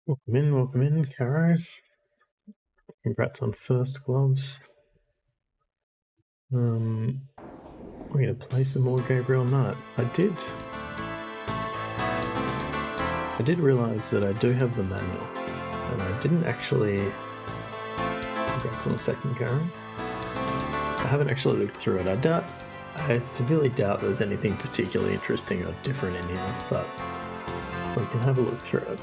Welcome in, Caro. Congrats on first gloves. We're gonna play some more Gabriel Knight. I did realise that I do have the manual, and I didn't actually. Congrats on the second, Caro. I haven't actually looked through it. I severely doubt there's anything particularly interesting or different in here, but we can have a look through it.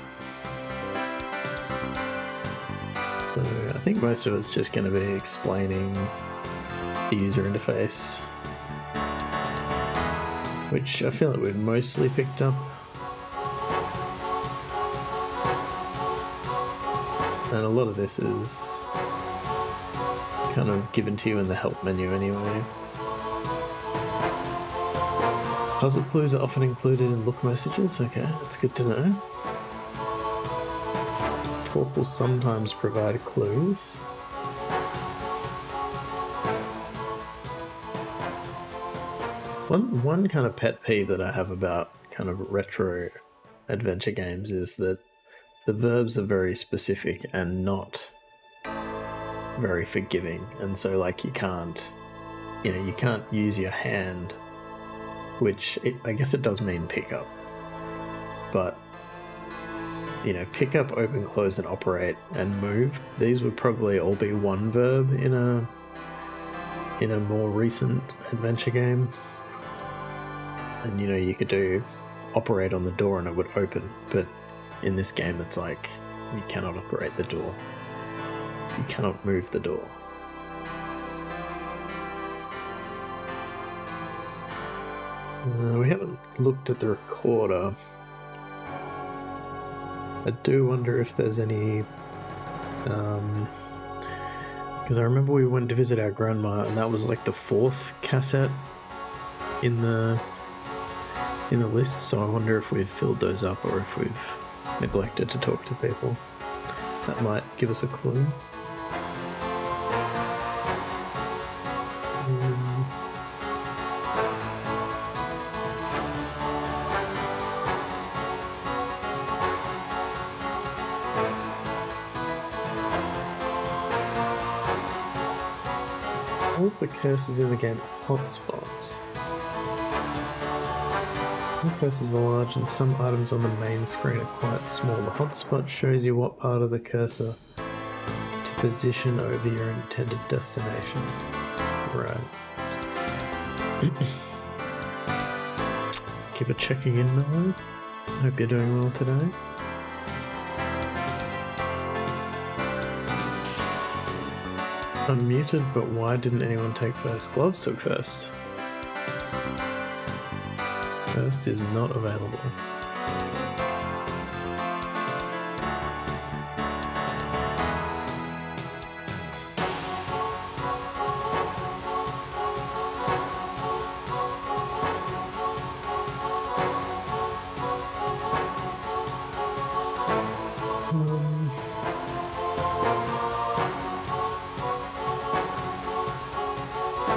So I think most of it's just going to be explaining the user interface, which I feel like we've mostly picked up. And a lot of this is kind of given to you in the help menu anyway. Puzzle clues are often included in look messages. Okay, that's good to know. Talk will sometimes provide clues. One kind of pet peeve that I have about kind of retro adventure games is that the verbs are very specific and not very forgiving, and so like you can't use your hand, which I guess it does mean pick up, but pick up, open, close, and operate, and move. These would probably all be one verb in a more recent adventure game. And you could do operate on the door and it would open, but in this game it's like you cannot operate the door. You cannot move the door. We haven't looked at the recorder. I do wonder if there's any, because I remember we went to visit our grandma and that was like the fourth cassette in the list, so I wonder if we've filled those up or if we've neglected to talk to people. That might give us a clue. All the cursors in the game are hotspots. Some cursors are large and some items on the main screen are quite small. The hotspot shows you what part of the cursor to position over your intended destination. Right. Keep it checking in, Mello. Hope you're doing well today. Unmuted, but why didn't anyone take first? Gloves took first. First is not available.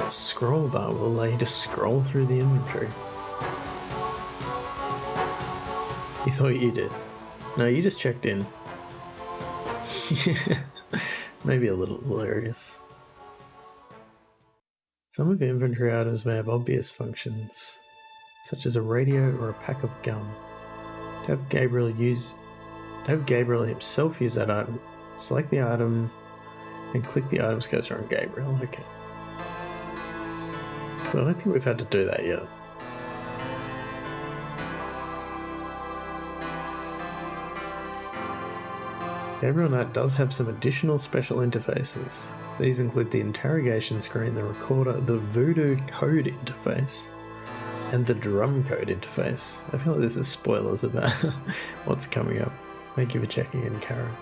Scroll bar will allow you to scroll through the inventory. You thought you did. No, you just checked in. Maybe a little hilarious. Some of your inventory items may have obvious functions, such as a radio or a pack of gum. To have Gabriel himself use that item, select the item and click the items cursor on Gabriel. Okay. But I don't think we've had to do that yet. Gabriel Knight does have some additional special interfaces. These include the interrogation screen, the recorder, the voodoo code interface, and the drum code interface. I feel like this is spoilers about what's coming up. Thank you for checking in, Karen.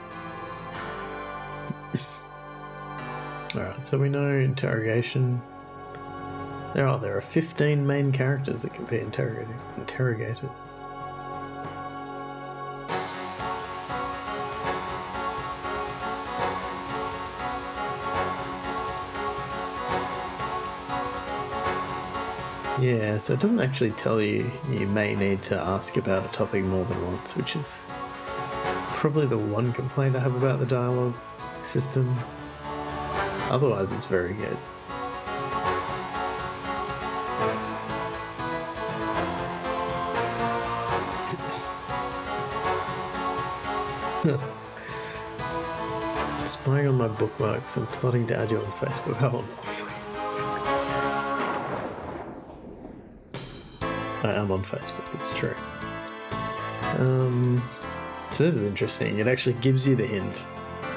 Alright, so we know interrogation. There are 15 main characters that can be interrogated. Yeah, so it doesn't actually tell you you may need to ask about a topic more than once, which is probably the one complaint I have about the dialogue system. Otherwise, it's very good. Spying on my bookmarks and plotting to add you on Facebook. Oh, I am on Facebook, it's true. So this is interesting. It actually gives you the hint.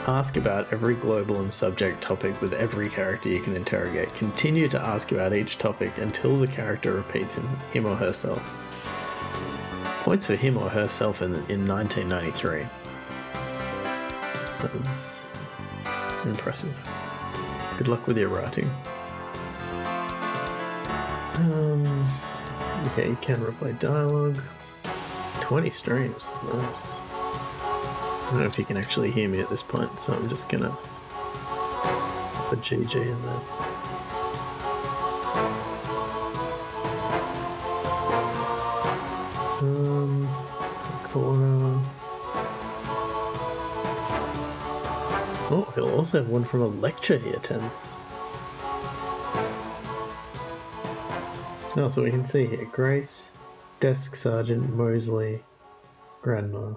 Ask about every global and subject topic with every character you can interrogate. Continue to ask about each topic until the character repeats him or herself. Points for him or herself in 1993. That was impressive. Good luck with your writing. Okay, you can replay dialogue. 20 streams, nice. I don't know if you can actually hear me at this point, so I'm just gonna put GG in there. Corner. Oh, he'll also have one from a lecture he attends. Oh, so we can see here, Grace, Desk Sergeant, Mosley, Grandma,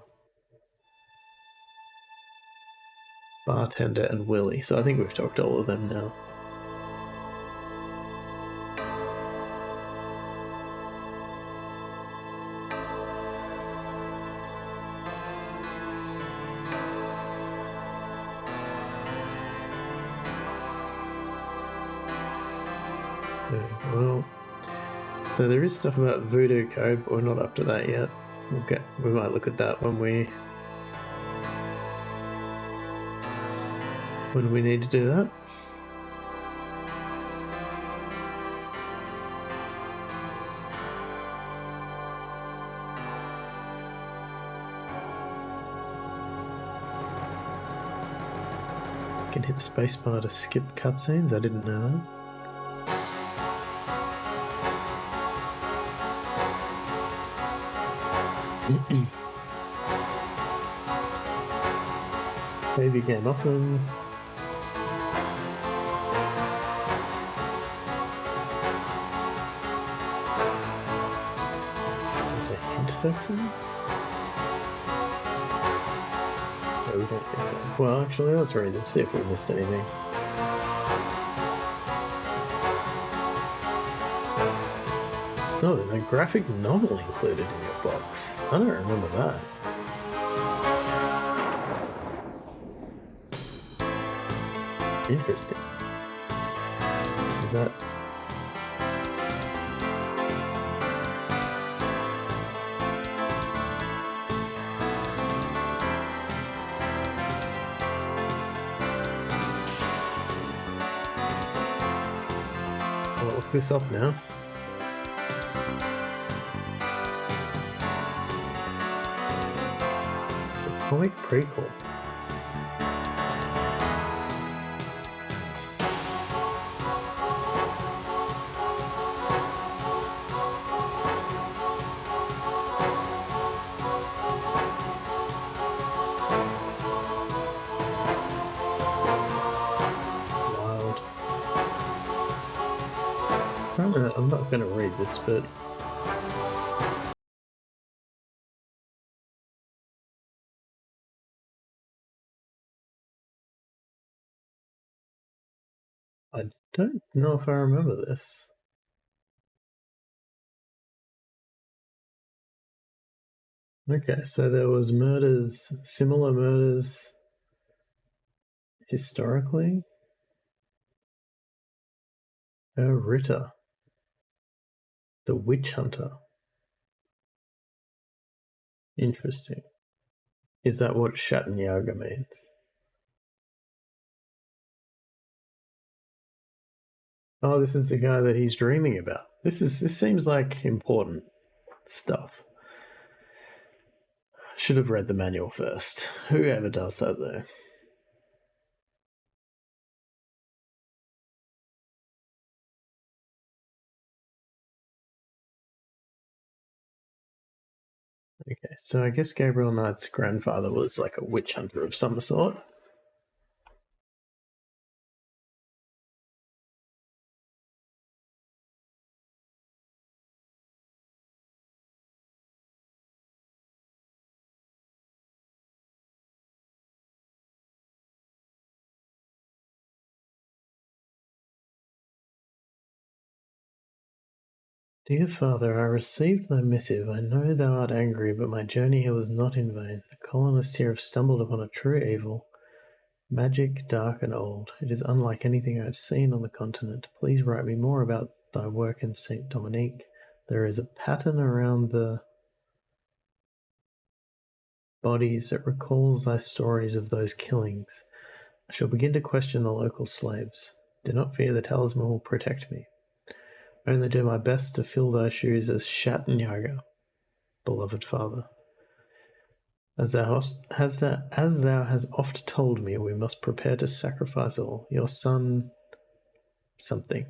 Bartender, and Willie. So I think we've talked to all of them now. Okay, well, so there is stuff about Voodoo Code, but we're not up to that yet. Okay, we might look at that when we need to do that. You can hit spacebar to skip cutscenes. I didn't know that. Baby game often. There's a hint section? No, we don't think that. Well, actually, let's read this, see if we missed anything. Oh, there's a graphic novel included in your box. I don't remember that. Interesting. Is that... I'll look this up now. Comic prequel. Wild. I'm not going to read this, but I don't know if I remember this. Okay, so there was murders, similar murders historically. Ritter, the witch hunter. Interesting. Is that what Shatnyaga means? Oh, this is the guy that he's dreaming about. This seems like important stuff. Should have read the manual first. Whoever does that though. Okay, so I guess Gabriel Knight's grandfather was like a witch hunter of some sort. Dear father, I received thy missive. I know thou art angry, but my journey here was not in vain. The colonists here have stumbled upon a true evil. Magic, dark and old. It is unlike anything I have seen on the continent. Please write me more about thy work in Saint Dominique. There is a pattern around the bodies that recalls thy stories of those killings. I shall begin to question the local slaves. Do not fear, the talisman will protect me. I only do my best to fill thy shoes as Shatnyaga, beloved father. As thou hast oft told me, we must prepare to sacrifice all. Your son, something.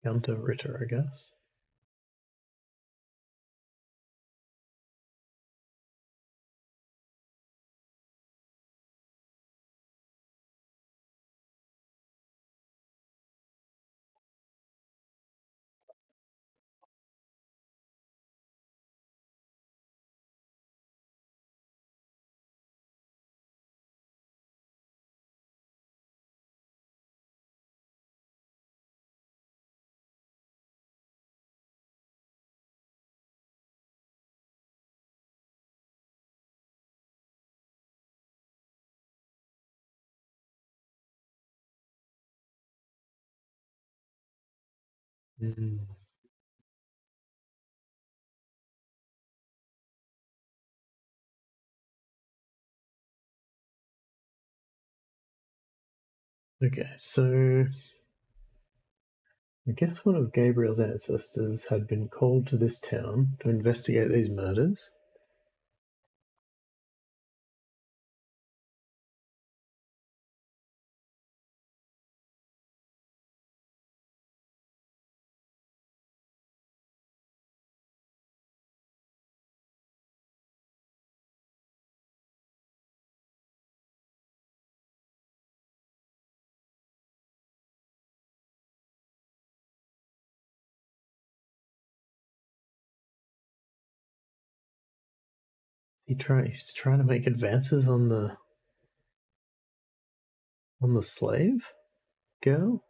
Gunter Ritter, I guess. Mm. Okay, so I guess one of Gabriel's ancestors had been called to this town to investigate these murders. He's trying to make advances on the slave girl.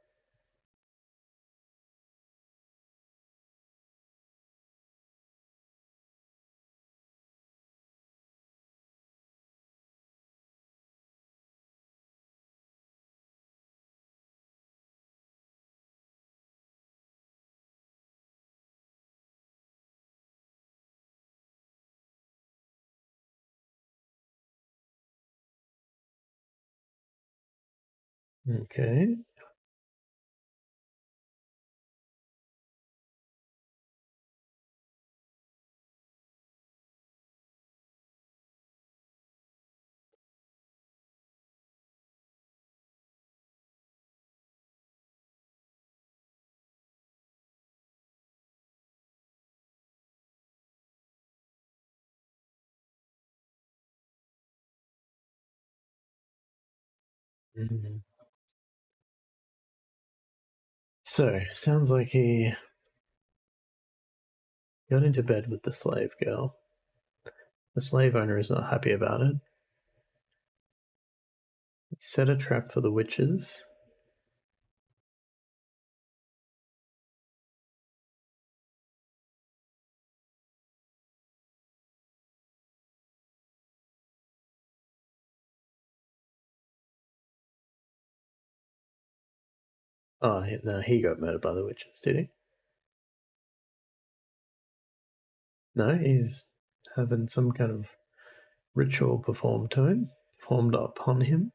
Okay. Mm. So sounds like he got into bed with the slave girl. The slave owner is not happy about it. He set a trap for the witches. Oh, no, he got murdered by the witches, did he? No, he's having some kind of ritual performed upon him.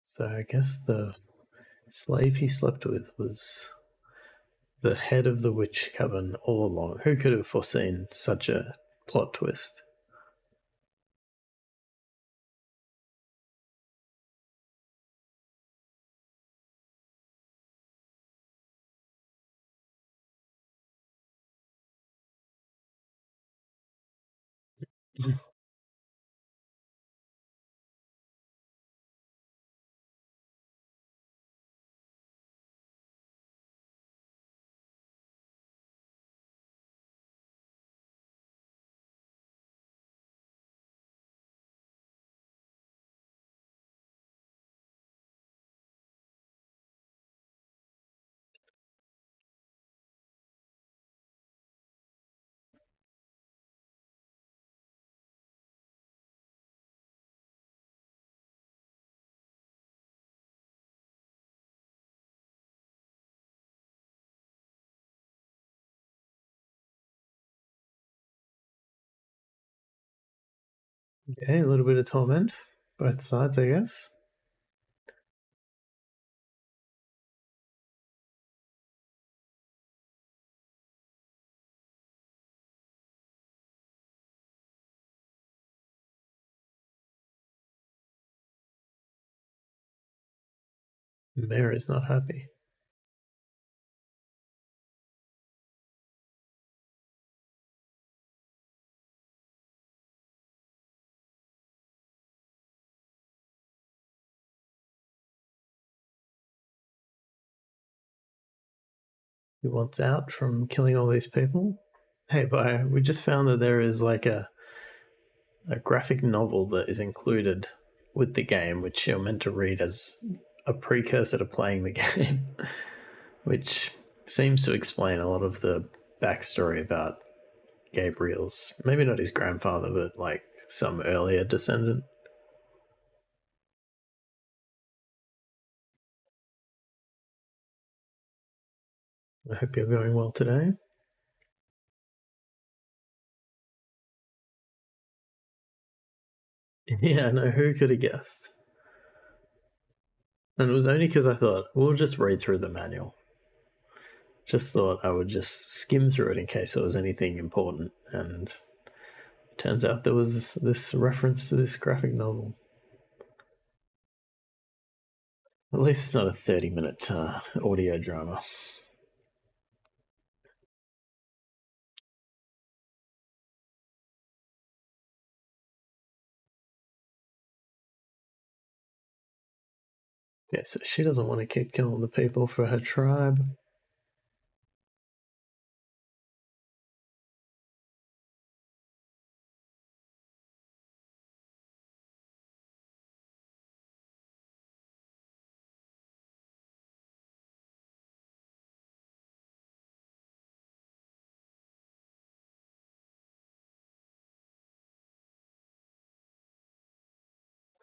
So I guess the slave he slept with was the head of the witch coven all along. Who could have foreseen such a plot twist? Okay, a little bit of torment, both sides, I guess. Mayor is not happy. He wants out from killing all these people. Hey, but we just found that there is like a graphic novel that is included with the game, which you're meant to read as a precursor to playing the game, which seems to explain a lot of the backstory about Gabriel's, maybe not his grandfather, but like some earlier descendant. I hope you're going well today. Yeah, no, who could have guessed? And it was only because I thought, we'll just read through the manual. Just thought I would just skim through it in case there was anything important. And turns out there was this reference to this graphic novel. At least it's not a 30-minute audio drama. Okay, so she doesn't want to keep killing the people for her tribe.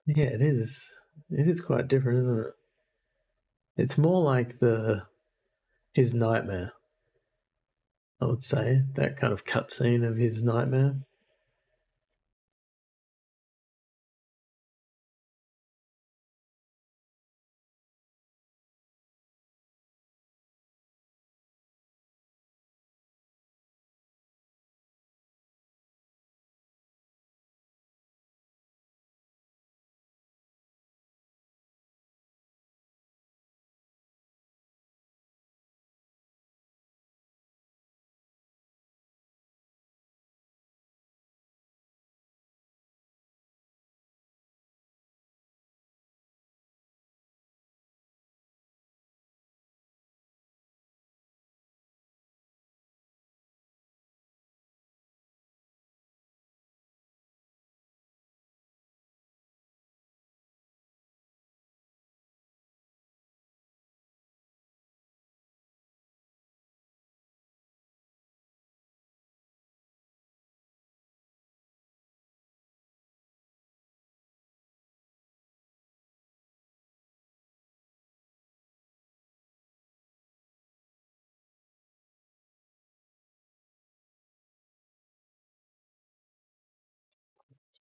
Yeah, it is. It is quite different, isn't it? It's more like the his nightmare. I would say that kind of cutscene of his nightmare.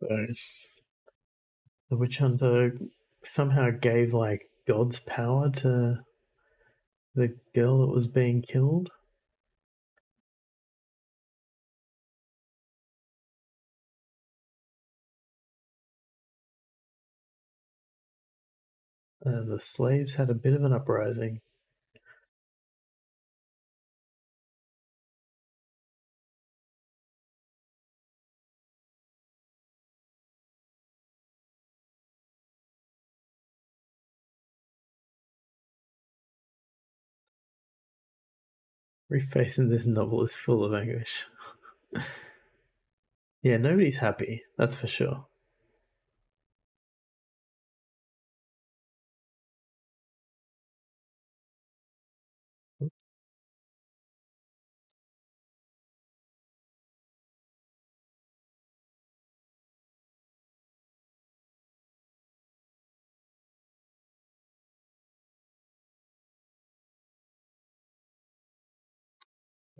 So the witch hunter somehow gave like God's power to the girl that was being killed. The slaves had a bit of an uprising. Every face in this novel is full of anguish. Yeah, nobody's happy, that's for sure.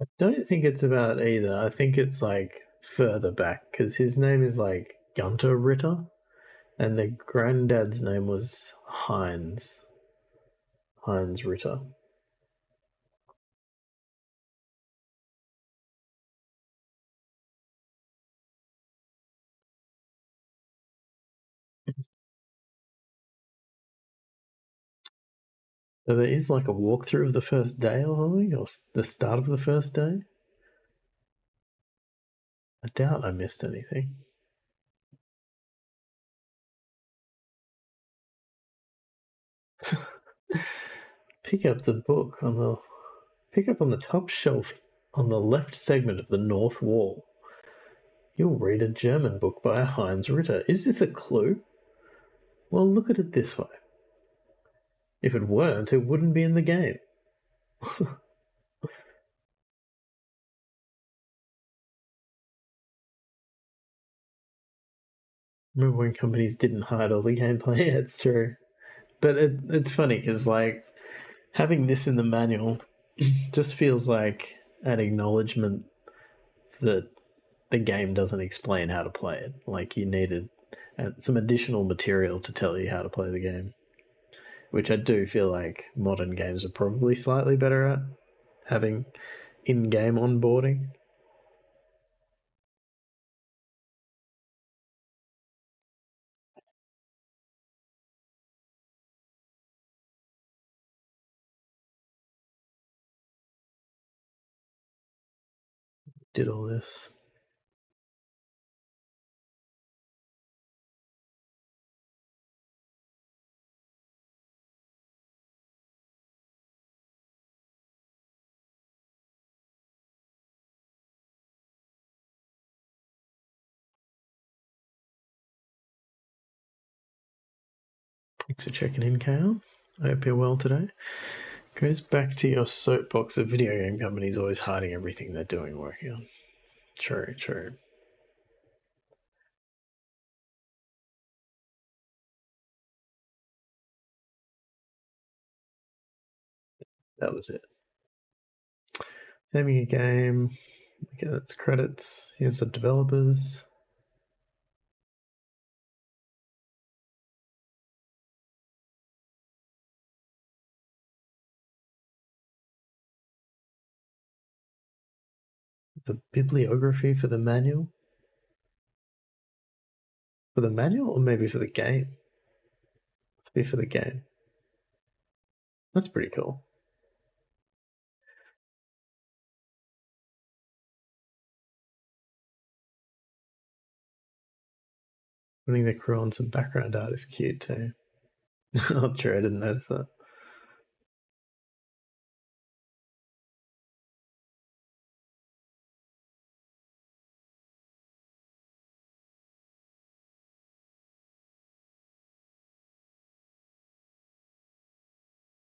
I don't think it's about either. I think it's like further back because his name is like Gunter Ritter, and the granddad's name was Heinz Ritter. So there is like a walkthrough of the first day or something, or the start of the first day. I doubt I missed anything. Pick up the book on the pick up on the top shelf on the left segment of the north wall. You'll read a German book by Heinz Ritter. Is this a clue? Well, look at it this way. If it weren't, it wouldn't be in the game. Remember when companies didn't hide all the gameplay? Yeah, it's true. But it's funny because, like, having this in the manual just feels like an acknowledgement that the game doesn't explain how to play it. Like, you needed some additional material to tell you how to play the game, which I do feel like modern games are probably slightly better at having in game onboarding. Did all this. Thanks for checking in, Kale. I hope you're well today. Goes back to your soapbox of video game companies always hiding everything they're doing working on. True, true. That was it. Saving a game. Okay, that's credits. Here's the developers. The bibliography for the manual. For the manual or maybe for the game? Let's be for the game. That's pretty cool. Putting the crew on some background art is cute too. I'm sure I didn't notice that.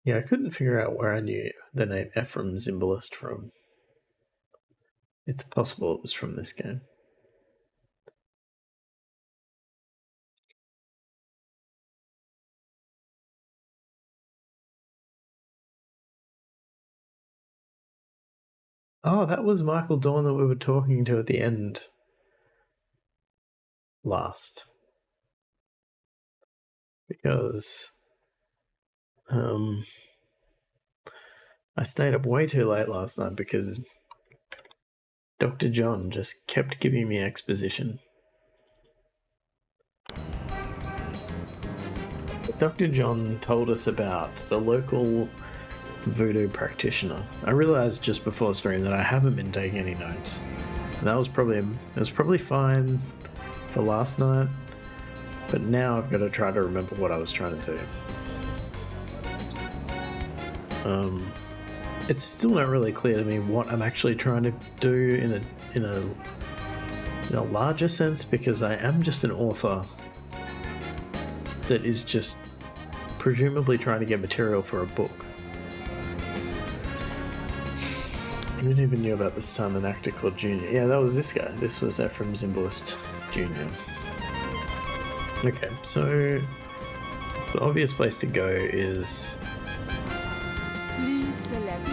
Yeah, I couldn't figure out where I knew the name Ephraim Zimbalist from. It's possible it was from this game. Oh, that was Michael Dorn that we were talking to at the end last. because I stayed up way too late last night because Dr. John just kept giving me exposition. Dr. John told us about the local voodoo practitioner. I realized just before stream that I haven't been taking any notes. And that was probably fine for last night, but now I've got to try to remember what I was trying to do. It's still not really clear to me what I'm actually trying to do in a larger sense, because I am just an author that is just presumably trying to get material for a book. I didn't even knew about the son, an actor called Junior. Yeah, that was this guy. This was Ephraim Zimbalist Jr. Okay, so the obvious place to go is... Please select.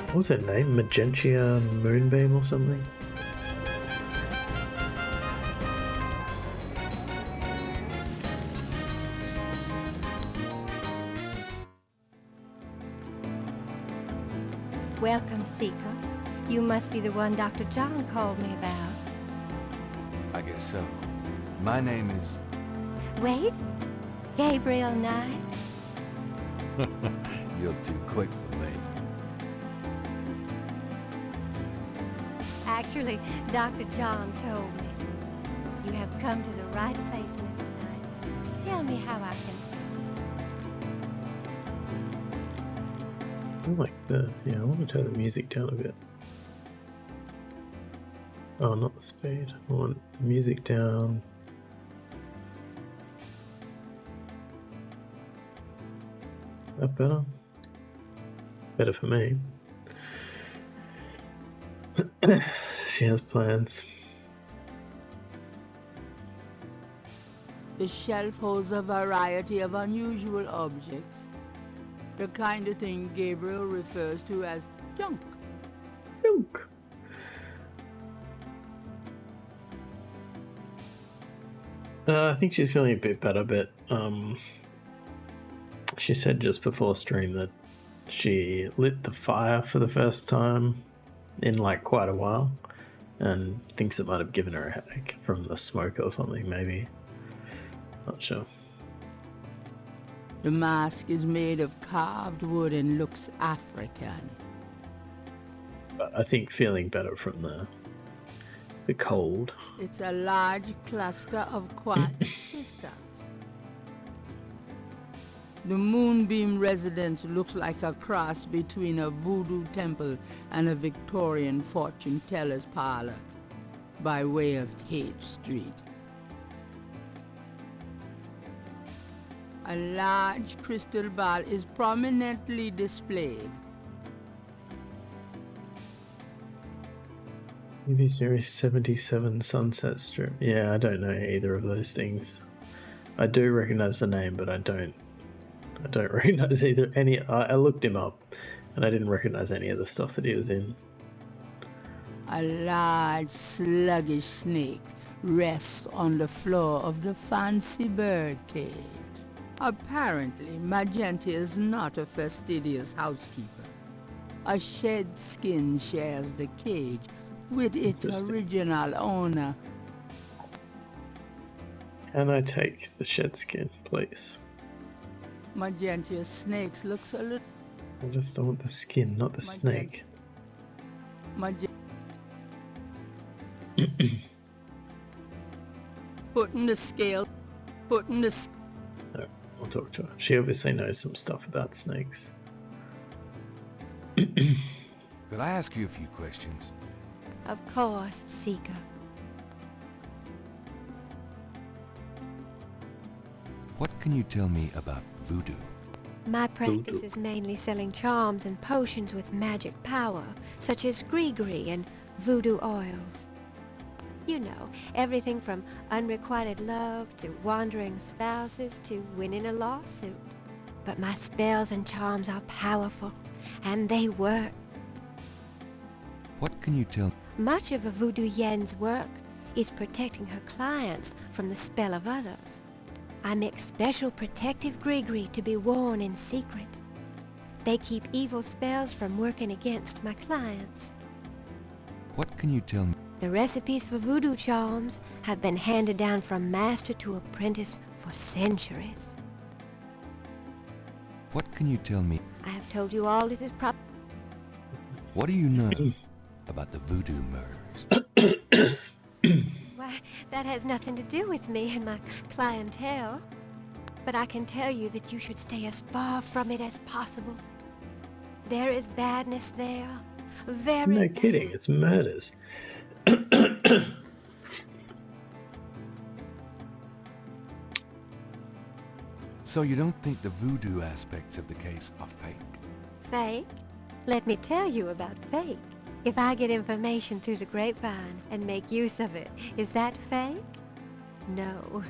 What was her name? Magentia Moonbeam or something? Welcome, Seeker. You must be the one Dr. John called me about. I guess so. My name is... Wait, Gabriel Knight? You're too quick for me. Actually, Dr. John told me. You have come to the right place, Mr. Knight. Tell me how I can... I want to turn the music down a bit. Oh, not the speed. I want the music down. That better? Better for me. She has plans. The shelf holds a variety of unusual objects. The kind of thing Gabriel refers to as junk. Junk. I think she's feeling a bit better, but she said just before stream that she lit the fire for the first time in like quite a while and thinks it might have given her a headache from the smoke or something, maybe. Not sure. The mask is made of carved wood and looks African. But I think feeling better from the cold. It's a large cluster of quartz crystals. The Moonbeam residence looks like a cross between a voodoo temple and a Victorian fortune teller's parlor by way of Haight Street. A large crystal ball is prominently displayed. TV series 77 Sunset Strip. Yeah, I don't know either of those things. I do recognize the name, but I don't recognize any. I looked him up, and I didn't recognize any of the stuff that he was in. A large, sluggish snake rests on the floor of the fancy bird cage. Apparently, Magenta is not a fastidious housekeeper. A shed skin shares the cage with its original owner. Can I take the shed skin, please? Magenta's snakes looks a little... I just don't want the skin, not the snake. Putting the scale... No, I'll talk to her. She obviously knows some stuff about snakes. Could I ask you a few questions? Of course, Seeker. What can you tell me about voodoo? My practice is mainly selling charms and potions with magic power, such as gree-gree and voodoo oils. You know, everything from unrequited love to wandering spouses to winning a lawsuit. But my spells and charms are powerful, and they work. What can you tell... Much of a voodoo yen's work is protecting her clients from the spell of others. I make special protective gree to be worn in secret. They keep evil spells from working against my clients. What can you tell me? The recipes for voodoo charms have been handed down from master to apprentice for centuries. What can you tell me? I have told you all it is proper. What do you know about the voodoo murders? Why, that has nothing to do with me and my clientele. But I can tell you that you should stay as far from it as possible. There is badness there. Very No kidding, it's murders. So you don't think the voodoo aspects of the case are fake? fake. Let me tell you about fake. If I get information through the grapevine and make use of it, is that fake? No,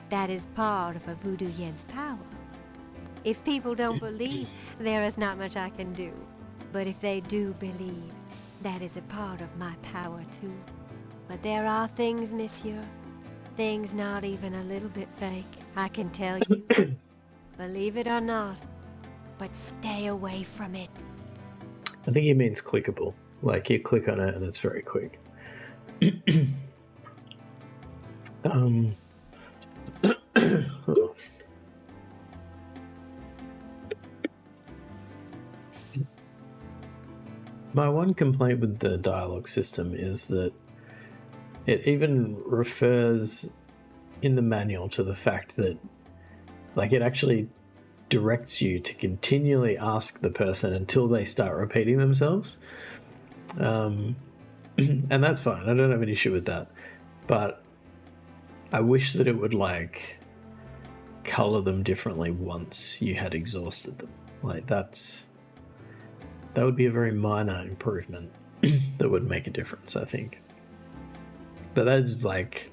that is part of a voodoo yen's power. If people don't believe, there is not much I can do. But if they do believe, that is a part of my power too. But there are things, monsieur, things not even a little bit fake, I can tell you. Believe it or not, but stay away from it. I think he means clickable. Like you click on it and it's very quick. My one complaint with the dialogue system is that it even refers in the manual to the fact that, like, it actually directs you to continually ask the person until they start repeating themselves. And that's fine. I don't have an issue with that. But I wish that it would, like, color them differently once you had exhausted them. Like, that would be a very minor improvement that would make a difference, I think. But that's like,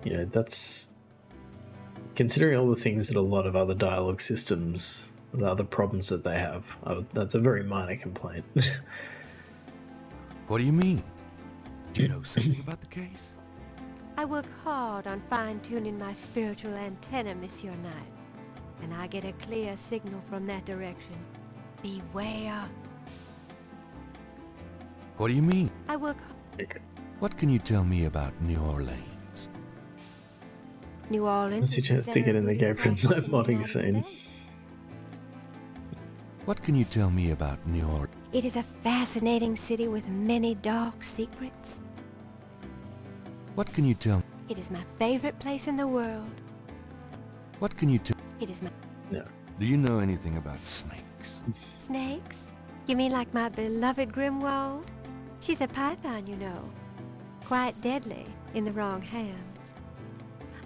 you know, that's considering all the things that a lot of other dialogue systems, the other problems that they have, that's a very minor complaint. What do you mean? Do you know something about the case? I work hard on fine-tuning my spiritual antenna, Monsieur Knight, and I get a clear signal from that direction. Beware. What do you mean? I work Okay. What can you tell me about New Orleans? New Orleans. What's your chance to get in the Gabriel modding scene? What can you tell me about New Orleans? It is a fascinating city with many dark secrets. What can you tell me? It is my favorite place in the world. What can you tell? It is my No. Do you know anything about snakes? snakes. You mean like my beloved Grimwald? She's a python, you know. Quite deadly in the wrong hands.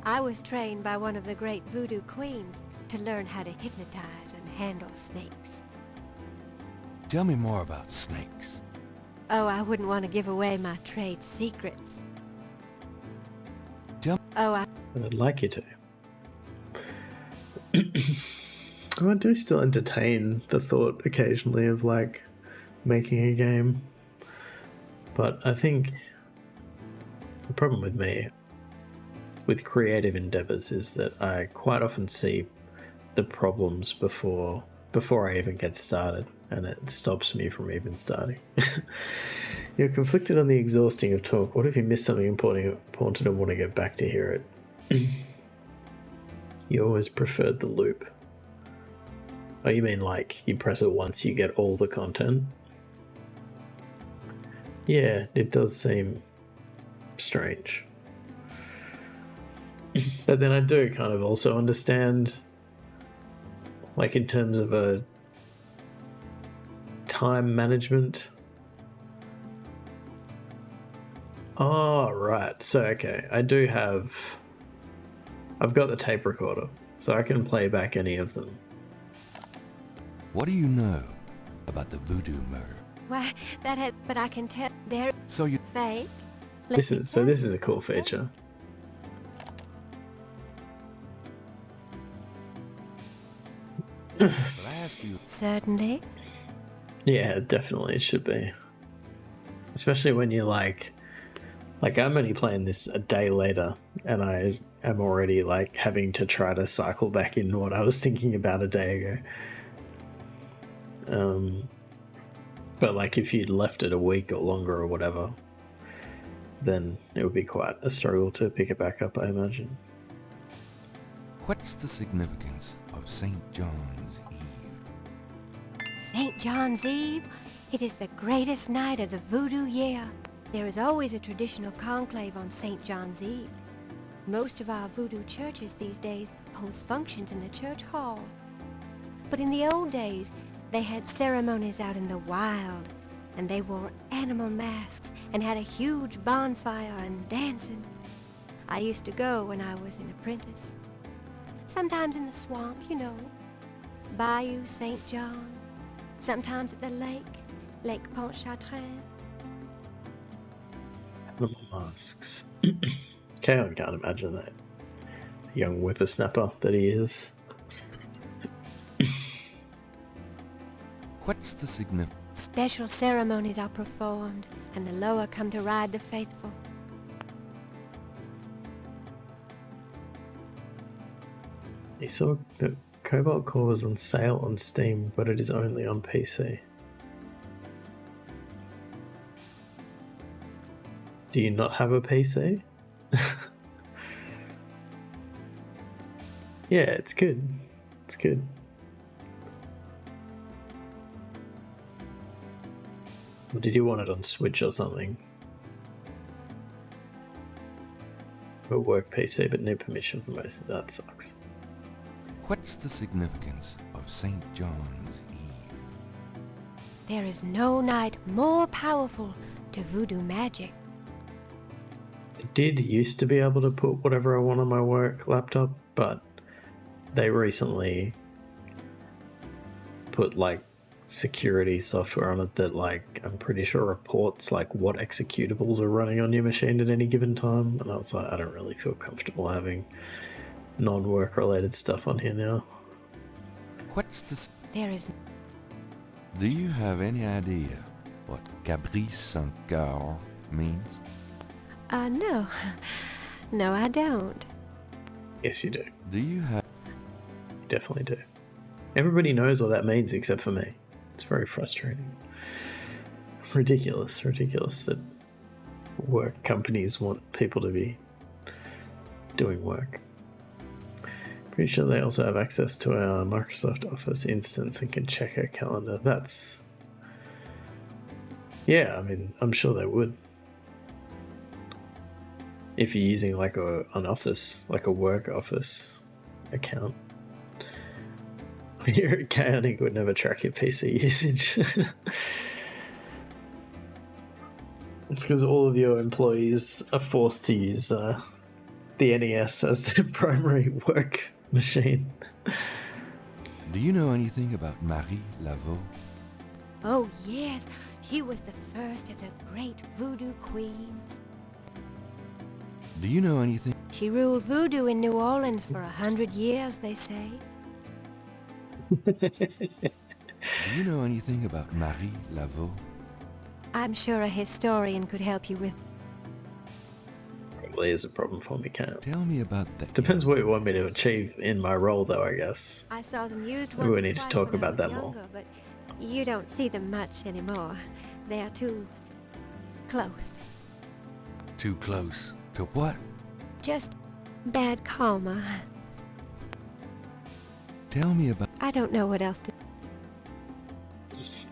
I was trained by one of the great voodoo queens to learn how to hypnotize and handle snakes. Tell me more about snakes. Oh, I wouldn't want to give away my trade secrets. Tell But I'd like you to. I do still entertain the thought occasionally of, like, making a game. But I think the problem with me, with creative endeavors, is that I quite often see the problems before I even get started, and it stops me from even starting. You're conflicted on the exhausting of talk. What if you missed something important and want to get back to hear it? You always preferred the loop. Oh, you mean like you press it once, you get all the content? Yeah, it does seem strange. But then I do kind of also understand, like, in terms of a time management. Oh, right. So, okay, I've got the tape recorder, so I can play back any of them. What do you know about the voodoo murder? Why, but I can tell they're So you fake. This is a cool feature. will I ask you? Certainly. Yeah, definitely it should be. Especially when you're like I'm only playing this a day later, and I am already like having to try to cycle back in what I was thinking about a day ago. But like if you'd left it a week or longer or whatever, then it would be quite a struggle to pick it back up, I imagine. What's the significance of St. John's Eve? St. John's Eve? It is the greatest night of the voodoo year. There is always a traditional conclave on St. John's Eve. Most of our voodoo churches these days hold functions in the church hall. But in the old days, they had ceremonies out in the wild, and they wore animal masks and had a huge bonfire and dancing. I used to go when I was an apprentice. Sometimes in the swamp, you know, Bayou St. John. Sometimes at the lake, Lake Pontchartrain. Animal masks. Okay, I can't imagine that. Young whippersnapper that he is. What's the significance? Special ceremonies are performed, and the Loa come to ride the faithful. You saw that Cobalt Core was on sale on Steam, but it is only on PC. Do you not have a PC? Yeah, it's good. It's good. Or did you want it on Switch or something? A work PC, but no permission for most of that. Sucks. What's the significance of St. John's Eve? There is no night more powerful to voodoo magic. I did used to be able to put whatever I want on my work laptop, but they recently put like security software on it that like I'm pretty sure reports like what executables are running on your machine at any given time, and I was like, I don't really feel comfortable having non-work related stuff on here now. What's the... There is... Do you have any idea what Gabriel Saint Coeur means? No. No, I don't. Yes, you do. Do you have... You definitely do. Everybody knows what that means except for me. It's very frustrating. Ridiculous that work companies want people to be doing work. Pretty sure they also have access to our Microsoft Office instance and can check our calendar. That's... Yeah, I mean, I'm sure they would. If you're using like an office, like a work office account. You're chaotic would never track your PC usage. It's because all of your employees are forced to use the NES as their primary work machine. Do you know anything about Marie Laveau? Oh, yes. She was the first of the great voodoo queens. Do you know anything? She ruled voodoo in New Orleans for 100 years, they say. Do you know anything about Marie Laveau? I'm sure a historian could help you with... Probably is a problem for me, can't. Tell me about that. Depends what you want me to achieve in my role, though, I guess. I saw them used Maybe once we or need to twice talk when I about was that more. younger, but you don't see them much anymore. They are too... close. Too close to what? Just bad karma. Tell me about... I don't know what else to...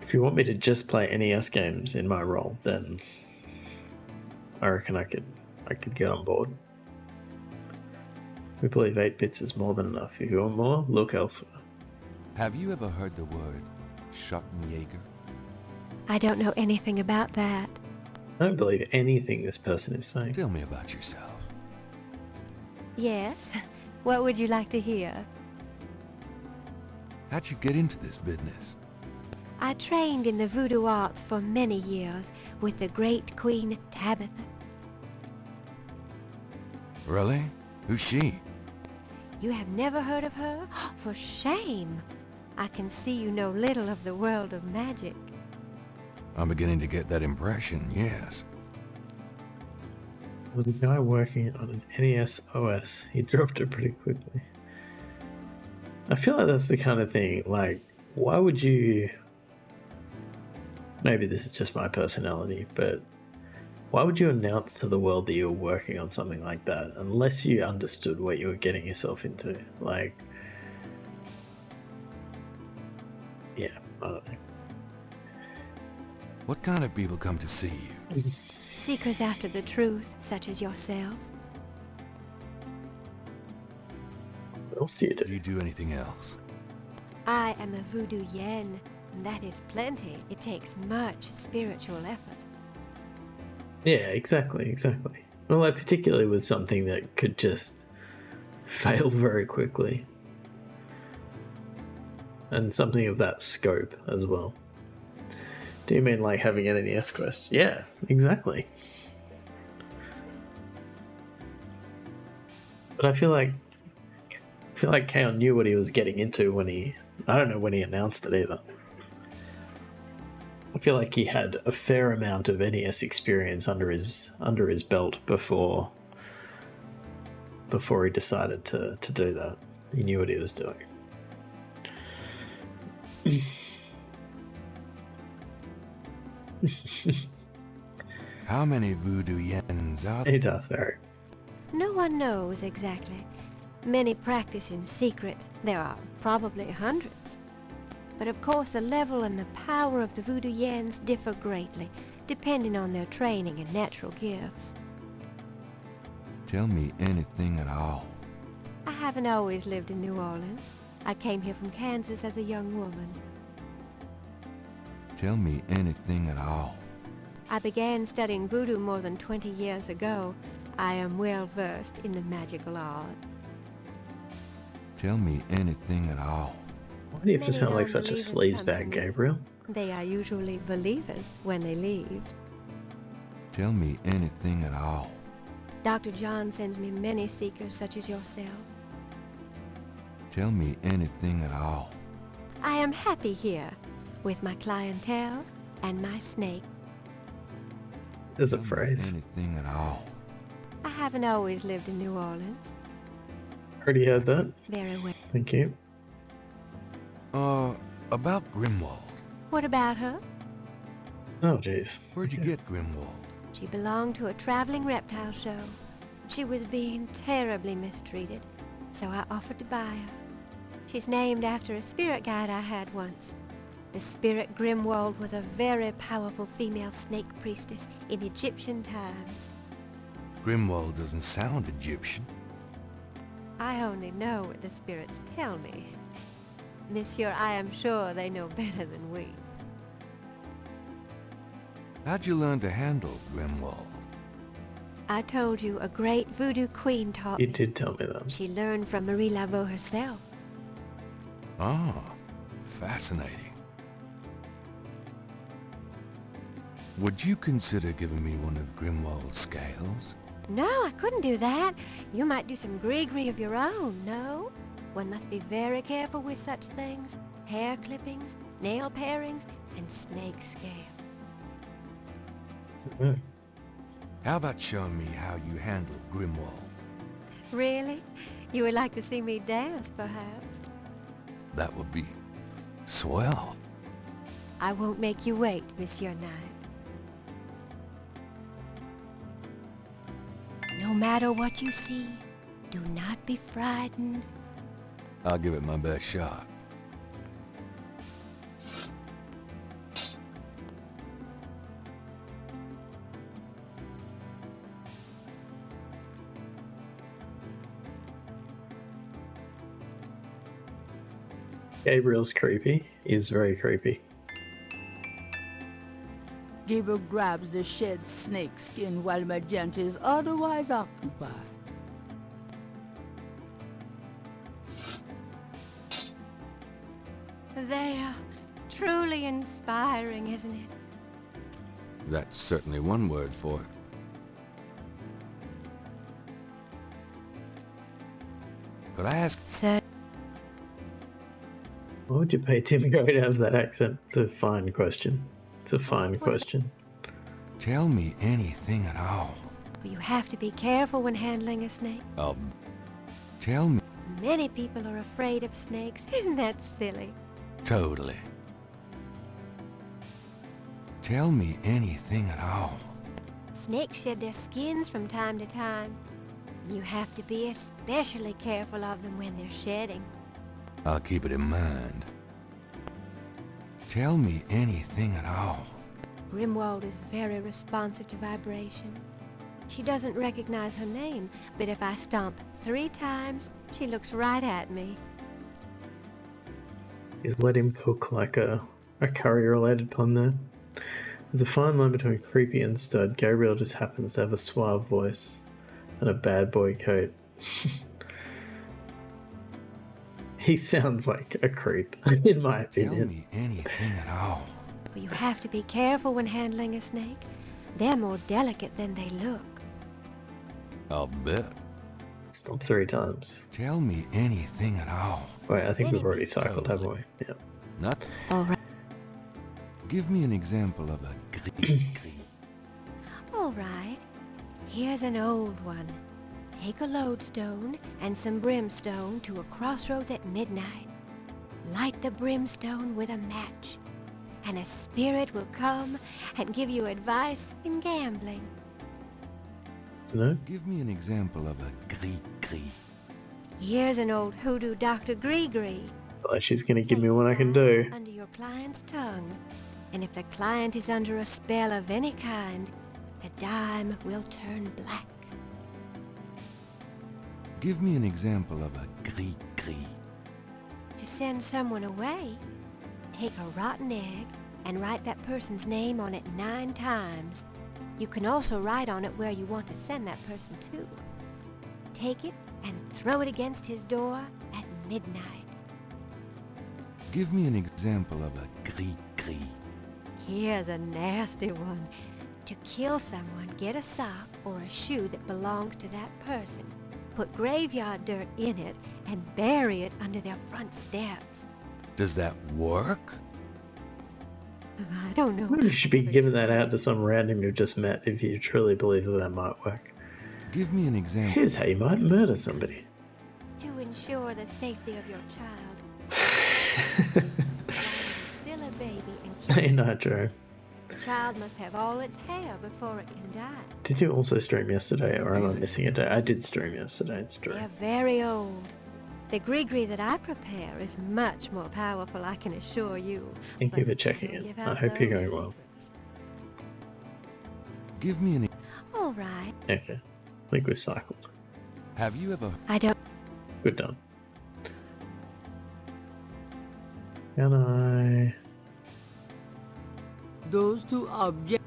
If you want me to just play NES games in my role, then I reckon I could get on board. We believe 8 bits is more than enough. If you want more, look elsewhere. Have you ever heard the word Schottenjäger? I don't know anything about that. I don't believe anything this person is saying. Tell me about yourself. Yes? What would you like to hear? How'd you get into this business? I trained in the voodoo arts for many years with the great Queen Tabitha. Really? Who's she? You have never heard of her? For shame! I can see you know little of the world of magic. I'm beginning to get that impression, yes. was a guy working on an NES OS. He dropped it pretty quickly. I feel like that's the kind of thing, like, why would you... Maybe this is just my personality, but why would you announce to the world that you were working on something like that unless you understood what you were getting yourself into? Like, yeah, I don't know. What kind of people come to see you? Seekers after the truth, such as yourself. What else do you Do do? you do anything else? I am a voodoo yen, and that is plenty. It takes much spiritual effort. Yeah, exactly. Well, like, particularly with something that could just fail very quickly. And something of that scope as well. Do you mean like having an NES quest? Yeah, exactly. But I feel like Kaon knew what he was getting into when I don't know when he announced it either. I feel like he had a fair amount of NES experience under his belt before he decided to do that. He knew what he was doing. How many voodoo yens are there? Hey, Darth Vader. No one knows exactly. Many practice in secret. There are probably hundreds. But of course the level and the power of the voodoo yens differ greatly, depending on their training and natural gifts. Tell me anything at all. I haven't always lived in New Orleans. I came here from Kansas as a young woman. Tell me anything at all. I began studying voodoo more than 20 years ago. I am well versed in the magical art. Tell me anything at all. Why do you have to Many sound like such a non-believers come to sleazebag, me. Gabriel? They are usually believers when they leave. Tell me anything at all. Dr. John sends me many seekers such as yourself. Tell me anything at all. I am happy here with my clientele and my snake. There's a Tell me phrase. anything at all. I haven't always lived in New Orleans. Already heard that. Very well. Thank you. About Grimwald. What about her? Oh, jeez. Where'd you get Grimwald? She belonged to a traveling reptile show. She was being terribly mistreated, so I offered to buy her. She's named after a spirit guide I had once. The spirit Grimwald was a very powerful female snake priestess in Egyptian times. Grimwald doesn't sound Egyptian. I only know what the spirits tell me. Monsieur, I am sure they know better than we. How'd you learn to handle Grimwald? I told you a great voodoo queen taught You me. did tell me that. She learned from Marie Laveau herself. Ah, fascinating. Would you consider giving me one of Grimwald's scales? No, I couldn't do that. You might do some gree-gree of your own, no? One must be very careful with such things. Hair clippings, nail parings, and snake scale. Mm. How about showing me how you handle Grimwald? Really? You would like to see me dance, perhaps? That would be swell. I won't make you wait, Monsieur Knight. No matter what you see, do not be frightened. I'll give it my best shot. Gabriel's creepy. He's very creepy. Gabriel grabs the shed snake skin while Magenta is otherwise occupied. They are truly inspiring, isn't it? That's certainly one word for it. Could I ask? Sir, Why would you pay Tim Go to have that accent? It's a fine question. It's a fine question. Tell me anything at all. You have to be careful when handling a snake. Tell me. Many people are afraid of snakes. Isn't that silly? Totally. Tell me anything at all. Snakes shed their skins from time to time. You have to be especially careful of them when they're shedding. I'll keep it in mind. Tell me anything at all. Grimwald is very responsive to vibration. She doesn't recognize her name, but if I stomp 3 times, she looks right at me. He's let him cook like a curry-related pun there. There's a fine line between creepy and stud. Gabriel just happens to have a suave voice and a bad boy coat. He sounds like a creep, in my opinion. Tell me anything at all. You have to be careful when handling a snake. They're more delicate than they look. I'll bet. Stop 3 times. Tell me anything at all. Wait, I think we've already cycled, haven't we? Yeah. Not. All right. Give me an example of a gris. All right. Here's an old one. Take a lodestone and some brimstone to a crossroads at midnight. Light the brimstone with a match, and a spirit will come and give you advice in gambling. No? Give me an example of a gris. Here's an old hoodoo Dr. Gree. Oh, she's gonna give me what I can do. Under your client's tongue. And if the client is under a spell of any kind, the dime will turn black. Give me an example of a gris. To send someone away, take a rotten egg and write that person's name on it 9 times. You can also write on it where you want to send that person to. Take it and throw it against his door at midnight. Give me an example of a gris. Here's a nasty one. To kill someone, get a sock or a shoe that belongs to that person. Put graveyard dirt in it and bury it under their front steps. Does that work? I don't know. You should be giving that out to some random you've just met if you truly believe that might work. Give me an example. Here's how you might murder somebody. To ensure the safety of your child. Still a baby and Hey, Nitro. the child must have all its hair before it can die. Did you also stream yesterday, or am I missing a day? I did stream yesterday, it's true. They're very old. The gree that I prepare is much more powerful, I can assure you. Thank you But for checking don't in. give I out hope you're those going well. secrets. Give me an. All right. Okay. I think we've cycled. Have you ever? I don't. Good done. Can I... Those 2 objects.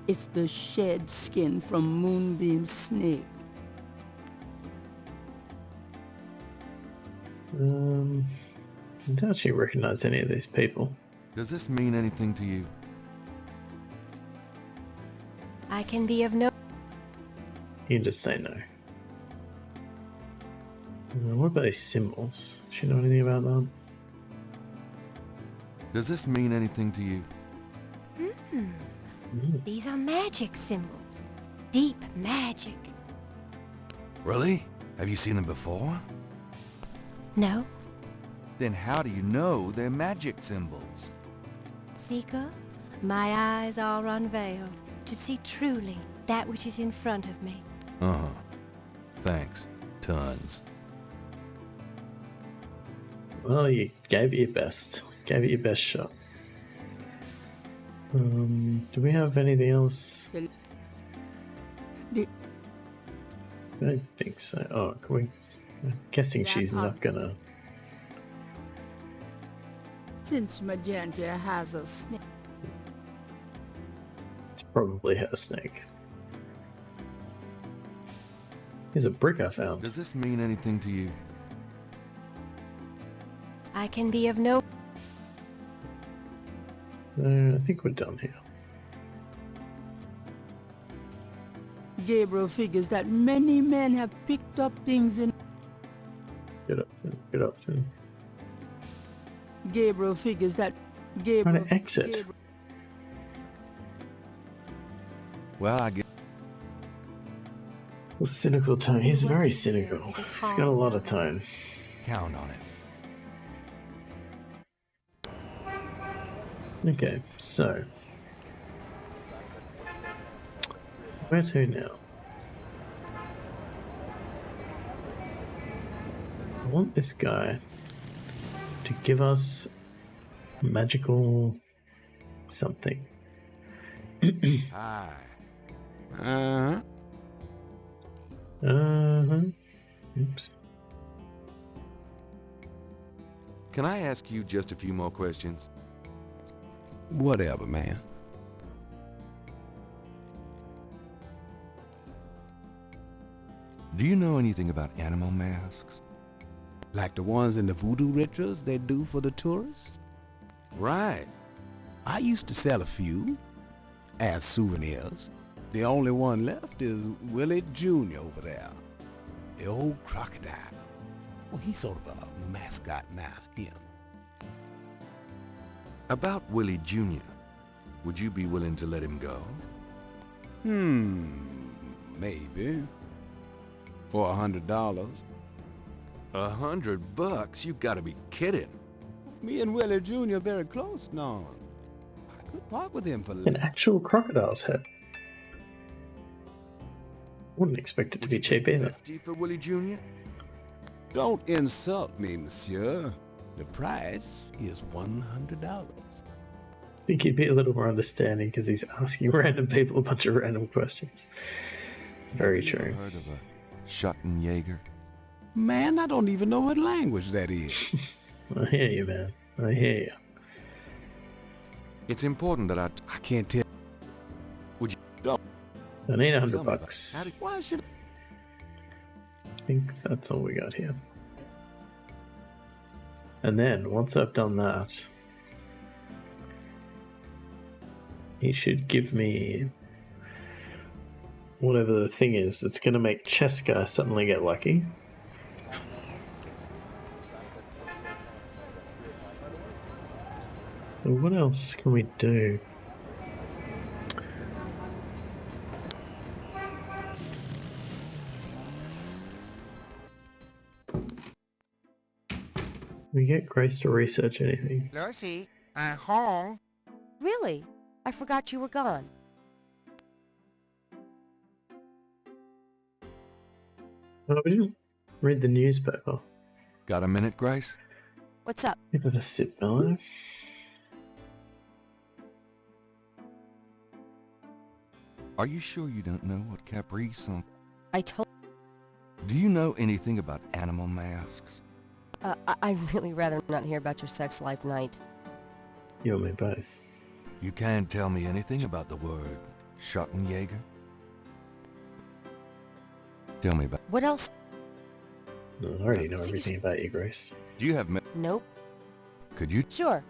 It's the shed skin from Moonbeam's snake. I don't actually recognize any of these people. Does this mean anything to you? I can be of no. You can just say no. What about these symbols? Does she know anything about that? Does this mean anything to you? These are magic symbols. Deep magic. Really? Have you seen them before? No? Then how do you know they're magic symbols? Seeker, my eyes are unveiled to see truly that which is in front of me. Uh-huh. Thanks. Tons. Well, you gave it your best. Gave it your best shot. Do we have anything else? I don't think so. Oh, can we... I'm guessing she's not gonna... Since Magenta has a snake. It's probably her snake. Here's a brick I found. Does this mean anything to you? I can be of no. I think we're done here. Gabriel figures that many men have picked up things in. Get up, get up. Gabriel figures that. Trying to exit. Well, I guess. Well, cynical tone. He's very cynical. He's got a lot of tone. Count on it. Okay, so where to now? I want this guy to give us magical something. Hi. Uh-huh. Oops. Can I ask you just a few more questions? Whatever, man. Do you know anything about animal masks? Like the ones in the voodoo rituals they do for the tourists? Right. I used to sell a few as souvenirs. The only one left is Willie Jr. over there. The old crocodile. Well, he's sort of a mascot now, him. About Willie Jr., would you be willing to let him go? Maybe. For $100. $100? You've got to be kidding. Me and Willie Jr. very close now. I could part with him for An actual crocodile's head. Wouldn't expect it to be cheap either. 50 for Willie Jr.? Don't insult me, monsieur. The price is $100. I think he'd be a little more understanding because he's asking random people a bunch of random questions. Very Have you true. heard of a Schottenjäger? Man, I don't even know what language that is. I hear you, man. I hear you. It's important that I can't tell. Would you I need tell $100 me about bucks. Why should I think that's all we got here. And then, once I've done that, he should give me whatever the thing is that's going to make Cheska suddenly get lucky. So what else can we do? We get Grace to research anything. Lucy, I'm home. Really? I forgot you were gone. Oh, we didn't read the newspaper. got a minute, Grace? What's up? Give it a sip, Mellow. Are you sure you don't know what Caprice on? I told... Do you know anything about animal masks? I'd really rather not hear about your sex life, Knight. You and me both. You can't tell me anything about the word Schottenjäger? Tell me about... What else? No, I already know everything about you, Grace. Do you have... Nope. Could you... Sure.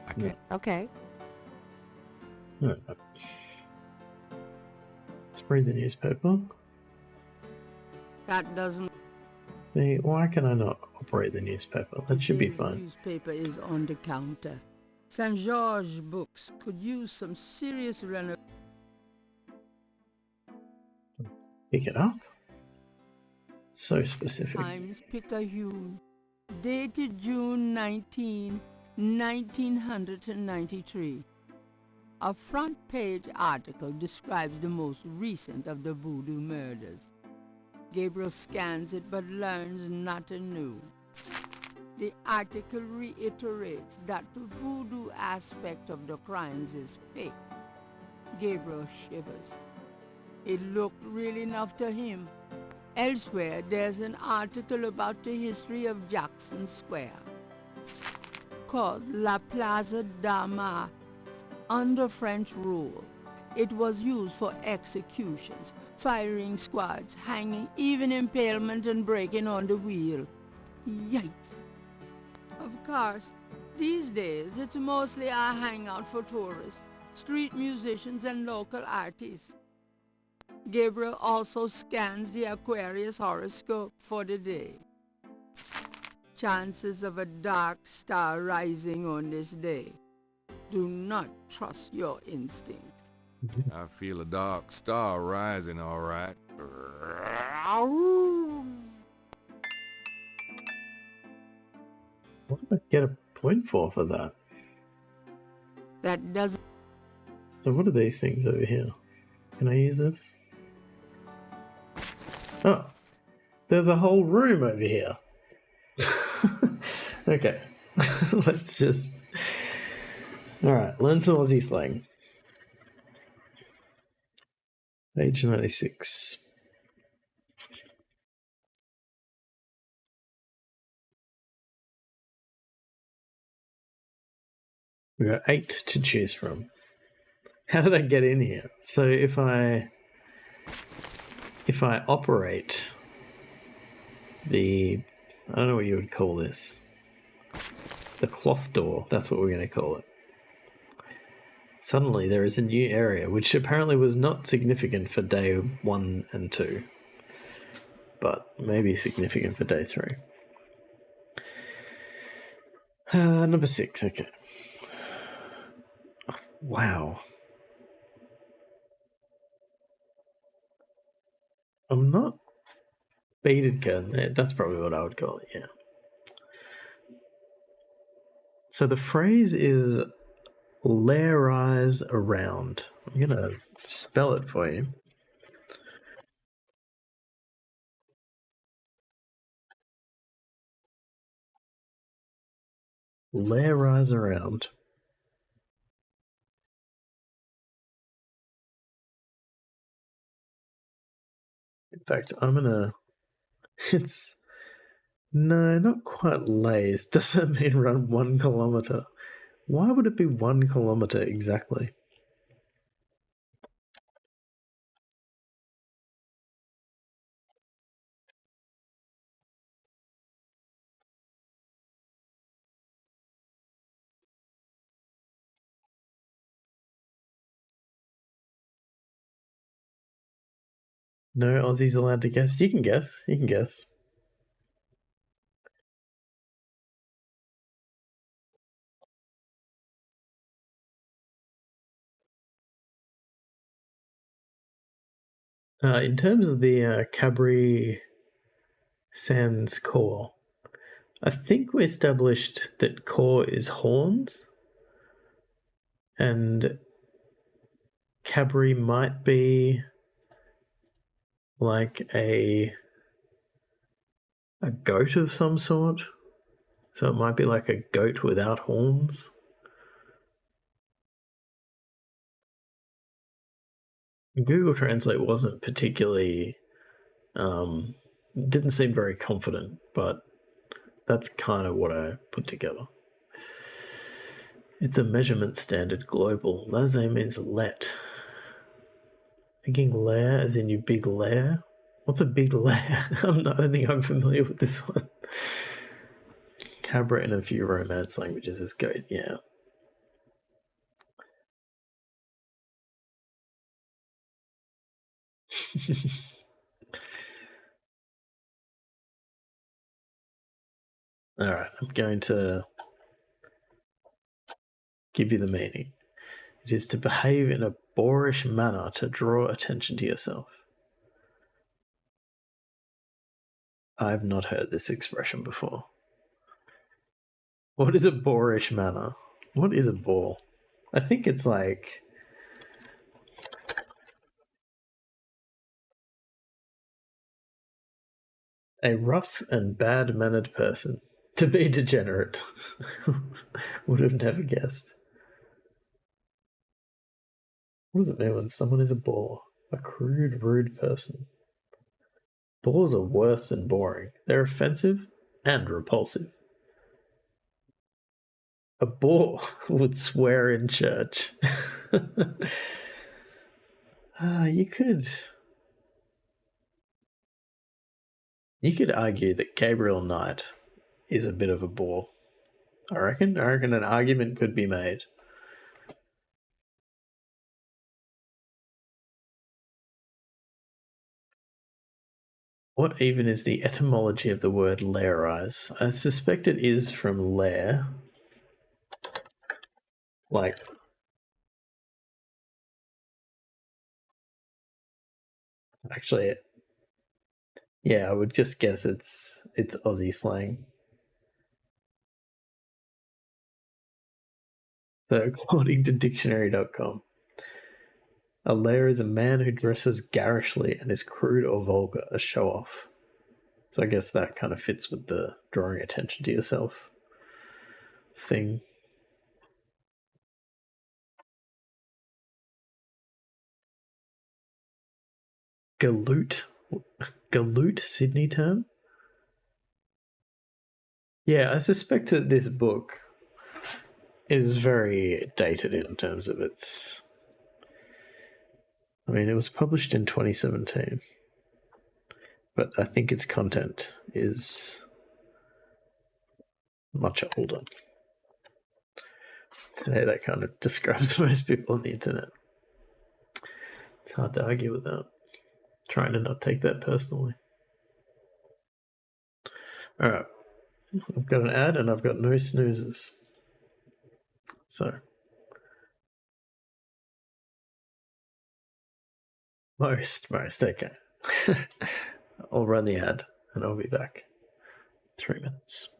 I can't... Okay. No. Let's read the newspaper. That doesn't... Hey, why can I not operate the newspaper? That should be Today's fun. newspaper is on the counter. St. George Books could use some serious Pick it up? So specific. Times Picayune, dated June 19, 1993. A front-page article describes the most recent of the voodoo murders. Gabriel scans it but learns nothing new. The article reiterates that the voodoo aspect of the crimes is fake. Gabriel shivers. It looked real enough to him. Elsewhere, there's an article about the history of Jackson Square, called La Plaza d'Armas. Under French rule, it was used for executions, firing squads, hanging, even impalement and breaking on the wheel. Yikes! Of course, these days it's mostly a hangout for tourists, street musicians and local artists. Gabriel also scans the Aquarius horoscope for the day. Chances of a dark star rising on this day. Do not trust your instinct. I feel a dark star rising, all right. What do I get a point for that? That doesn't... So what are these things over here? Can I use this? Oh, there's a whole room over here. Okay, let's just... Alright, learn some Aussie slang. Page 96. We've got 8 to choose from. How did I get in here? So if I operate the... I don't know what you would call this. The cloth door, that's what we're going to call it. Suddenly there is a new area, which apparently was not significant for day 1 and 2. But maybe significant for day 3. Number 6, okay. Wow. I'm not... Beaded curtain, that's probably what I would call it, yeah. So the phrase is lairize around. I'm going to spell it for you. Lairize around. In fact, I'm going to... It's... No, not quite lays. Does that mean run 1 kilometre? Why would it be 1 kilometre exactly? No Aussies allowed to guess? You can guess. You can guess. In terms of the Cabri Sans core, I think we established that core is horns, and Cabri might be like a goat of some sort. So it might be like a goat without horns. Google Translate wasn't particularly... didn't seem very confident, but that's kind of what I put together. It's a measurement standard global. Laisse means let. Thinking lair as in you big lair? What's a big lair? I don't think I'm familiar with this one. Cabra in a few Romance languages is goat, yeah. Alright, I'm going to give you the meaning. It is to behave in a boorish manner to draw attention to yourself. I've not heard this expression before. What is a boorish manner? What is a bore? I think it's like... a rough and bad-mannered person. To be degenerate. Would have never guessed. What does it mean when someone is a bore? A crude, rude person. Bores are worse than boring. They're offensive and repulsive. A bore would swear in church. You could argue that Gabriel Knight is a bit of a bore. I reckon an argument could be made. What even is the etymology of the word lairize? I suspect it is from lair. Like Actually, yeah, I would just guess it's Aussie slang. So according to dictionary.com, a layer is a man who dresses garishly and is crude or vulgar, a show-off. So I guess that kind of fits with the drawing attention to yourself thing. Galoot? Galoot Sydney term? Yeah, I suspect that this book is very dated in terms of its... I mean, it was published in 2017, but I think its content is much older. Today, that kind of describes most people on the internet. It's hard to argue with that. Trying to not take that personally. All right. I've got an ad and I've got no snoozes. So, most, okay. I'll run the ad and I'll be back. 3 minutes.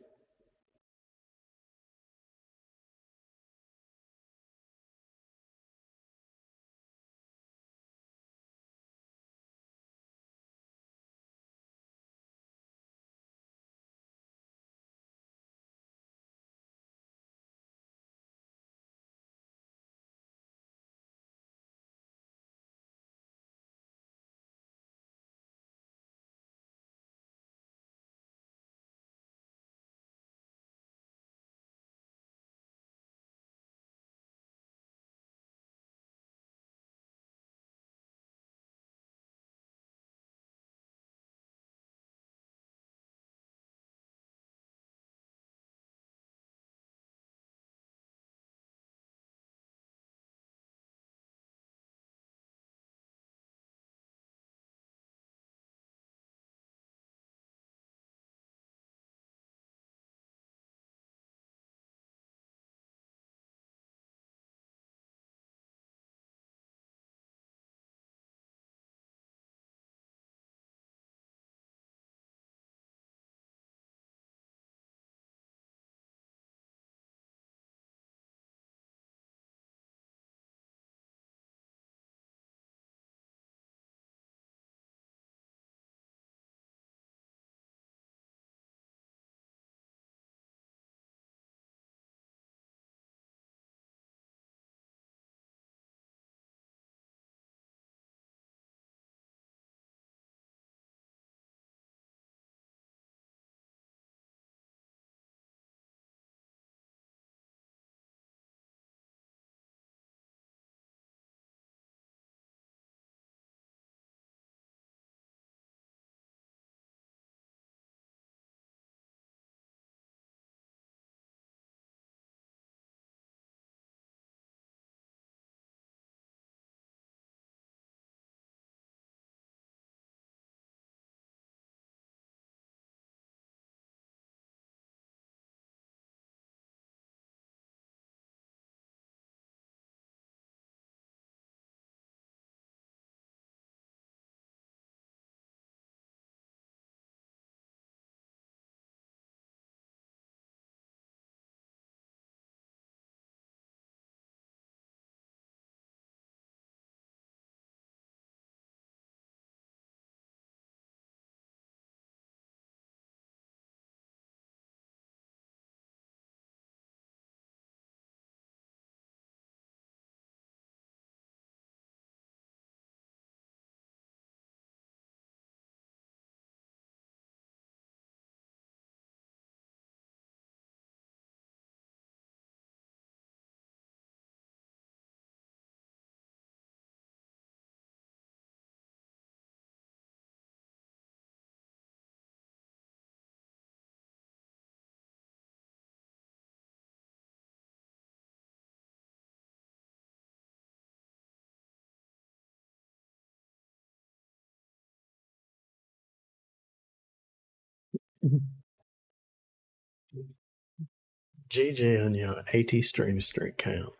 GG on your 80 stream streak count.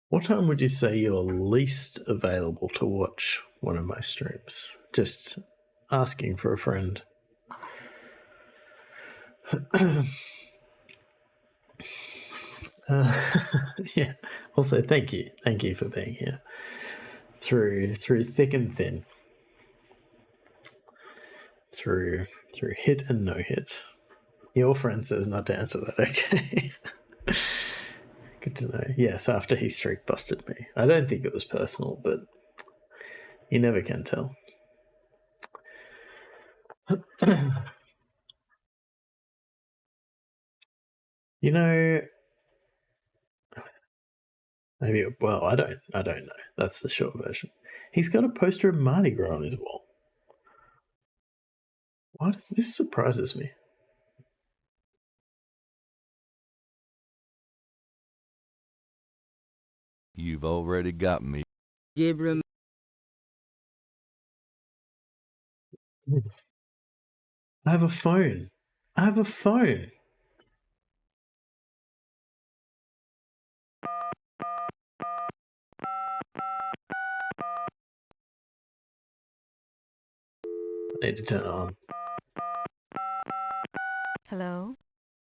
What time would you say you're least available to watch one of my streams? Just asking for a friend. Yeah. Also, thank you for being here through thick and thin, through hit and no hit. Your friend says not to answer that. Okay. Good to know. Yes, after he streak busted me. I don't think it was personal, but you never can tell. You know, maybe. Well, I don't know. That's the short version. He's got a poster of Mardi Gras on his wall. Why does this surprises me? You've already got me. Gabriel. I have a phone. I have a phone. I need to turn it on. Hello?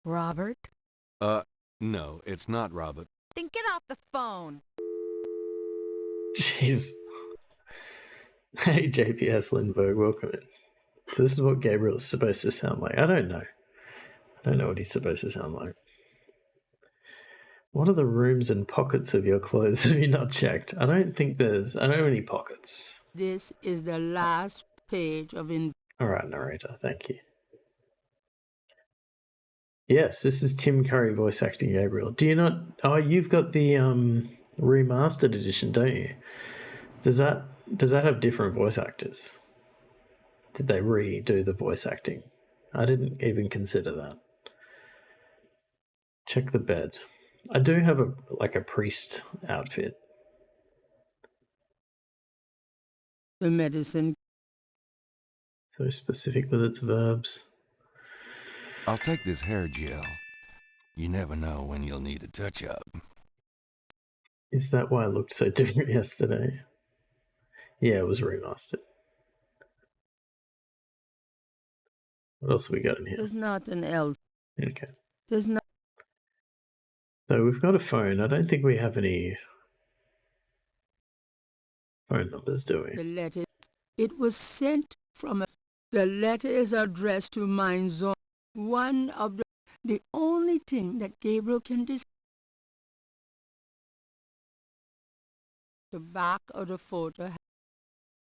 Robert? No, it's not Robert. Then get off the phone. Jeez. Hey, JPS Lindbergh, welcome in. So this is what Gabriel is supposed to sound like. I don't know. I don't know what he's supposed to sound like. What are the rooms and pockets of your clothes have you not checked? I don't have any pockets. This is the last page of Alright, narrator, thank you. Yes, this is Tim Curry voice acting Gabriel. Do you not... Oh, you've got the remastered edition, don't you? Does that have different voice actors? Did they redo the voice acting? I didn't even consider that. Check the bed. I do have a priest outfit. the medicine. So specific with its verbs. I'll take this hair gel. You never know when you'll need a touch-up. Is that why it looked so different yesterday? Yeah, it was remastered. What else have we got in here? There's not an else. Okay. There's not. So we've got a phone. I don't think we have any phone numbers, do we? The letter. It was sent from a. The letter is addressed to mine zone. One of the only thing that Gabriel can decide. The back of the photo.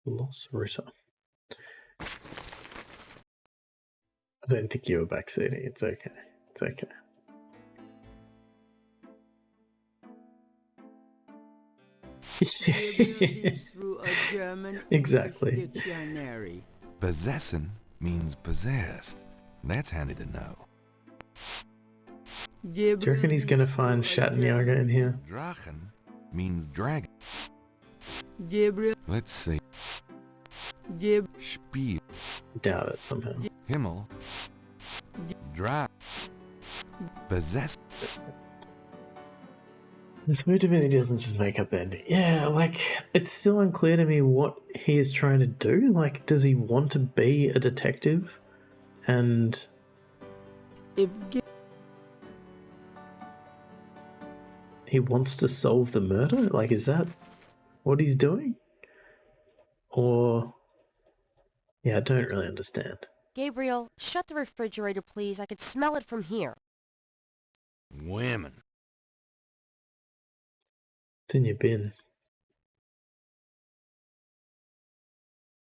Los Ritter. I don't think you were backseating. It's okay. It's okay. Through a German Exactly. dictionary. Possessin means possessed. That's handy to know. Do you reckon he's going to find Shatnyaga in here? Drachen means dragon. Gabriel. Let's see. Spiel. Doubt it somehow. Himmel. Dra. Possess. It's weird to me that he doesn't just make up the ending. Yeah, like, it's still unclear to me what he is trying to do. Like, does he want to be a detective? And... If he wants to solve the murder? Like, is that what he's doing? Or... yeah, I don't really understand. Gabriel, shut the refrigerator, please. I could smell it from here. Women. It's in your bin.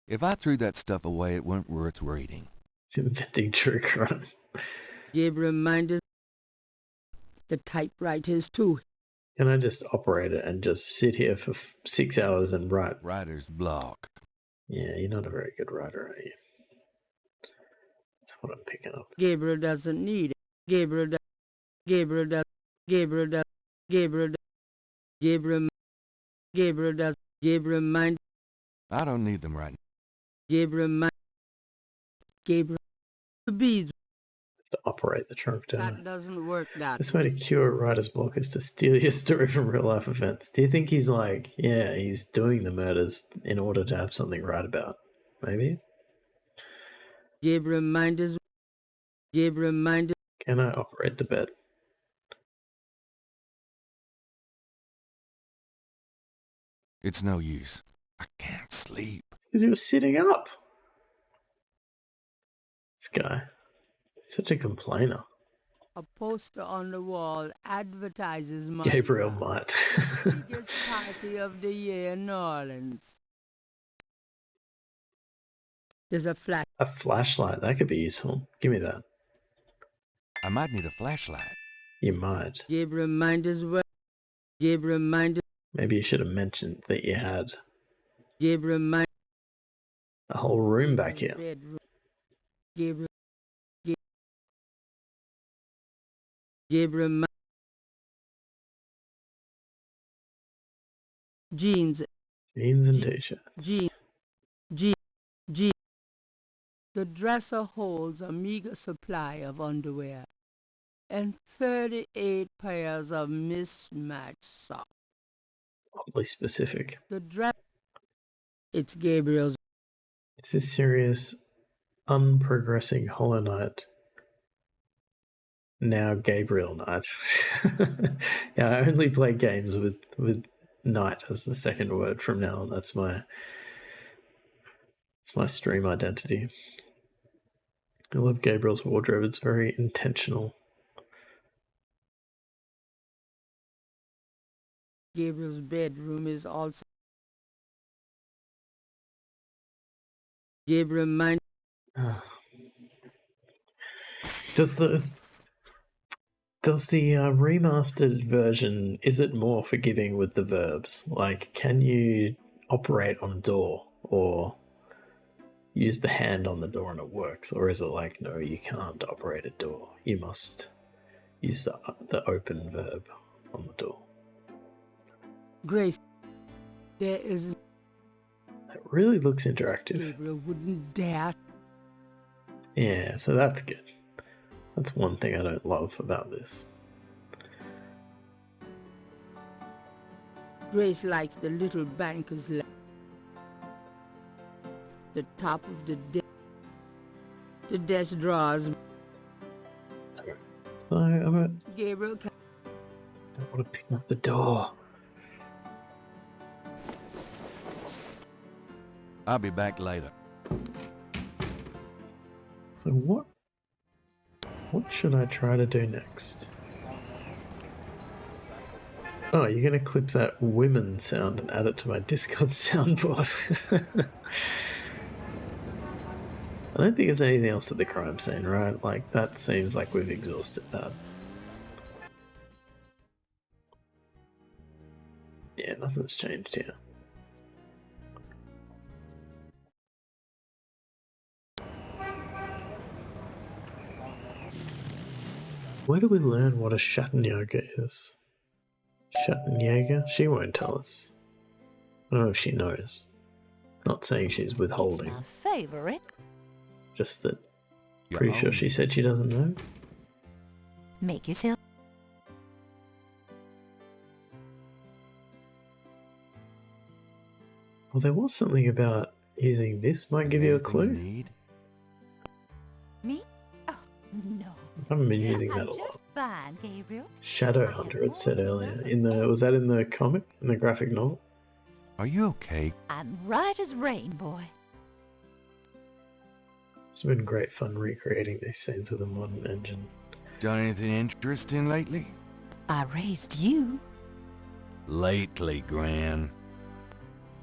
If I threw that stuff away, it weren't worth reading. It's inventing true crime. Gabriel reminded the typewriters too. Can I just operate it and just sit here for 6 hours and write? Writer's block. Yeah, you're not a very good writer, are you? That's what I'm picking up. Gabriel doesn't need it. Gabriel does. Gabriel does. Gabriel does. Gabriel does. Gabriel. Gabriel does. Gabriel mind. I don't need them right now. Gabriel mind. Gabriel. The bees. to operate the trunk donor. That doesn't work that Best way to cure writer's block is to steal your story from real life events. Do you think he's like, yeah, he's doing the murders in order to have something to write about? Maybe? Gabriel Minders. Gabriel Minders. Can I operate the bed? It's no use. I can't sleep. Because he was sitting up. This guy. He's such a complainer. A poster on the wall advertises my Gabriel might. biggest party of the year in New Orleans. There's a flash. A flashlight, that could be useful. Give me that. I might need a flashlight. You might. Gabriel Minders. Gabriel Minders. Maybe you should have mentioned that you had Gabriel Minders. a whole room back here. Bedroom. Gabriel. Gabriel Minders. Jeans. Jeans and t-shirts. Jeans. The dresser holds a meager supply of underwear and 38 pairs of mismatched socks. Oddly specific. The dress. It's Gabriel's. It's this serious, unprogressing Hollow Knight. Now Gabriel Knight. Yeah, I only play games with Knight as the second word from now on. That's my stream identity. I love Gabriel's wardrobe. It's very intentional. Gabriel's bedroom is also. Gabriel Mind. Does the remastered version, is it more forgiving with the verbs? Like, can you operate on a door or use the hand on the door and it works? Or is it like, no, you can't operate a door. You must use the open verb on the door. Grace, there is. It really looks interactive. Gabriel wouldn't dare. Yeah, so that's good. That's one thing I don't love about this. Grace likes the little banker's lamp. The top of the desk. The desk drawers. So I Gabriel can. don't want to pick up the door. I'll be back later. So what should I try to do next? Oh, you're going to clip that women sound and add it to my Discord soundboard. I don't think there's anything else at the crime scene, right? Like, that seems like we've exhausted that. Yeah, nothing's changed here. Where do we learn what a Schattenjäger is? Schattenjäger? She won't tell us. I don't know if she knows. Not saying she's withholding. It's my favorite. Just that. Your Pretty sure own. she said she doesn't know. Make yourself. Well, there was something about using this might give you a Everything you clue. need? Me? Oh, no. I haven't been using that I'm a lot. just fine, Gabriel. Shadow Hunter, it said earlier. Was that in the comic? In the graphic novel? Are you okay? I'm right as rain, boy. It's been great fun recreating these scenes with a modern engine. Done anything interesting lately? I raised you. Lately, Gran.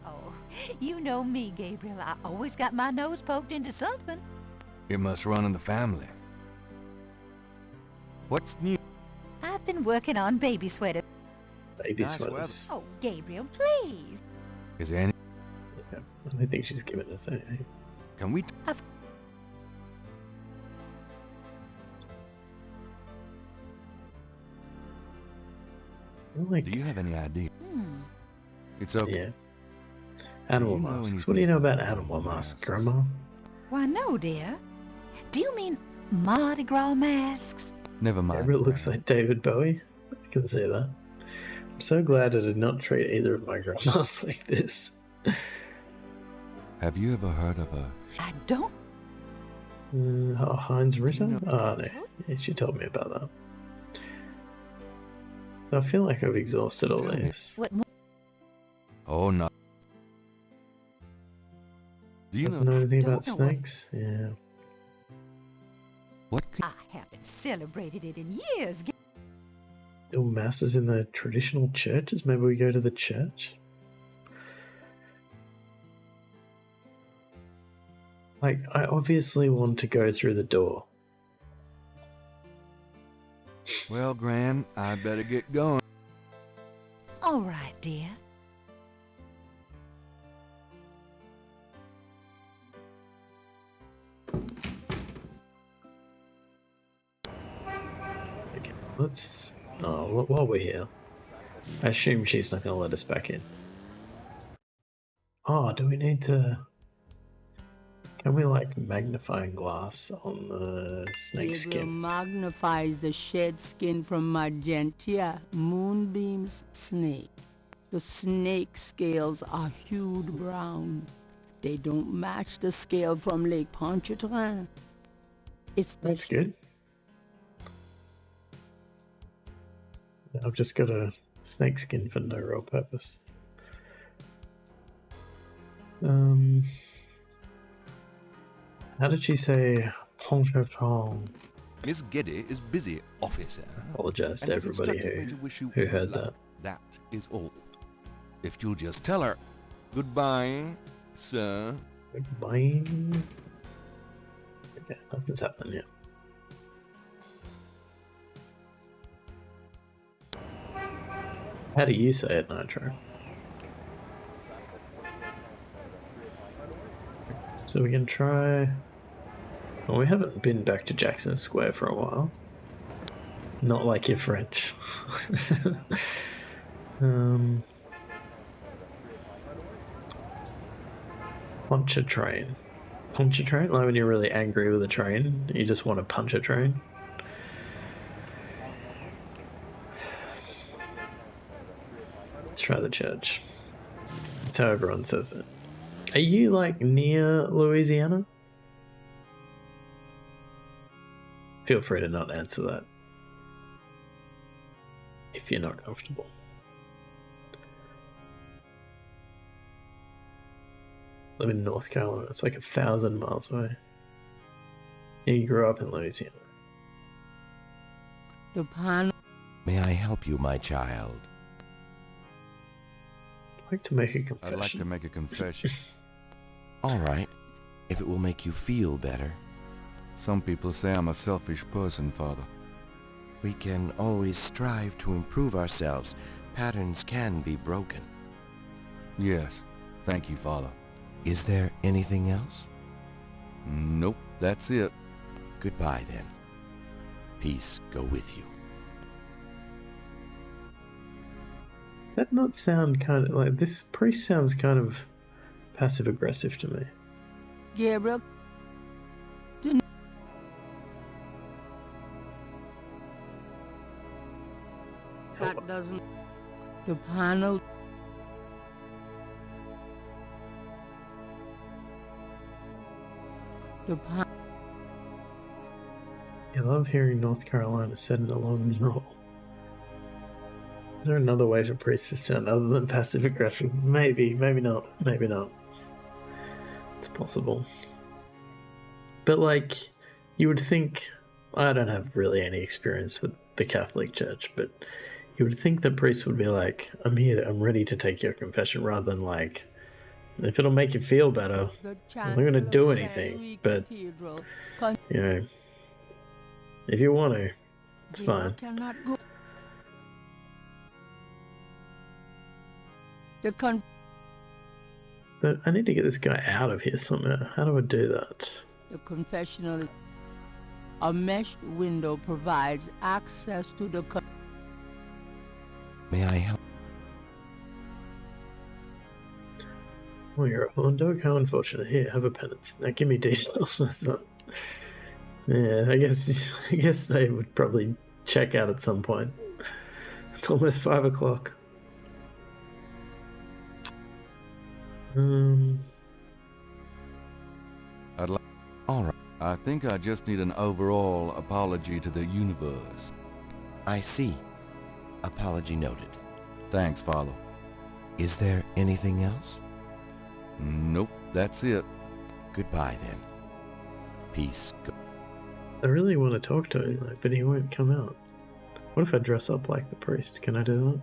Oh, you know me, Gabriel. I always got my nose poked into something. It must run in the family. What's new? I've been working on baby sweaters. Baby Nice sweaters. Oh, Gabriel, please. Is there any? Yeah, I don't think she's given us anything. Can we? Like, Do you have any idea? Hmm. It's okay. yeah. Animal Do you know masks. anything What do you know about about animal animal masks, masks? Grandma? Why, no, dear. Do you mean Mardi Gras masks. Never mind. Gabriel looks Gran. like David Bowie. I can see that. I'm so glad I did not treat either of my grandmas like this. Have you ever heard of a... I don't. Heinz Ritter? know Oh, no. Yeah, she told me about that. I feel like I've exhausted all Tell me. these. What more? Oh, no. Do you Doesn't know know anything Don't about know what- snakes? Yeah. what could... I haven't celebrated it in years. Oh, masses in the traditional churches? Maybe we go to the church? Like, I obviously want to go through the door. Well, Gran, I better get going. All right, dear. Okay, let's... Oh, while we're here, I assume she's not going to let us back in. Oh, do we need to... Can we, like, magnifying glass on the snake Gabriel skin? magnifies the shed skin from Magentia, Moonbeam's snake. The snake scales are hued brown. They don't match the scale from Lake Pontchartrain. It's the That's good. I've just got a snake skin for no real purpose. How did she say Pontchartrain? Miss Geddy is busy, officer. Apologize to and has everybody instructed me to wish you who heard luck. That is all. If you'll just tell her. Goodbye, sir. Goodbye. Okay, nothing's happening yet. How do you say it, Nitro? So we can try... Well, we haven't been back to Jackson Square for a while. Not like you're French. Punch a train. Punch a train? Like when you're really angry with a train, you just want to punch a train. Let's try the church. That's how everyone says it. Are you like near Louisiana? Feel free to not answer that if you're not comfortable. Live in North Carolina. It's like 1,000 miles away. You grew up in Louisiana. The panel. May I help you, my child? I'd like to make a confession. I'd like to make a confession. All right, if it will make you feel better. Some people say I'm a selfish person, Father. We can always strive to improve ourselves. Patterns can be broken. Yes, thank you, Father. Is there anything else? Nope, that's it. Goodbye, then. Peace go with you. Does that not sound kind of like... This priest sounds kind of passive-aggressive to me. Gabriel. That doesn't. The panel. The panel. I love hearing North Carolina said in a long drawl. Is there another way for priests to sound other than passive-aggressive? Maybe, maybe not, maybe not. It's possible. But like, you would think... I don't have really any experience with the Catholic Church, but you would think the priest would be like, I'm ready to take your confession, rather than like, if it'll make you feel better, I'm not going to do anything, but, you know, if you want to, it's fine. But I need to get this guy out of here somehow. How do I do that? The confessional. A mesh window provides access to the. May I help? Oh, you're a horn dog? How unfortunate. Here, have a penance. Now give me details, my son. Yeah, I guess I guess they would probably check out at some point. It's almost 5 o'clock. All right. I think I just need an overall apology to the universe. I see. Apology noted. Thanks, Father. Is there anything else? Nope, that's it. Goodbye, then. Peace. I really want to talk to him, but he won't come out. What if I dress up like the priest? Can I do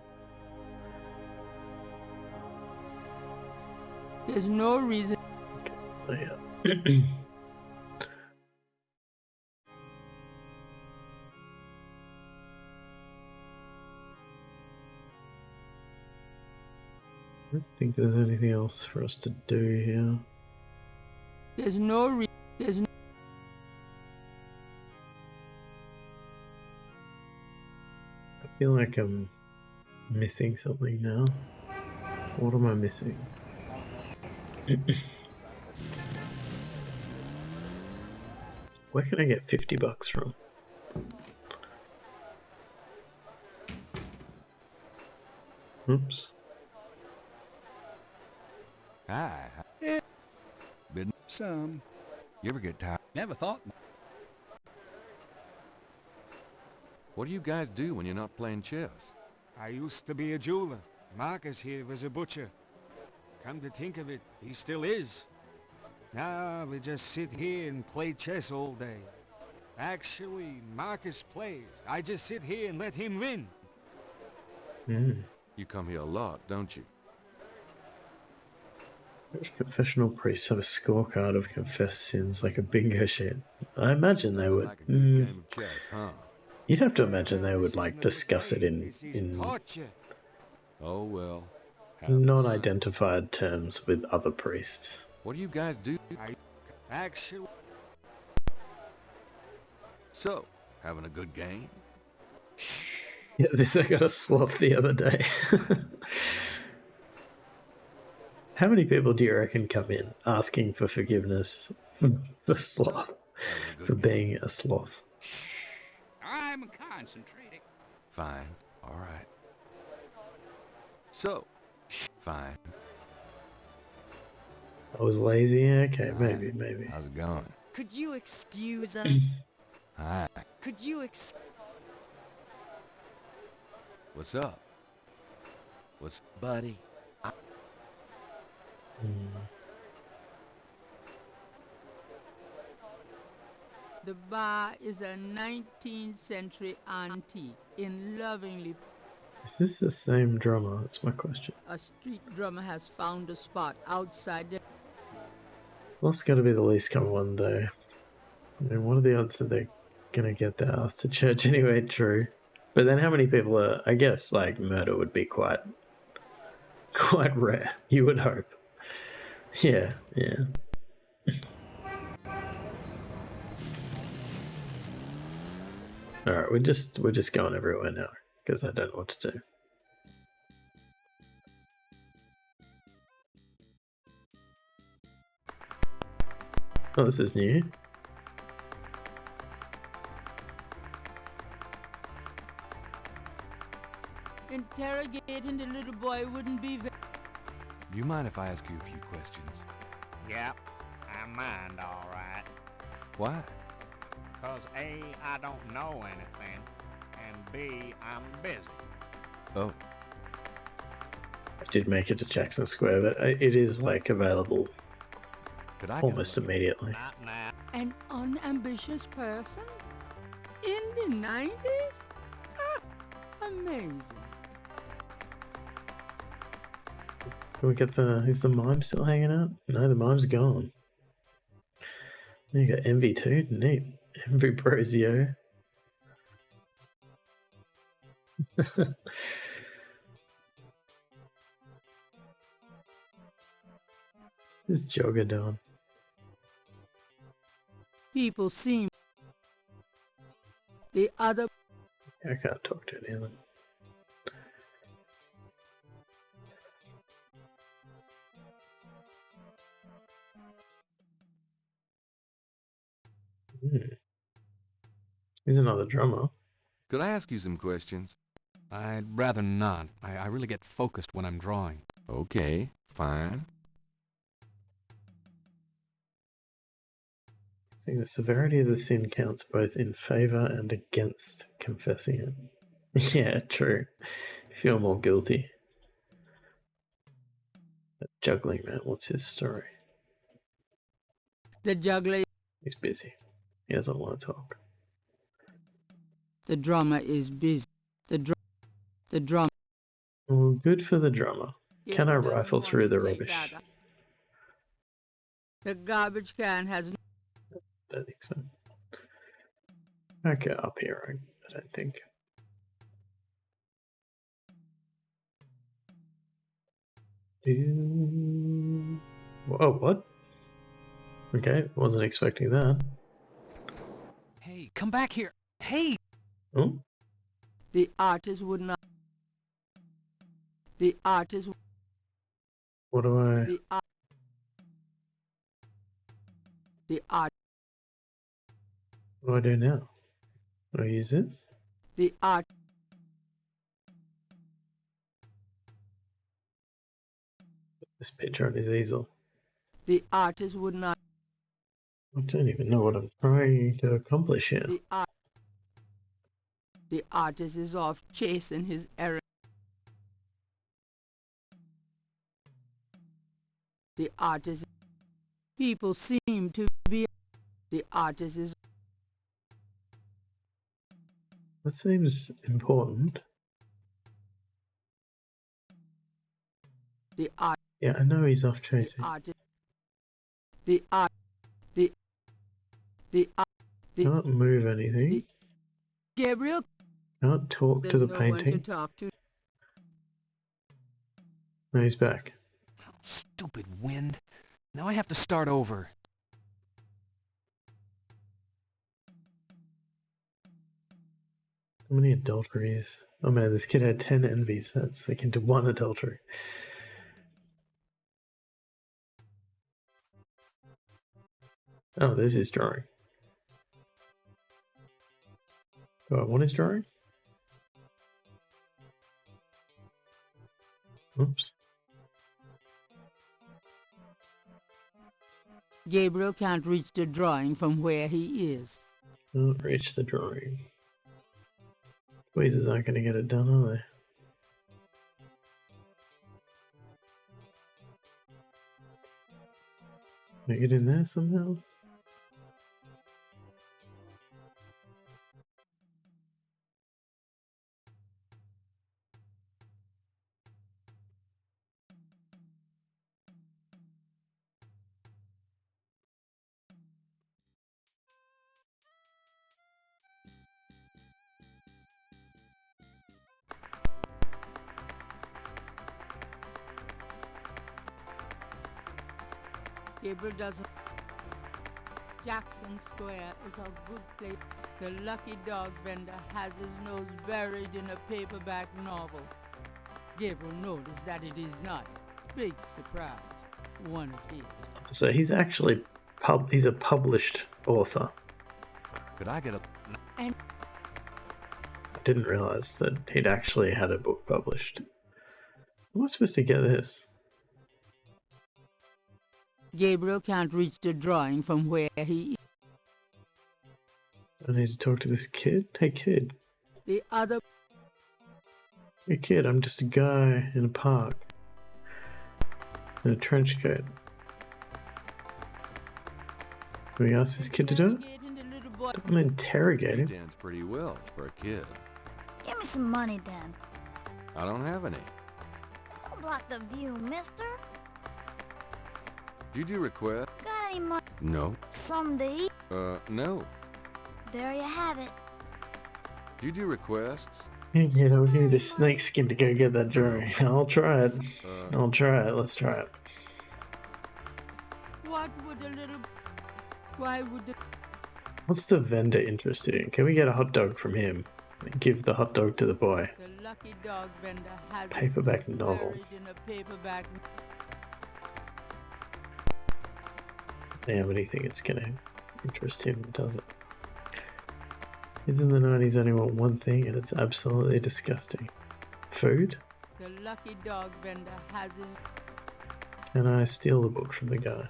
that? There's no reason. Oh, yeah. I don't think there's anything else for us to do here. There's no reason. I feel like I'm missing something now. What am I missing? Where can I get $50 from? Oops. Hi. Been some. You ever get tired? Never thought. What do you guys do when you're not playing chess? I used to be a jeweler. Marcus here was a butcher. Come to think of it, he still is. Now we just sit here and play chess all day. Actually, Marcus plays. I just sit here and let him win. You come here a lot, don't you? Confessional priests have a scorecard of confessed sins like a bingo sheet. I imagine they would. Like a good game of chess, huh? You'd have to imagine they would like discuss it in Oh well. non-identified terms with other priests. What do you guys do? Actually... So, having a good game? Yeah, I got a sloth the other day. How many people do you reckon come in asking for forgiveness for sloth, for being a sloth? I'm concentrating. Fine. All right. So, fine. I was lazy? Okay, maybe. How's it going? Could you excuse us? Hi. Could you What's up? Buddy? The bar is a 19th century antique in lovingly. Is this the same drummer? That's my question. A street drummer has found a spot outside the. Well, it's got to be the least common one, though. I mean, what are the odds that they're gonna get their ass to church anyway? True, but then how many people are? I guess like murder would be quite rare. You would hope. Yeah. All right, we're just going everywhere now because I don't know what to do. Oh, this is new. Interrogating the little boy wouldn't be very. You mind if I ask you a few questions? Yep, I mind all right. Why? Cause A, I don't know anything, and B, I'm busy. Oh, I did make it to Jackson Square, but it is like available could I almost immediately. Not now. An unambitious person? In the 90s? Amazing. Can we get is the mime still hanging out? No, the mime's gone. You got MV2, neat. MV Brosio. This jogger doing? People seem. The other. I can't talk to any of them. He's another drummer. Could I ask you some questions? I'd rather not. I really get focused when I'm drawing. Okay, fine. See, the severity of the sin counts both in favour and against confessing it. Yeah, true. Feel more guilty. That juggling man, what's his story? The juggler. He's busy. He doesn't want to talk. The drummer is busy. The drum. Well, good for the drummer. Can I rifle through the rubbish? The garbage can has. Don't think so. Okay, up here, I don't think. Oh, what? Okay, wasn't expecting that. Hey, come back here. Hey! Oh? The artist would not. The artist. What do I... The art. What do I do now? Do I use this? The art. This picture on his easel. The artist would not. I don't even know what I'm trying to accomplish here. The artist is off chasing his errand. The artist. People seem to be. The artist is. That seems important. The art. Yeah, I know he's off chasing. The art. The art. Can't move anything. Gabriel. Can't talk to the painting. To talk to. No, he's back. Stupid wind. Now I have to start over. How many adulteries? Oh man, this kid had 10 envies. That's like into one adultery. Oh, there's his drawing. Do I want his drawing? Oops. Gabriel can't reach the drawing from where he is. Can't reach the drawing. Squeezes aren't going to get it done, are they? Can I get in there somehow? Gabriel doesn't. Jackson Square is a good place. The lucky dog vendor has his nose buried in a paperback novel. Gabriel noticed that it is not. Big surprise. One of his. So he's actually he's a published author. Could I get a... And I didn't realize that he'd actually had a book published. How am I supposed to get this? Gabriel can't reach the drawing from where he is. I need to talk to this kid. Hey kid. The other. Hey kid, I'm just a guy in a park. In a trench coat. Can we ask this kid to do it? I'm gonna interrogate him. Stands pretty well for a kid. Give me some money then. I don't have any. Don't block the view, mister. Did you request? Got any money? No. Someday. No. There you have it. Do you do requests? Hey kid, I'll give you this snake skin to go get that drawing. I'll try it. I'll try it. Let's try it. What would a little. Why would the. What's the vendor interested in? Can we get a hot dog from him? And give the hot dog to the boy. The lucky dog vendor has Paperback novel. buried in a paperback. Damn, anything it's gonna interest him, does it? Kids in the 90s only want one thing, and it's absolutely disgusting. Food? The lucky dog vendor hasn't. Can I steal the book from the guy?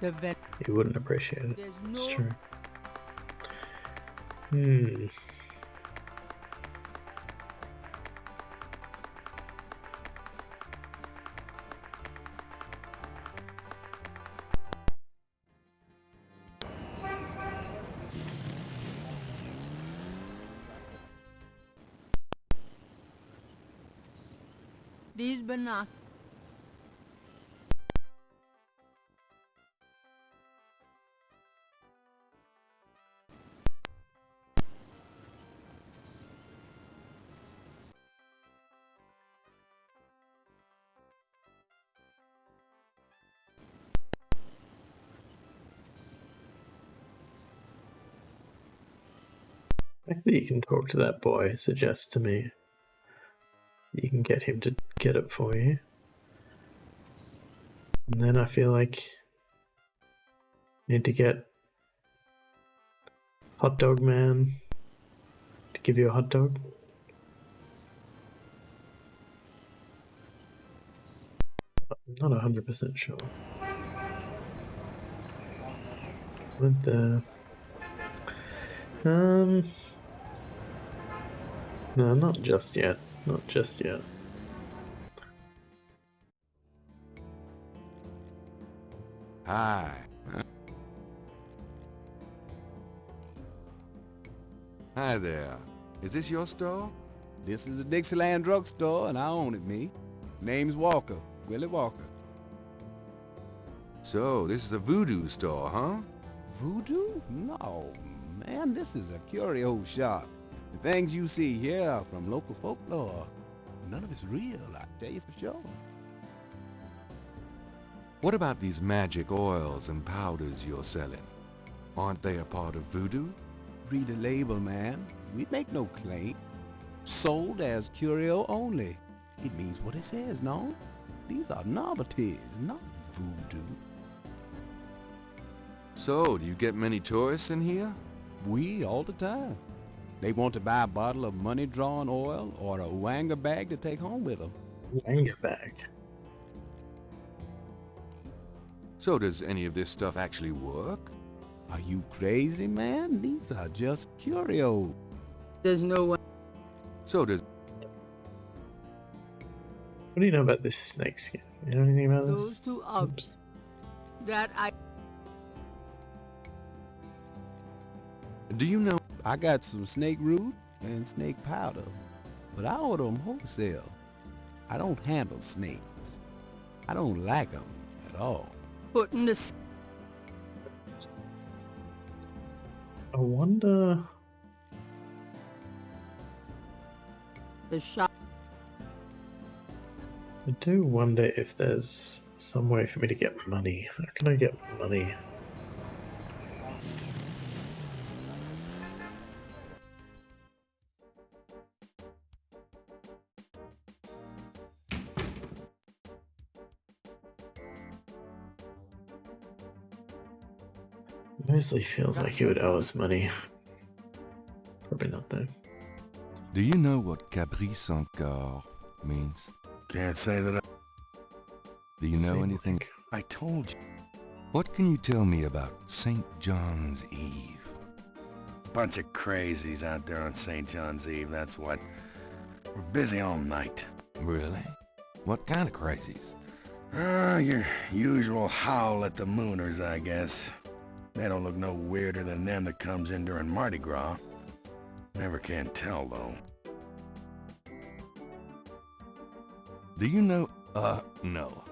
The vet. He wouldn't appreciate it. There's It's no. true. These binoculars. The fact that you can talk to that boy suggests to me you can get him to get it for you. And then I feel like you need to get Hot Dog Man to give you a hot dog. I'm not 100% sure. Went there. No, not just yet. Not just yet. Hi. Hi there. Is this your store? This is a Dixieland drugstore, and I own it, me. Name's Walker, Willie Walker. So, this is a voodoo store, huh? Voodoo? No, man, this is a curio shop. The things you see here are from local folklore. None of it's real, I tell you for sure. What about these magic oils and powders you're selling? Aren't they a part of voodoo? Read the label, man. We make no claim. Sold as curio only. It means what it says, no? These are novelties, not voodoo. So, do you get many tourists in here? We all the time. They want to buy a bottle of money-drawn oil or a wanga bag to take home with them. Wanga bag? So does any of this stuff actually work? Are you crazy, man? These are just curios. There's no one. So does... What do you know about this snake skin? You know anything about Those this? two out. That I. Do you know... I got some snake root and snake powder, but I order them wholesale. I don't handle snakes. I don't like them at all. Putting this. I wonder... The shop. I do wonder if there's some way for me to get money. How can I get money? Mostly feels like he would owe us money. Probably not though. Do you know what Caprice encore means? Can't say that I... Do you know anything? I told you. What can you tell me about St. John's Eve? Bunch of crazies out there on St. John's Eve, that's what. We're busy all night. Really? What kind of crazies? Your usual howl at the mooners, I guess. They don't look no weirder than them that comes in during Mardi Gras. Never can tell, though. Do you know... no.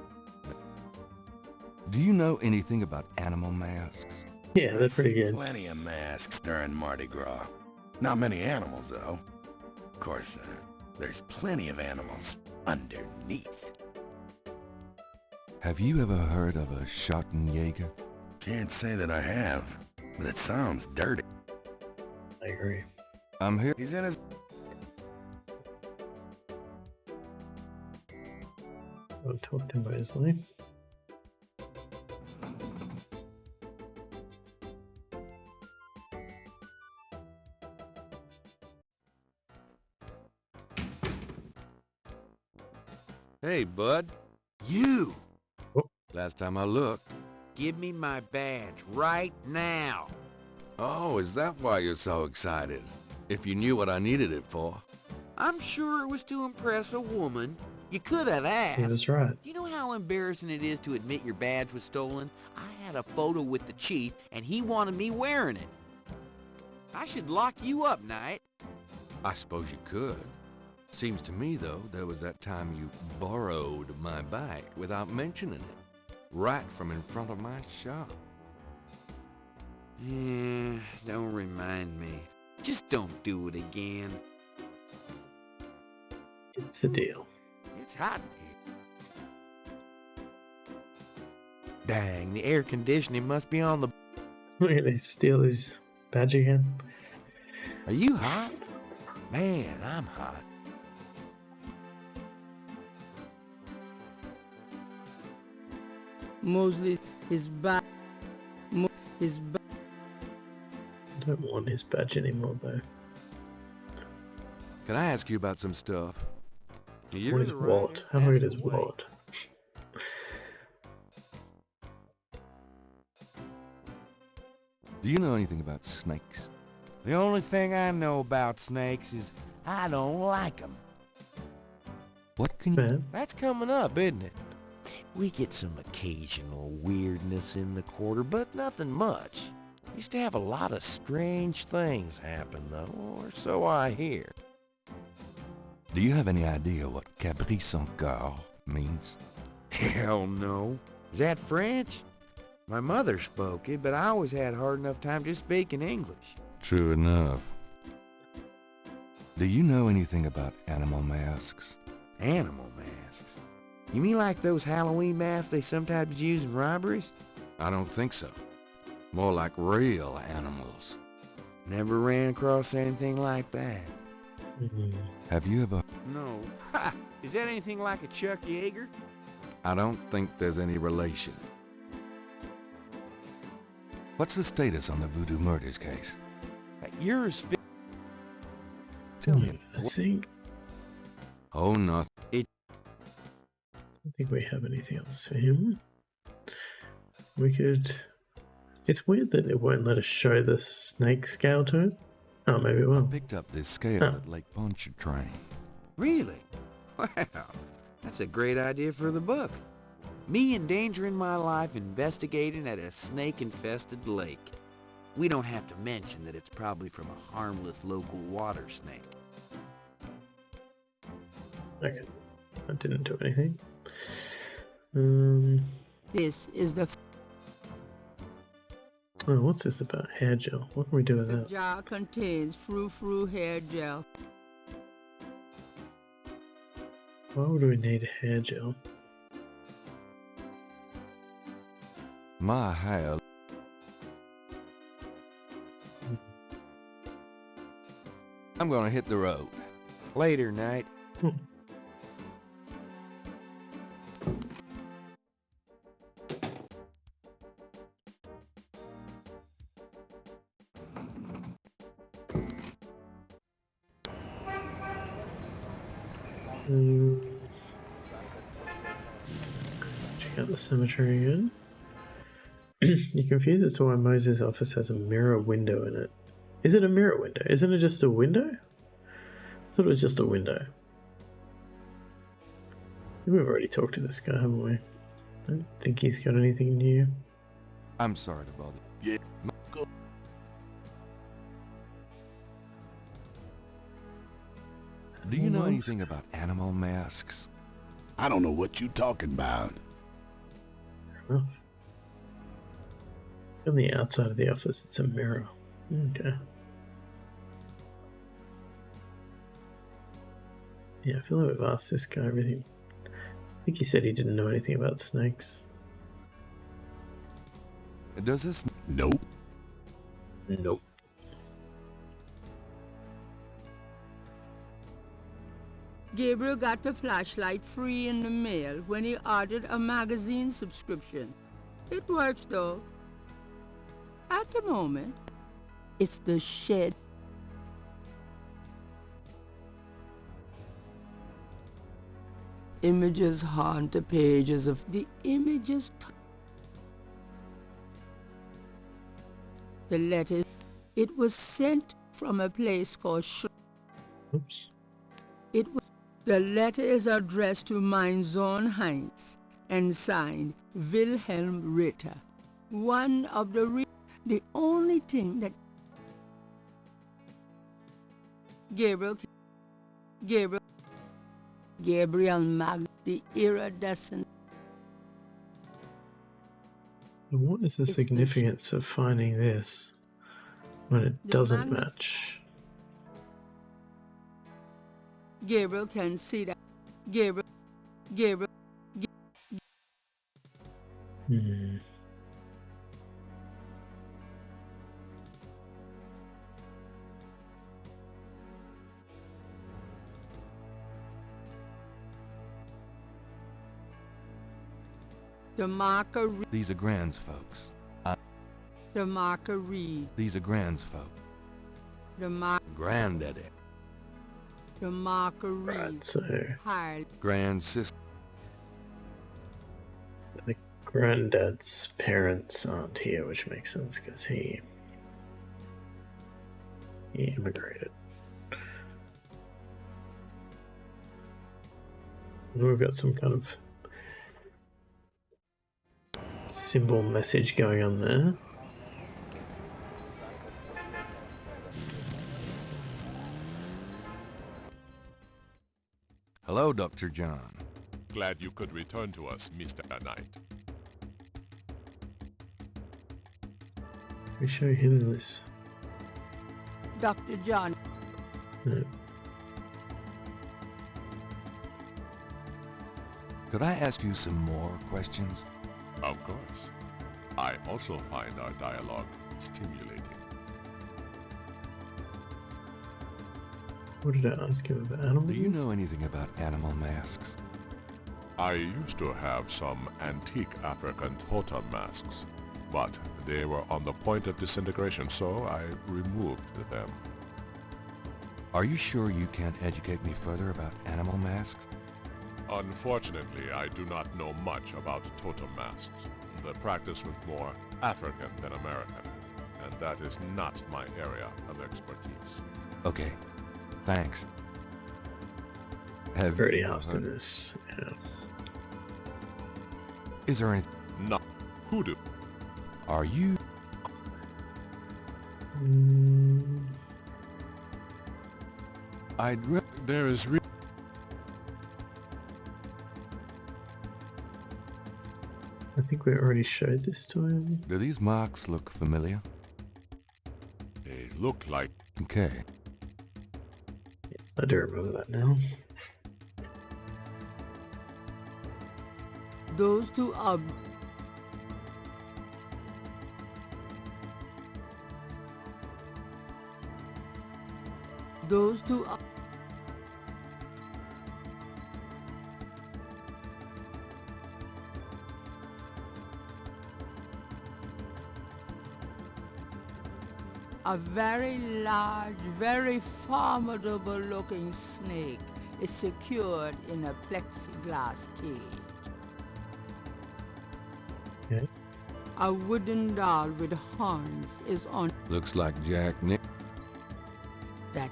Do you know anything about animal masks? Yeah, they're pretty good. Plenty of masks during Mardi Gras. Not many animals, though. Of course, there's plenty of animals underneath. Have you ever heard of a Schottenjäger? Can't say that I have, but it sounds dirty. I agree. I'm here. He's in his... I'll talk to Mosley. Hey, bud. You! Last time I looked. Give me my badge right now. Oh, is that why you're so excited? If you knew what I needed it for. I'm sure it was to impress a woman. You could have asked. He was right. You know how embarrassing it is to admit your badge was stolen? I had a photo with the chief, and he wanted me wearing it. I should lock you up, Knight. I suppose you could. Seems to me, though, there was that time you borrowed my bike without mentioning it. Right from in front of my shop. Yeah, don't remind me. Just don't do it again. It's a deal. It's hot in here. Dang, the air conditioning must be on the... Look at he steal his badge again. Are you hot? Man, I'm hot. Mosley, his back. His back. I don't want his badge anymore, though. Can I ask you about some stuff? What is what? How do I get his what? Do you know anything about snakes? The only thing I know about snakes is I don't like them. What can you... That's coming up, isn't it? We get some occasional weirdness in the quarter, but nothing much. Used to have a lot of strange things happen, though, or so I hear. Do you have any idea what Cabri sans Coeur means? Hell no. Is that French? My mother spoke it, but I always had a hard enough time just speaking English. True enough. Do you know anything about animal masks? Animal masks? You mean like those Halloween masks they sometimes use in robberies? I don't think so. More like real animals. Never ran across anything like that. Have you ever... No. Ha! Is that anything like a Chuck Yeager? I don't think there's any relation. What's the status on the voodoo murders case? Yours... Tell me. I think... Oh, no. I don't think we have anything else for him. We could... It's weird that it won't let us show the snake scale to it. Oh, maybe it will. I picked up this scale at Lake Pontchartrain. Really? Wow. That's a great idea for the book. Me endangering my life investigating at a snake-infested lake. We don't have to mention that it's probably from a harmless local water snake. Okay. That didn't do anything. This is the... Oh, what's this about? Hair gel. What can we do with The that? jar contains frou-frou hair gel. Why would we need hair gel? My hair. I'm gonna hit the road. Later, Knight. Check out the cemetery again. You're confused as to why Moses' office has a mirror window in it. Is it a mirror window? Isn't it just a window? I thought it was just a window. We've already talked to this guy, haven't we? I don't think he's got anything new. I'm sorry to bother. Yeah. Do you know anything about animal masks? I don't know what you talking about. Fair enough. On the outside of the office, it's a mirror. Okay. Yeah, I feel like we've asked this guy everything. I think he said he didn't know anything about snakes. Does this... Nope. Nope. Gabriel got the flashlight free in the mail when he ordered a magazine subscription. It works though. At the moment, it's the shed. Images haunt the pages of the images. The letter, it was sent from a place called Oops. The letter is addressed to mein Sohn Heinz and signed Wilhelm Ritter. One of the only thing that Gabriel Mag, the iridescent. What is the significance of finding this when it doesn't match? Gabriel can see that. Gabriel. The marker. These are Grand's folks. The marker read. These are Grand's folks. The marker. Granddaddy. The marker read. Right, so Grand sister. the granddad's parents aren't here, which makes sense because he immigrated. And we've got some kind of symbol message going on there. Hello, Dr. John. Glad you could return to us, Mr. Knight. We show him this. Dr. John. No. Could I ask you some more questions? Of course. I also find our dialogue stimulating. What did I ask him about animals? Do you know anything about animal masks? I used to have some antique African totem masks, but they were on the point of disintegration, so I removed them. Are you sure you can't educate me further about animal masks? Unfortunately, I do not know much about totem masks. The practice was more African than American, and that is not my area of expertise. Okay, thanks. Have Pretty you asked to heard- this. Yeah. Is there any... No. Hoodoo. Are you... There is I think we already showed this to him. Do these marks look familiar? They look like... Okay. Yes, I do remember that now. Those two are. Those two are. A very large, very formidable looking snake is secured in a plexiglass cage. Okay. A wooden doll with horns is on Looks like Jack Nick. that.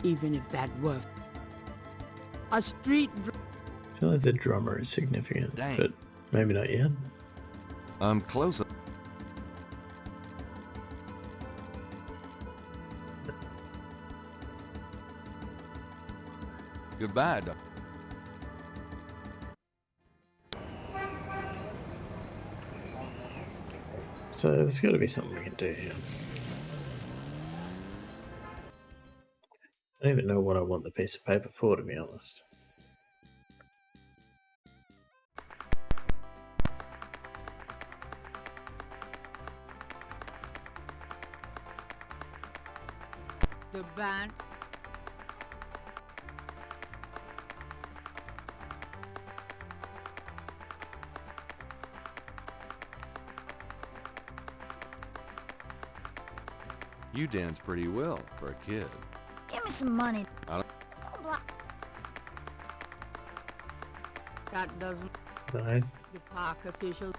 Even if that were a street. I feel like the drummer is significant, Dang. but maybe not yet. I'm close. Goodbye, Doc. So there's got to be something we can do here. I don't even know what I want the piece of paper for, to be honest. The band. You dance pretty well for a kid. Give me some money. I don't... Don't block. That doesn't... No. The park official...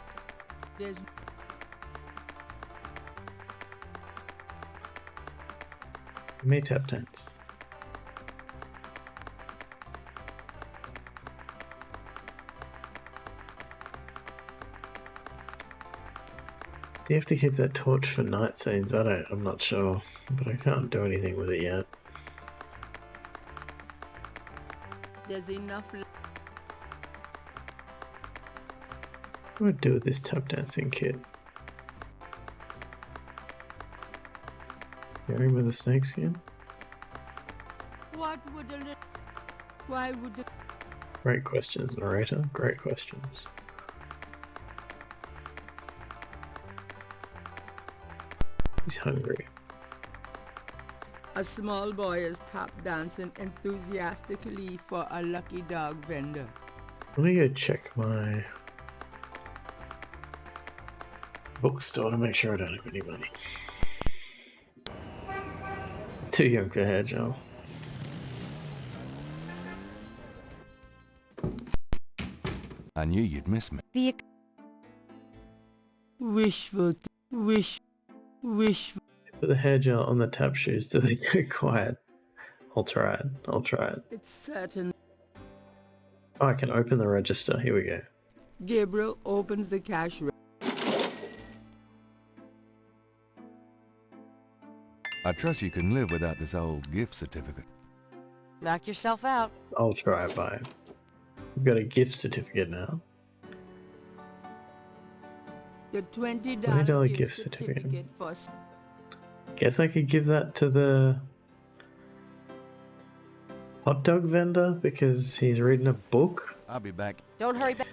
There's... Me tap dance. Do you have to keep that torch for night scenes? I'm not sure, but I can't do anything with it yet. There's enough... What do I do with this tap dancing kit? Going with the snake skin? What would a little... Why would the... Great questions, narrator. Great questions. He's hungry. A small boy is tap dancing enthusiastically for a lucky dog vendor. Let me go check my bookstore to make sure I don't have any money. Too young for hair gel. I knew you'd miss me. Wishful... Wish... Put the hair gel on the tap shoes. Do they go quiet? I'll try it. I'll try it. It's certain... Oh, I can open the register. Here we go. Gabriel opens the cash register. I trust you can live without this old gift certificate. Knock yourself out. I'll try it by. We've got a gift certificate now. The $20 gift certificate. For... Guess I could give that to the hot dog vendor because he's reading a book. I'll be back. Don't hurry back.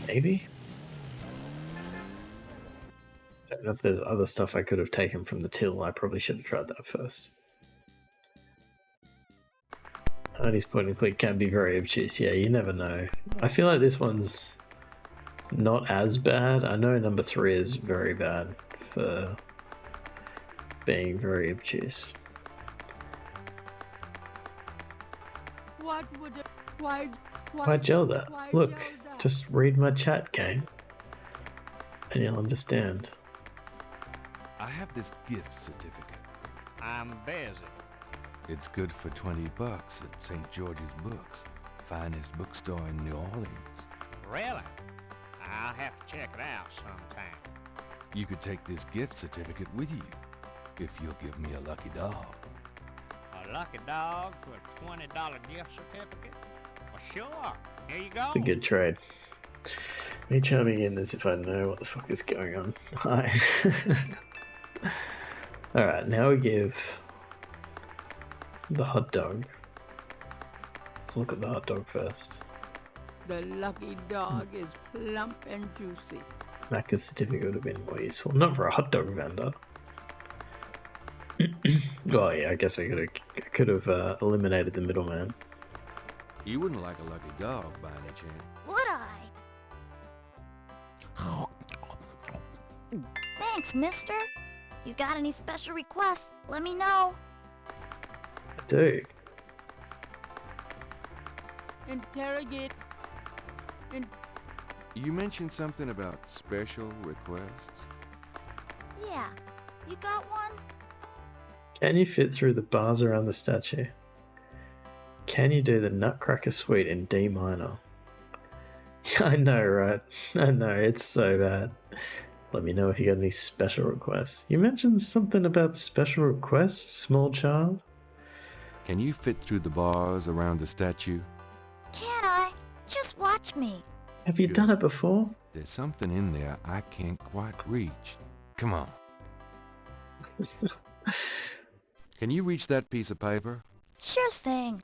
Maybe? I don't know if there's other stuff I could have taken from the till. I probably should have tried that first. Heidi's point and click can be very obtuse. Yeah, you never know. I feel like this one's not as bad. I know number 3 is very bad for being very obtuse. What would it... Why gel that? Look, just read my chat, game, and you'll understand. I have this gift certificate. I'm busy. It's good for $20 at St. George's Books, finest bookstore in New Orleans. Really? I'll have to check it out sometime. You could take this gift certificate with you, if you'll give me a lucky dog. A lucky dog for a $20 gift certificate? Well, sure. Here you go. It's a good trade. Me chiming in as if I know what the fuck is going on. Hi. Alright, now we give the hot dog. Let's look at the hot dog first. The lucky dog is plump and juicy. Macca's certificate would have been more useful. Not for a hot dog vendor. Well, yeah, I guess I could have eliminated the middleman. You wouldn't like a lucky dog by any chance. Would I? Thanks, mister. You got any special requests? Let me know. I do. Interrogate. You mentioned something about special requests? Yeah. You got one? Can you fit through the bars around the statue? Can you do the Nutcracker Suite in D minor? I know, right? I know, it's so bad. Let me know if you got any special requests. You mentioned something about special requests, small child? Can you fit through the bars around the statue? Can I? Just watch me. Have you done it before? There's something in there I can't quite reach. Come on. Can you reach that piece of paper? Sure thing.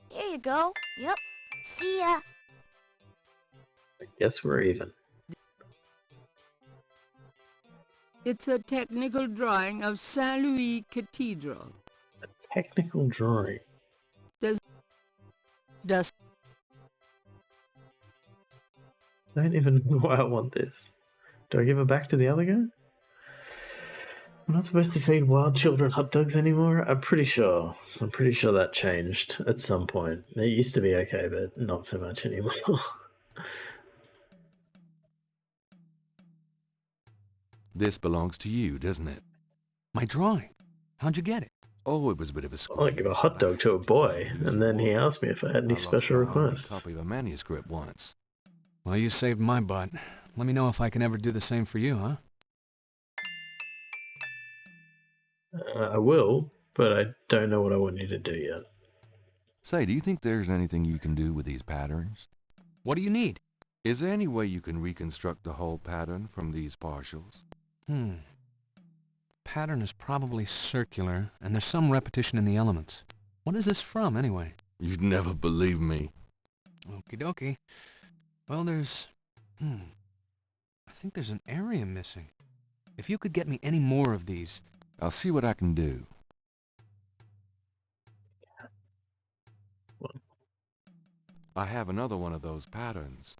Here you go. Yep. See ya. I guess we're even. It's a technical drawing of Saint Louis Cathedral. A technical drawing? Does I don't even know why I want this. Do I give it back to the other guy? I'm not supposed to feed wild children hot dogs anymore? I'm pretty sure. I'm pretty sure that changed at some point. It used to be okay, but not so much anymore. This belongs to you, doesn't it? My drawing. How'd you get it? Oh, it was a bit of a squeeze. I give a hot dog to a boy, and then he asked me if I had any special I lost my only requests. copy of a manuscript once. Well, you saved my butt. Let me know if I can ever do the same for you, huh? I will, but I don't know what I want you to do yet. Say, do you think there's anything you can do with these patterns? What do you need? Is there any way you can reconstruct the whole pattern from these partials? Pattern is probably circular, and there's some repetition in the elements. What is this from, anyway? You'd never believe me. Okie dokie. Well, there's... I think there's an area missing. If you could get me any more of these... I'll see what I can do. I have another one of those patterns.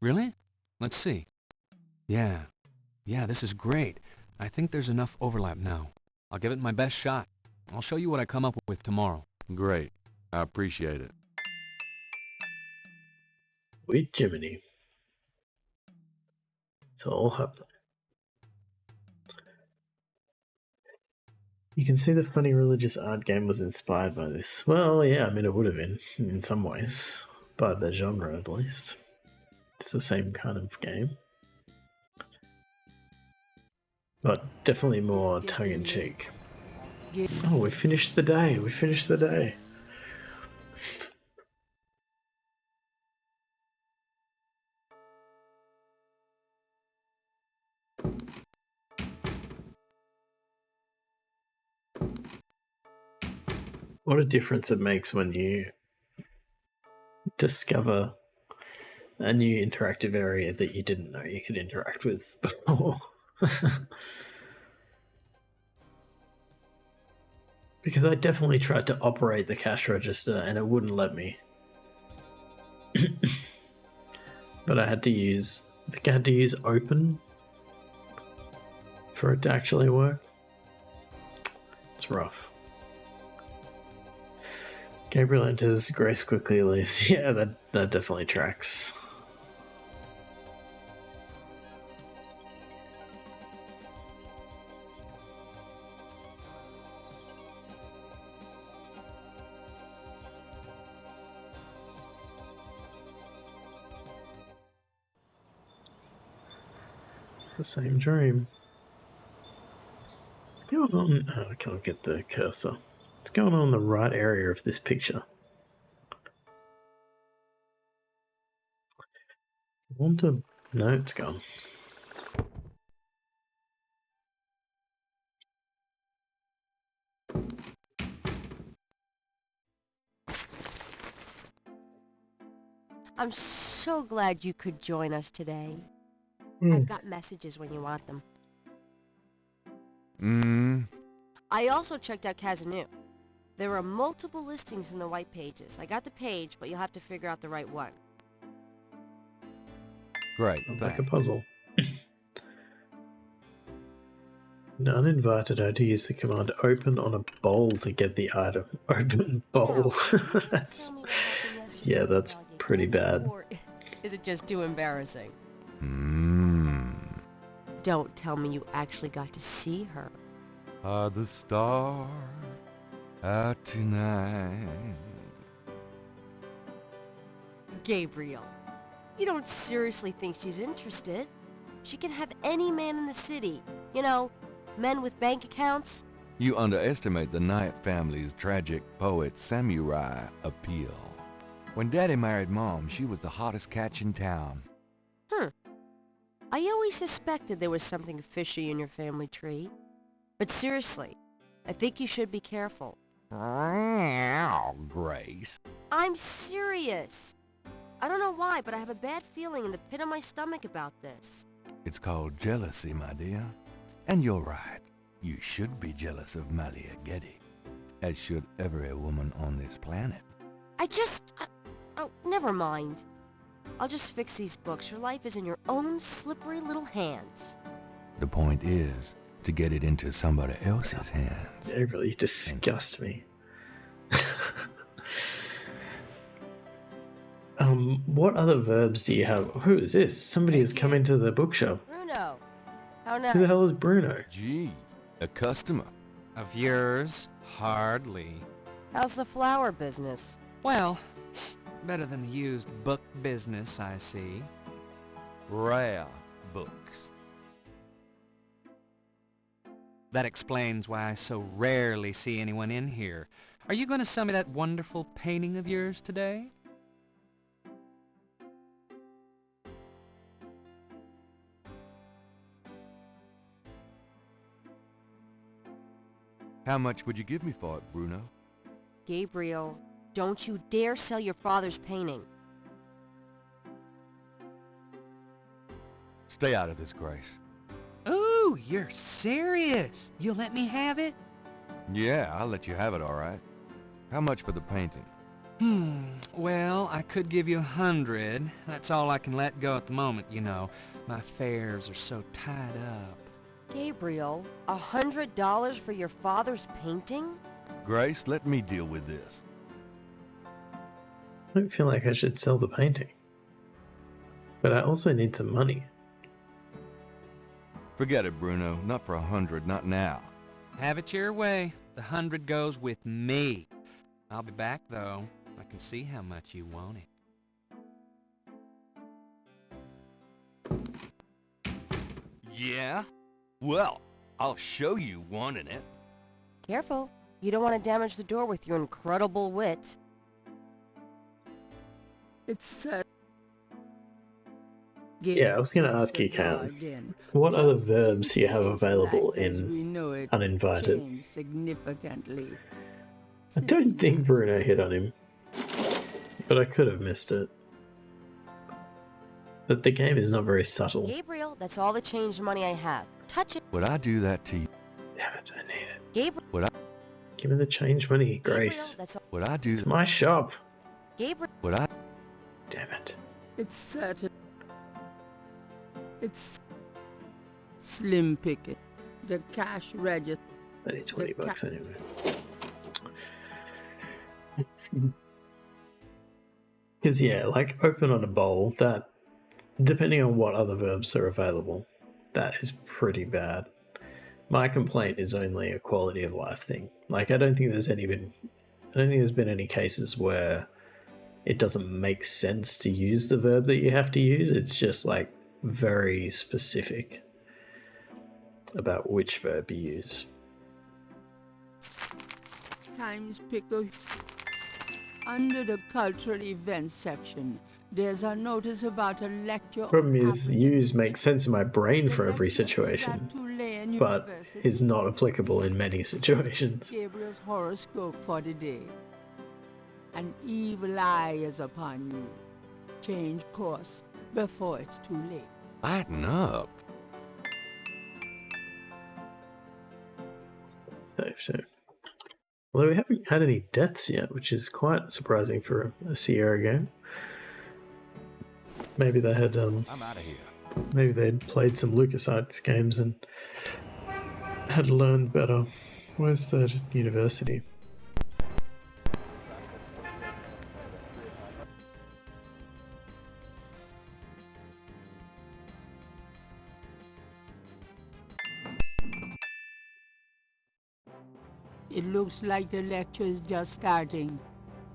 Really? Let's see. Yeah, this is great. I think there's enough overlap now. I'll give it my best shot. I'll show you what I come up with tomorrow. Great. I appreciate it. Sweet Jiminy. It's all happening. You can see the funny religious art game was inspired by this. Well, yeah, I mean, it would have been, in some ways. By the genre, at least. It's the same kind of game. But definitely more tongue-in-cheek. Oh, we finished the day. We finished the day. What a difference it makes when you discover a new interactive area that you didn't know you could interact with before. Because I definitely tried to operate the cash register and it wouldn't let me. But I think I had to use open for it to actually work. It's rough. Gabriel enters, Grace quickly leaves. Yeah, that definitely tracks. The same dream. What's going on? Oh, I can't get the cursor. What's going on in the right area of this picture? I want to... No, it's gone. I'm so glad you could join us today. Mm. I've got messages when you want them. I also checked out Kazanu. There are multiple listings in the white pages. I got the page, but you'll have to figure out the right one. Great. Sounds like a puzzle. An uninvited had to use the command open on a bowl to get the item. Open bowl. Yeah, that's pretty bad. Or is it just too embarrassing? Don't tell me you actually got to see her. Are the stars out tonight? Gabriel, you don't seriously think she's interested? She can have any man in the city. You know, men with bank accounts. You underestimate the Knight family's tragic poet samurai appeal. When Daddy married Mom, she was the hottest catch in town. I always suspected there was something fishy in your family tree. But seriously, I think you should be careful. Grace. I'm serious. I don't know why, but I have a bad feeling in the pit of my stomach about this. It's called jealousy, my dear. And you're right. You should be jealous of Malia Getty, as should every woman on this planet. Oh, never mind. I'll just fix these books. Your life is in your own slippery little hands. The point is, to get it into somebody else's hands. Gabriel, you disgust me. What other verbs do you have? Who is this? Somebody has come into the bookshop. Bruno! How nice. Who the hell is Bruno? Gee, a customer. Of yours? Hardly. How's the flower business? Well, better than the used book business, I see. Rare books. That explains why I so rarely see anyone in here. Are you going to sell me that wonderful painting of yours today? How much would you give me for it, Bruno? Gabriel, don't you dare sell your father's painting. Stay out of this, Grace. Ooh, you're serious? You'll let me have it? Yeah, I'll let you have it, all right. How much for the painting? Well, I could give you 100. That's all I can let go at the moment, you know. My fares are so tied up. Gabriel, $100 for your father's painting? Grace, let me deal with this. I don't feel like I should sell the painting. But I also need some money. Forget it, Bruno. Not for 100, not now. Have it your way. The 100 goes with me. I'll be back, though. I can see how much you want it. Yeah? Well, I'll show you wanting it. Careful. You don't want to damage the door with your incredible wit. It's Yeah, I was going to ask you, Cam, what other verbs do you have available in Uninvited? Significantly. I don't think Bruno hit on him, but I could have missed it. But the game is not very subtle. Gabriel, that's all the change money I have. Touch it. Would I do that to you? Damn it, I need it. Gabriel. Would I? Give me the change money, Grace. Gabriel, that's all. Would I do It's my shop. Gabriel. Would I? Damn it. It's certain. It's slim picking. The cash register. I need 20 bucks anyway. Because, yeah, like open on a bowl, that, depending on what other verbs are available, that is pretty bad. My complaint is only a quality of life thing. Like, I don't think there's been any cases where it doesn't make sense to use the verb that you have to use. It's just, like, very specific about which verb you use. Times Pickle. Under the cultural events section, there's a notice about a lecture. Problem is, use makes sense in my brain for every situation, but is not applicable in many situations. Gabriel's horoscope for the day. An evil eye is upon you. Change course before it's too late. Lighten up. So. Although we haven't had any deaths yet, which is quite surprising for a Sierra game. Maybe they had I'm out of here. Maybe they'd played some LucasArts games and had learned better. Where's the university? It looks like the lecture is just starting.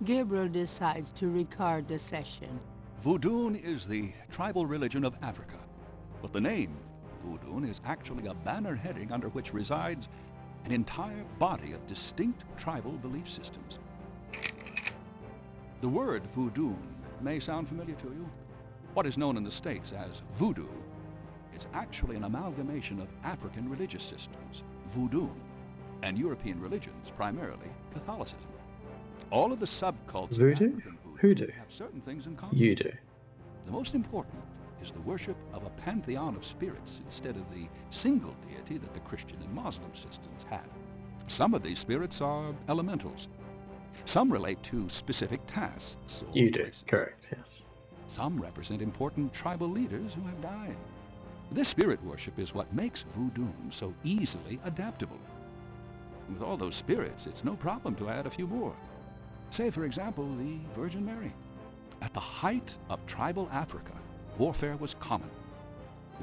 Gabriel decides to record the session. Voodoo is the tribal religion of Africa, but the name Voodoo is actually a banner heading under which resides an entire body of distinct tribal belief systems. The word voodoo may sound familiar to you. What is known in the States as voodoo is actually an amalgamation of African religious systems, voodoo, and European religions, primarily Catholicism. All of the subcults Voodoo? of African Hoodoo? have certain things in common. You do. The most important is the worship of a pantheon of spirits instead of the single deity that the Christian and Muslim systems had. Some of these spirits are elementals. Some relate to specific tasks. You do, correct, yes. Some represent important tribal leaders who have died. This spirit worship is what makes voodoo so easily adaptable. With all those spirits, it's no problem to add a few more. Say, for example, the Virgin Mary. At the height of tribal Africa, warfare was common.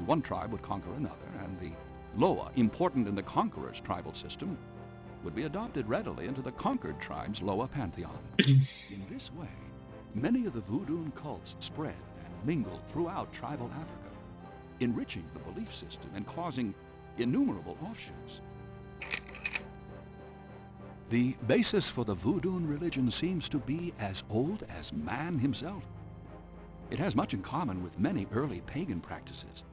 One tribe would conquer another, and the Loa, important in the conqueror's tribal system, would be adopted readily into the conquered tribe's Loa pantheon. In this way, many of the voodoo cults spread and mingled throughout tribal Africa, enriching the belief system and causing innumerable offshoots. The basis for the voodoo religion seems to be as old as man himself. It has much in common with many early pagan practices: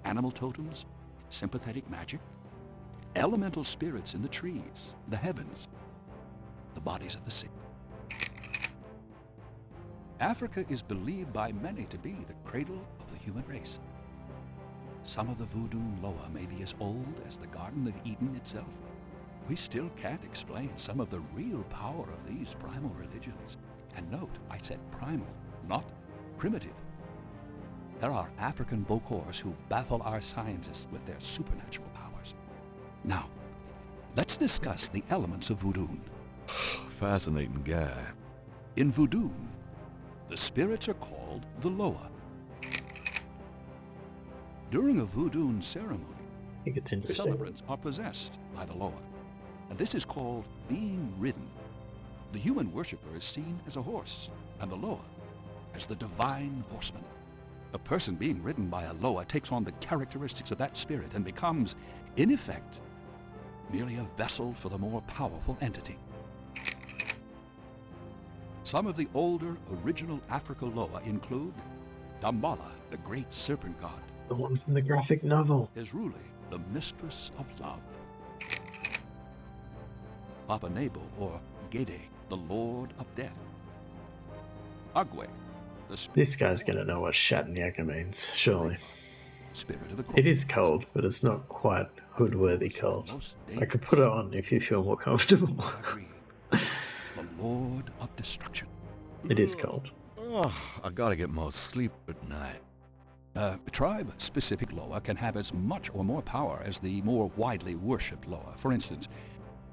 animal totems, sympathetic magic, elemental spirits in the trees, the heavens, the bodies of the sick. Africa is believed by many to be the cradle of the human race. Some of the voodoo Loa may be as old as the Garden of Eden itself. We still can't explain some of the real power of these primal religions. And note, I said primal, not primitive. There are African Bokors who baffle our scientists with their supernatural powers. Now, let's discuss the elements of voodoo. Fascinating guy. In voodoo, the spirits are called the Loa. During a voodoo ceremony, I think it's interesting. celebrants are possessed by the Loa, and this is called being ridden. The human worshiper is seen as a horse, and the Loa as the divine horseman. A person being ridden by a Loa takes on the characteristics of that spirit and becomes, in effect, merely a vessel for the more powerful entity. Some of the older original Africa Loa include Dambala, the great serpent god. The one from the graphic novel. Ezruli, the mistress of love. Papa Nebo, or Gede, the lord of death. Agwe, the This guy's gonna know what Shatnyaka means, surely. spirit of the It is cold, but it's not quite hood-worthy cold. I could put it on if you feel more comfortable. the lord of destruction. It is cold. Oh, I gotta get more sleep at night. Tribe-specific Loa can have as much or more power as the more widely worshipped Loa. For instance,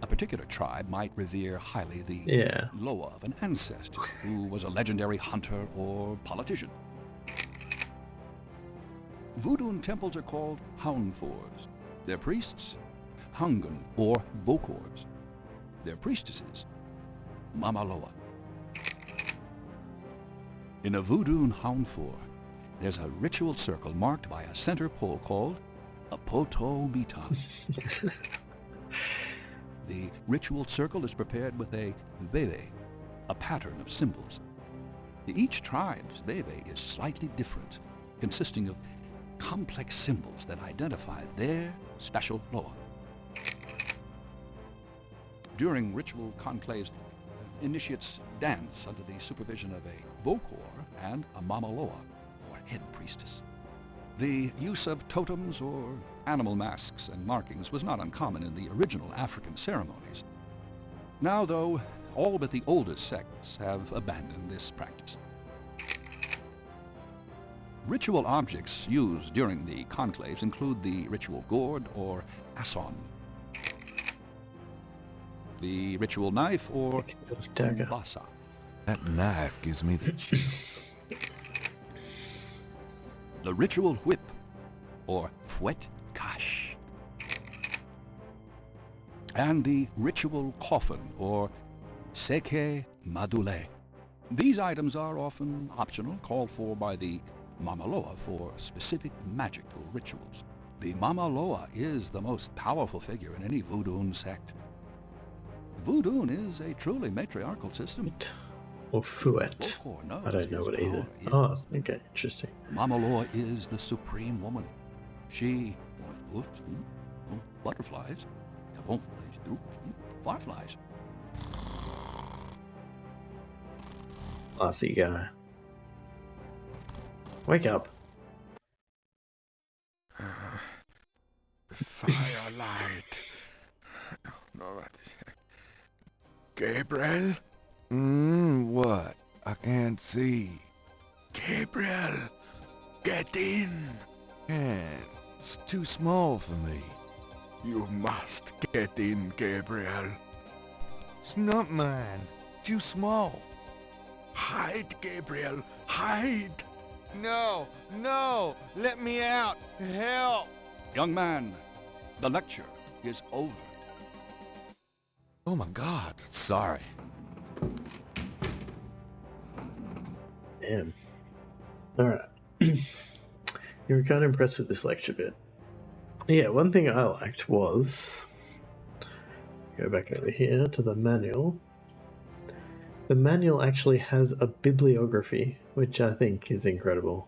a particular tribe might revere highly the Loa of an ancestor who was a legendary hunter or politician. Voodoo temples are called Houndfors. Their priests, Hungan or Bokors. Their priestesses, Mama Loa. In a Voodoo Houndfor, there's a ritual circle marked by a center pole called a poto mita. The ritual circle is prepared with a veve, a pattern of symbols. Each tribe's veve is slightly different, consisting of complex symbols that identify their special Loa. During ritual conclaves, initiates dance under the supervision of a Bokor and a Mama Loa, or head priestess. The use of totems or animal masks and markings was not uncommon in the original African ceremonies. Now, though, all but the oldest sects have abandoned this practice. Ritual objects used during the conclaves include the ritual gourd or asson, the ritual knife or basa. That knife gives me the chills. The ritual whip, or fouet cache. And the ritual coffin, or seke madule. These items are often optional, called for by the Mama Loa for specific magical rituals. The Mama Loa is the most powerful figure in any voodoo sect. Voodoo is a truly matriarchal system. Or fouet. I don't know it either. Oh, okay, interesting. Mama Loa is the supreme woman. She... butterflies. Fireflies. Classy guy. Wake up. Firelight. No, what is it? Gabriel? What? I can't see. Gabriel, get in. It's too small for me. You must get in, Gabriel. It's not mine. Too small. Hide, Gabriel, hide! No, no! Let me out! Help! Young man, the lecture is over. Oh my God, sorry. Damn. Alright. You were kind of impressed with this lecture bit. Yeah, one thing I liked was... Go back over here to the manual. The manual actually has a bibliography, which I think is incredible.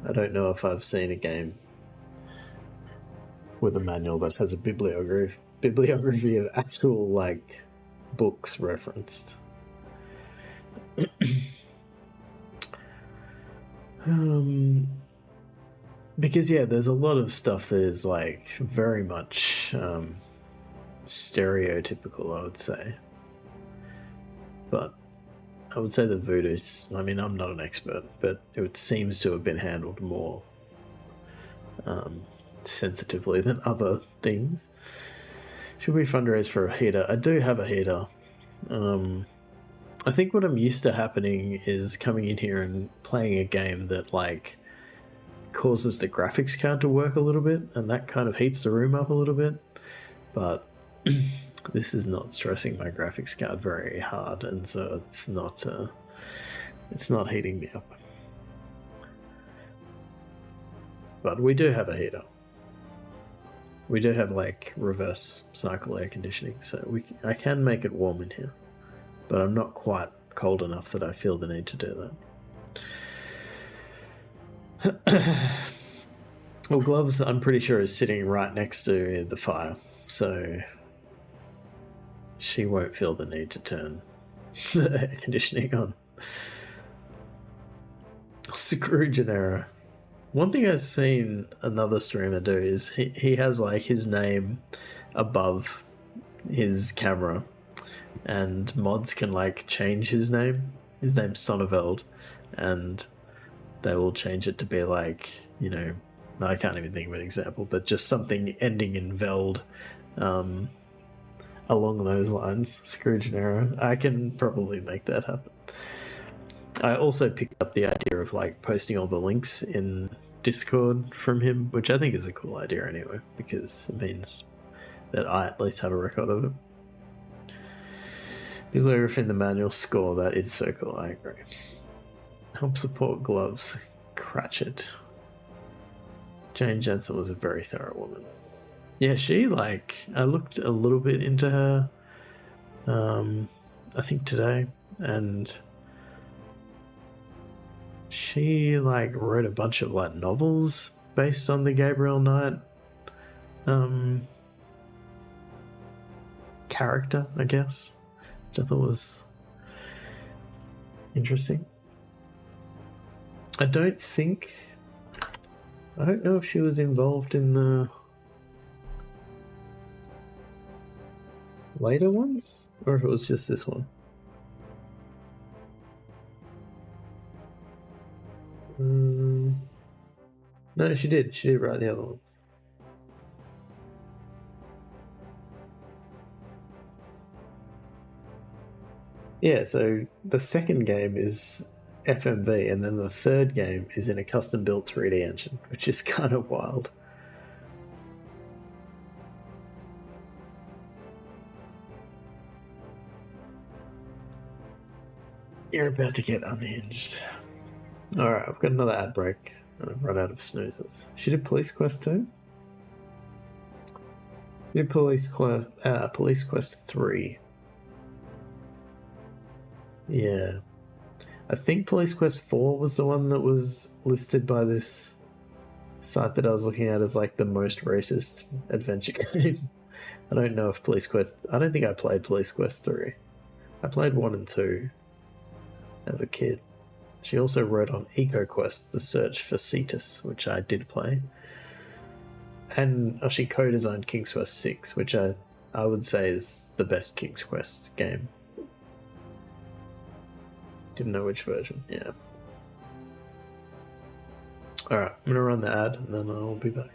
I don't know if I've seen a game with a manual that has a bibliography of actual, like, books referenced. Because, yeah, there's a lot of stuff that is, like, very much stereotypical, I would say. But I would say the voodoo's, I mean, I'm not an expert, but it seems to have been handled more sensitively than other things. Should we fundraise for a heater? I do have a heater. I think what I'm used to happening is coming in here and playing a game that, like, causes the graphics card to work a little bit, and that kind of heats the room up a little bit. But this is not stressing my graphics card very hard, and so it's not heating me up. But we do have a heater. We do have, like, reverse cycle air conditioning, so I can make it warm in here. But I'm not quite cold enough that I feel the need to do that. Well, Gloves, I'm pretty sure, is sitting right next to the fire, so she won't feel the need to turn the air conditioning on. Screw Gennaro. One thing I've seen another streamer do is he has, like, his name above his camera, and mods can, like, change his name. His name's Sonneveld, and they will change it to be, like, you know, I can't even think of an example, but just something ending in Veld, along those lines. Screw Gennaro. I can probably make that happen. I also picked up the idea of, like, posting all the links in Discord from him, which I think is a cool idea anyway, because it means that I at least have a record of it. Bibliography in the manual score, that is so cool, I agree. Help support Gloves. Cratchit. Jane Jensen was a very thorough woman. Yeah, she, like, I looked a little bit into her, I think today, and she, like, wrote a bunch of, like, novels based on the Gabriel Knight character, I guess, which I thought was interesting. I don't know if she was involved in the later ones, or if it was just this one. No, she did. She did write the other one. Yeah, so the second game is FMV, and then the third game is in a custom-built 3D engine, which is kind of wild. You're about to get unhinged. Alright, I've got another ad break, and I've run out of snoozes. She did Police Quest 2? She did Police Quest 3. Yeah. I think Police Quest 4 was the one that was listed by this site that I was looking at as, like, the most racist adventure game. I don't know if Police Quest... I don't think I played Police Quest 3. I played 1 and 2 as a kid. She also wrote on EcoQuest, The Search for Cetus, which I did play. And she co-designed King's Quest 6, which I would say is the best King's Quest game. Didn't know which version, yeah. Alright, I'm gonna run the ad and then I'll be back.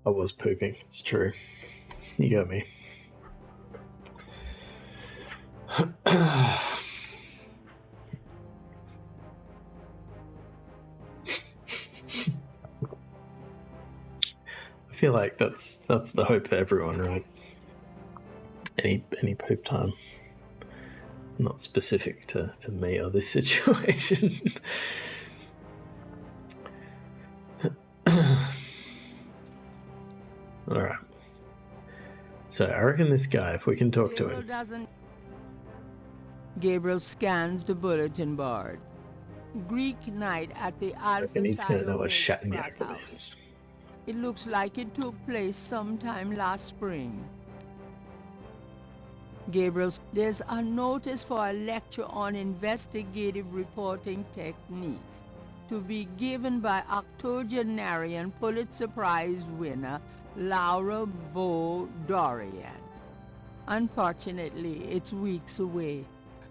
I was pooping. It's true. You got me. I feel like that's the hope for everyone, right? Any poop time. Not specific to me or this situation. Alright. So I reckon this guy, if we can talk to him. Gabriel scans the bulletin board. Greek night at the I reckon he's going to know what Alpha Shatnyaka means. It looks like it took place sometime last spring. Gabriel, there's a notice for a lecture on investigative reporting techniques to be given by octogenarian Pulitzer Prize winner Laura Dorian. Unfortunately, it's weeks away.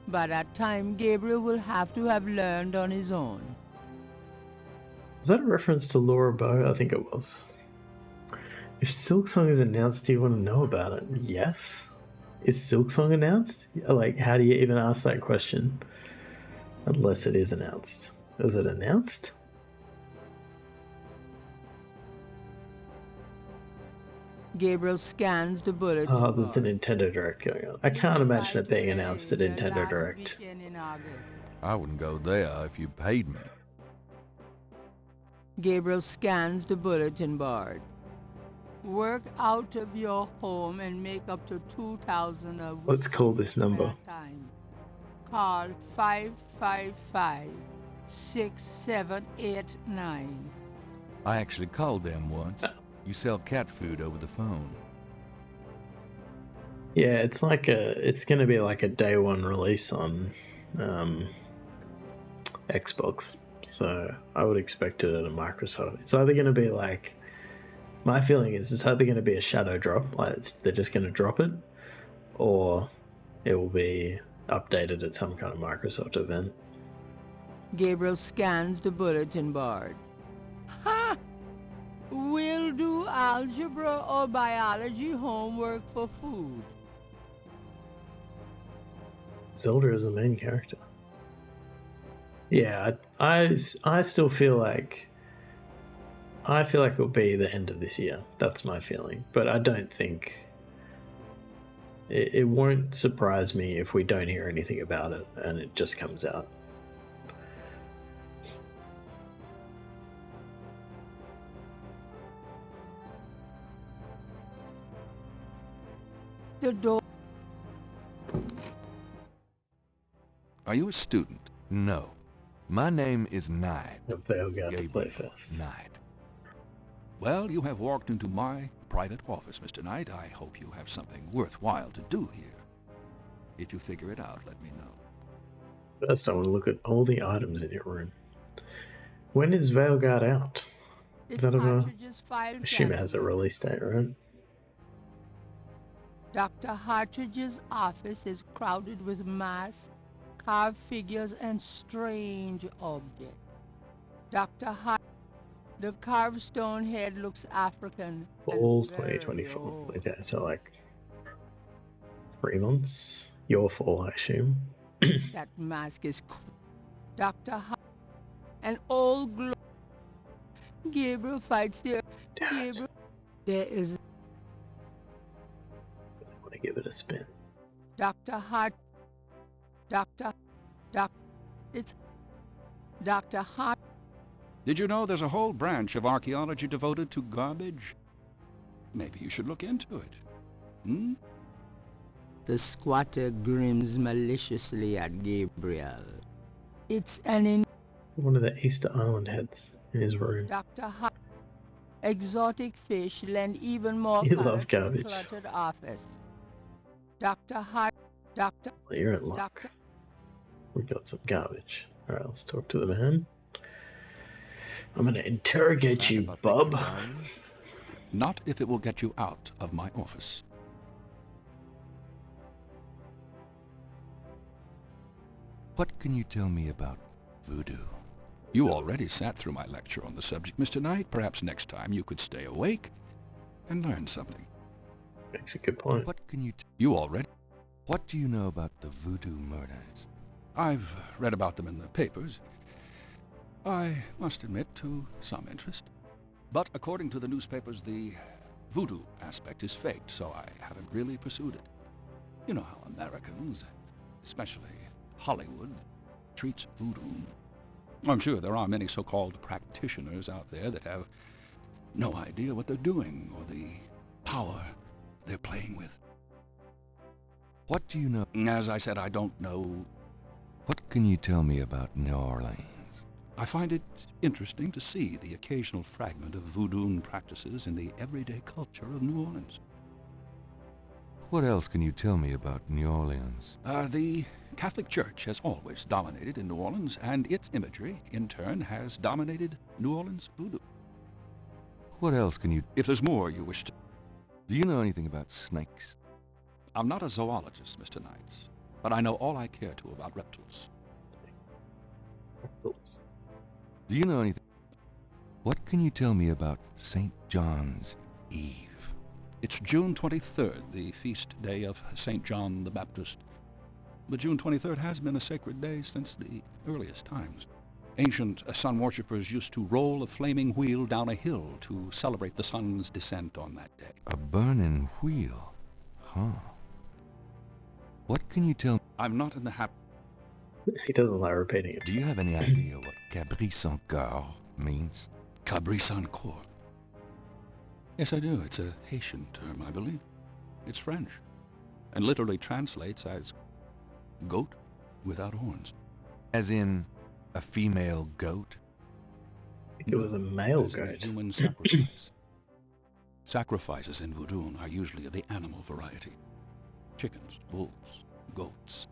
By that time, Gabriel will have to have learned on his own. Was that a reference to Laura Bow? I think it was. If Silksong is announced, do you want to know about it? Yes. Is Silksong announced? Like, how do you even ask that question? Unless it is announced. Is it announced? Gabriel scans the bulletin Oh, there's a Nintendo Direct going on. I can't imagine it being announced at Nintendo Direct. I wouldn't go there if you paid me. Gabriel scans the bulletin board. Work out of your home and make up to $2,000 a week. Let's call this number. Call 555-6789. I actually called them once. You sell cat food over the phone. Yeah, it's going to be like a day one release on Xbox. So I would expect it at a Microsoft. It's either going to be like, my feeling is it's either going to be a shadow drop, like they're just going to drop it, or it will be updated at some kind of Microsoft event. Gabriel scans the bulletin board. Ha! We'll do algebra or biology homework for food. Zelda is the main character. Yeah, I still feel like it'll be the end of this year. That's my feeling. But I don't think it won't surprise me if we don't hear anything about it and it just comes out. The door. Are you a student? No. My name is Knight. They'll go to play first. Knight. Well, you have walked into my private office, Mr. Knight. I hope you have something worthwhile to do here. If you figure it out, let me know. First, I want to look at all the items in your room. When is Veilguard out? Is that I assume it has a release date, right? Dr. Hartridge's office is crowded with masks, carved figures, and strange objects. The carved stone head looks African. Fall 2024. Okay, so like 3 months. Your fall, I assume. That mask is Dr. An old glow. Gabriel fights there. Gabriel. There is. I want to give it a spin. Dr. Hart. It's Dr. Hart. Did you know there's a whole branch of archaeology devoted to garbage? Maybe you should look into it. Hmm? The squatter grins maliciously at Gabriel. It's one of the Easter Island heads in his room. Dr. Hart. Exotic fish lend even more You color love to a garbage. cluttered office. Dr. Hart. Dr. Well, you're in luck. We got some garbage. All right, let's talk to the man. I'm going to interrogate you, bub. Not if it will get you out of my office. What can you tell me about voodoo? You already sat through my lecture on the subject, Mr. Knight. Perhaps next time you could stay awake and learn something. Makes a good point. What can you... You already? What do you know about the voodoo murders? I've read about them in the papers. I must admit to some interest. But according to the newspapers, the voodoo aspect is faked, so I haven't really pursued it. You know how Americans, especially Hollywood, treats voodoo. I'm sure there are many so-called practitioners out there that have no idea what they're doing or the power they're playing with. What do you know? As I said, I don't know. What can you tell me about New Orleans? I find it interesting to see the occasional fragment of voodoo practices in the everyday culture of New Orleans. What else can you tell me about New Orleans? The Catholic Church has always dominated in New Orleans, and its imagery, in turn, has dominated New Orleans voodoo. What else can you... If there's more you wish to... Do you know anything about snakes? I'm not a zoologist, Mr. Knights, but I know all I care to about reptiles. Reptiles. Do you know anything? What can you tell me about St. John's Eve? It's June 23rd, the feast day of St. John the Baptist. But June 23rd has been a sacred day since the earliest times. Ancient sun worshippers used to roll a flaming wheel down a hill to celebrate the sun's descent on that day. A burning wheel? Huh. What can you tell me? I'm not in the habit... He doesn't like repeating it. Do you have any idea what Cabri sans corps means? Cabri sans corps? Yes, I do. It's a Haitian term, I believe. It's French, and literally translates as goat without horns. As in a female goat? I think it was a male as in a goat. human sacrifice. Sacrifices in voodoo are usually of the animal variety. Chickens, bulls, goats.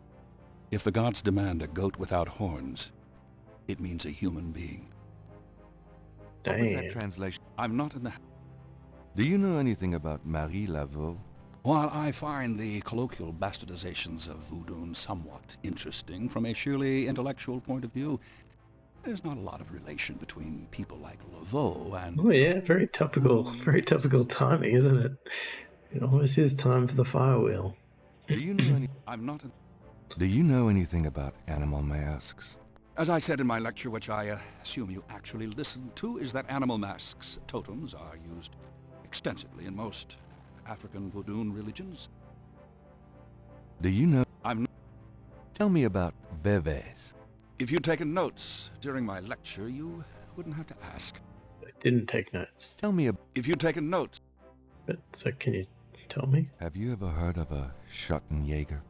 If the gods demand a goat without horns, it means a human being. What was that translation? I'm not in the... Do you know anything about Marie Laveau? While I find the colloquial bastardizations of voodoo somewhat interesting from a sheerly intellectual point of view, there's not a lot of relation between people like Laveau and... Oh yeah, very topical timing, isn't it? It almost is time for the fire wheel. Do you know any... I'm not... Do you know anything about animal masks? As I said in my lecture, which I assume you actually listened to, is that animal masks, totems, are used extensively in most African voodoo religions. Do you know... I'm... Tell me about bebés. If you'd taken notes during my lecture, you wouldn't have to ask. I didn't take notes. Tell me If you'd taken notes... But, so can you tell me? Have you ever heard of a Schottenjäger?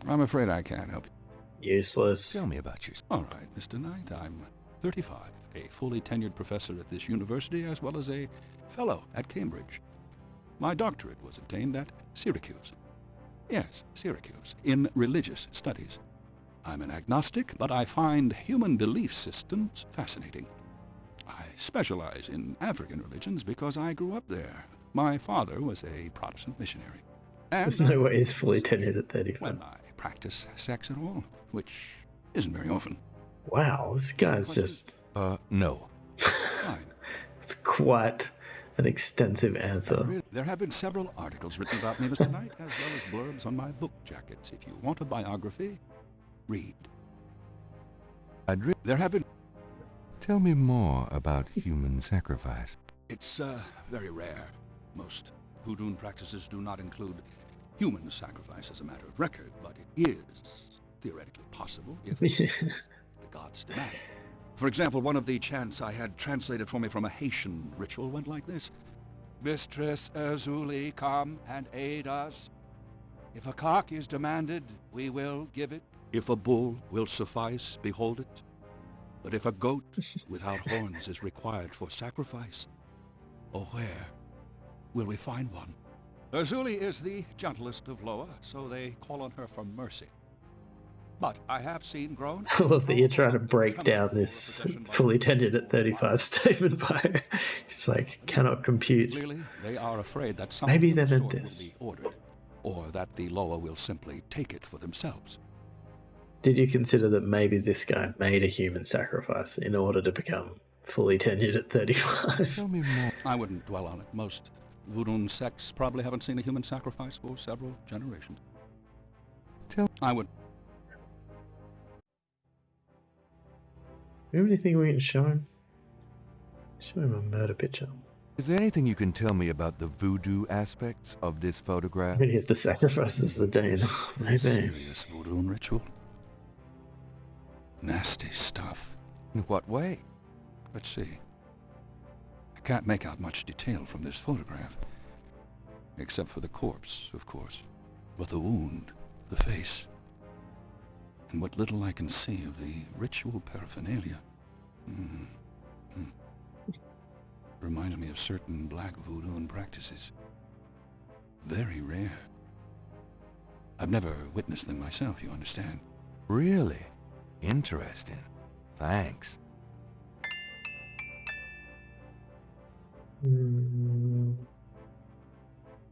I'm afraid I can't help you. Useless. Tell me about yourself. All right, Mr. Knight, I'm 35, a fully tenured professor at this university, as well as a fellow at Cambridge. My doctorate was obtained at Syracuse. Yes, Syracuse, in religious studies. I'm an agnostic, but I find human belief systems fascinating. I specialize in African religions because I grew up there. My father was a Protestant missionary. And There's no way he's fully tenured at 35. when I practice sex at all, which isn't very often. Wow, this guy's just... No. Fine. It's quite an extensive answer. There have been several articles written about me, Mr. Knight, as well as blurbs on my book jackets. If you want a biography, read. There have been... Tell me more about human sacrifice. It's very rare. Most voodoo practices do not include human sacrifice as a matter of record, but it is theoretically possible if the gods demand. For example, one of the chants I had translated for me from a Haitian ritual went like this. Mistress Azuli, come and aid us. If a cock is demanded, we will give it. If a bull will suffice, behold it. But if a goat without horns is required for sacrifice, oh, where will we find one? Azuli is the gentlest of Loa, so they call on her for mercy. But I have seen grown... I love that you're trying to break down this fully tenured at 35 statement by... It's like, cannot compute. Clearly, they are afraid that something Maybe of they the meant sort this. will be ordered, or that the Loa will simply take it for themselves. Did you consider that maybe this guy made a human sacrifice in order to become fully tenured at 35? Tell me more. I wouldn't dwell on it. Most voodoo sects probably haven't seen a human sacrifice for several generations. I would... Do you have anything we can show him? Show him a murder picture. Is there anything you can tell me about the voodoo aspects of this photograph? Many of the sacrifices are Dane. Maybe. Serious voodoo ritual. Nasty stuff. In what way? Let's see. I can't make out much detail from this photograph. Except for the corpse, of course. But the wound, the face, and what little I can see of the ritual paraphernalia. Reminds me of certain black voodoo practices. Very rare. I've never witnessed them myself, you understand. Really? Interesting. Thanks.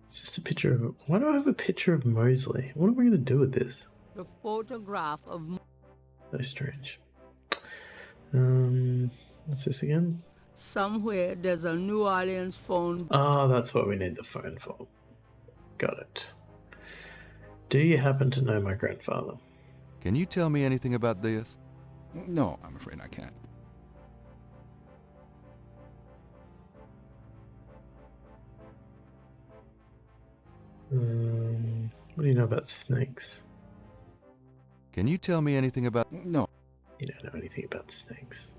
It's just a picture of... Why do I have a picture of Mosley? What am I going to do with this? The photograph of... So strange. What's this again? Somewhere there's a New Orleans phone. Oh, that's what we need the phone for. Got it. Do you happen to know my grandfather? Can you tell me anything about this? No, I'm afraid I can't. What do you know about snakes? Can you tell me anything about... No. You don't know anything about snakes.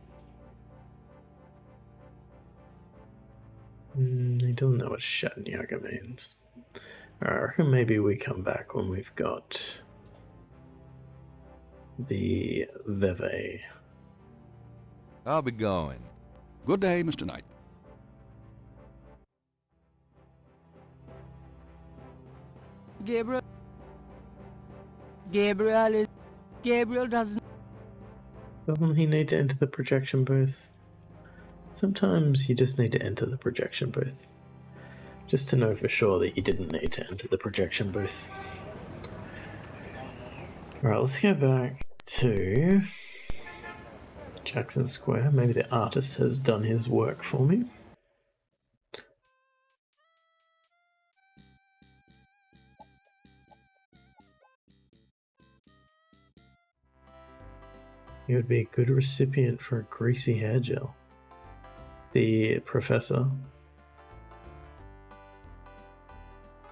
He doesn't know what Shatnyaga means. I reckon maybe we come back when we've got the Veve. I'll be going. Good day, Mr. Knight. Gabriel doesn't... Doesn't he need to enter the projection booth? Sometimes you just need to enter the projection booth. Just to know for sure that you didn't need to enter the projection booth. Alright, let's go back to Jackson Square. Maybe the artist has done his work for me. He would be a good recipient for a greasy hair gel. The professor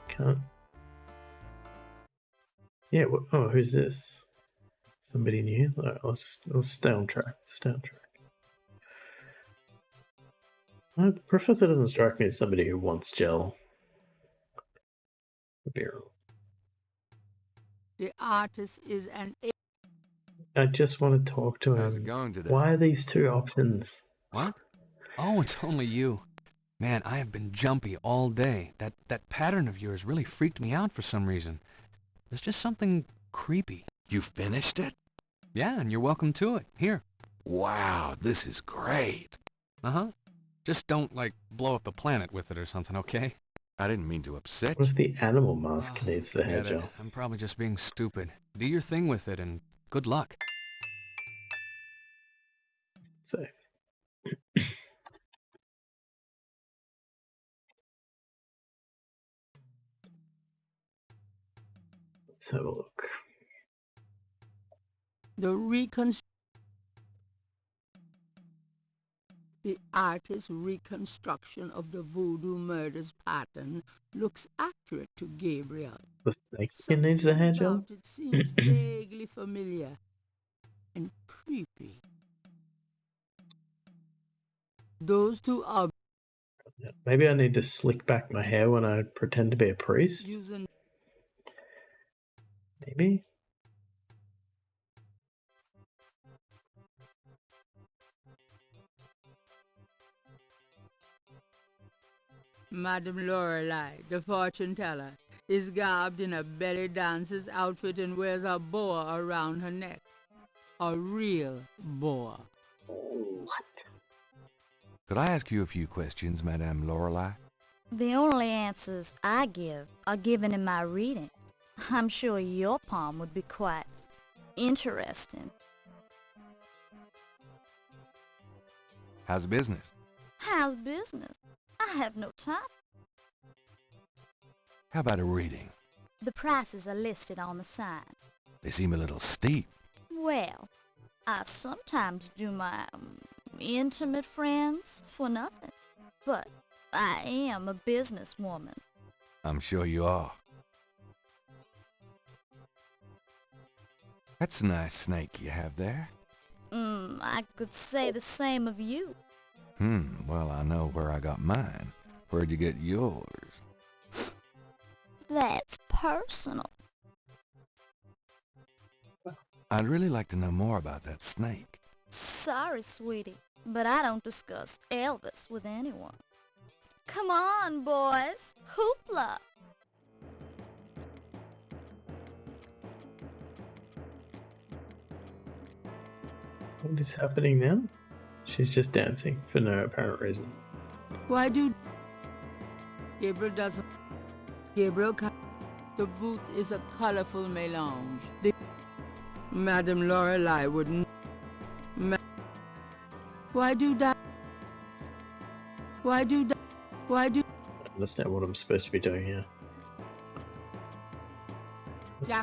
can't. Yeah. Oh, who's this? Somebody new? Right, let's stay on track. Stay on track. The professor doesn't strike me as somebody who wants gel. The artist is an... I just want to talk to him. How's it going today? Why are these two options? What? Oh, it's only you. Man, I have been jumpy all day. That pattern of yours really freaked me out for some reason. There's just something creepy. You finished it? Yeah, and you're welcome to it. Here. Wow, this is great. Uh-huh. Just don't, like, blow up the planet with it or something, okay? I didn't mean to upset What you. if the animal mask needs the hair Forget it. gel? I'm probably just being stupid. Do your thing with it, and good luck. So. Let's have a look. The artist's reconstruction of the voodoo murders pattern looks accurate to Gabriel. The snake needs the hair gel? It seems vaguely familiar and creepy. Those two are... Maybe I need to slick back my hair when I pretend to be a priest? Maybe? Madame Lorelei, the fortune teller, is garbed in a belly dancer's outfit and wears a boa around her neck. A real boa. What? Could I ask you a few questions, Madame Lorelei? The only answers I give are given in my reading. I'm sure your palm would be quite interesting. How's business? How's business? I have no time. How about a reading? The prices are listed on the sign. They seem a little steep. Well, I sometimes do my intimate friends for nothing. But I am a businesswoman. I'm sure you are. That's a nice snake you have there. I could say the same of you. Well, I know where I got mine. Where'd you get yours? That's personal. I'd really like to know more about that snake. Sorry, sweetie, but I don't discuss Elvis with anyone. Come on, boys. Hoopla! What is happening now? She's just dancing for no apparent reason. Why do... Gabriel doesn't... Gabriel can't... The booth is a colorful melange. Madame Lorelei wouldn't... Why do that? Why do that? Why do... I don't understand what I'm supposed to be doing here.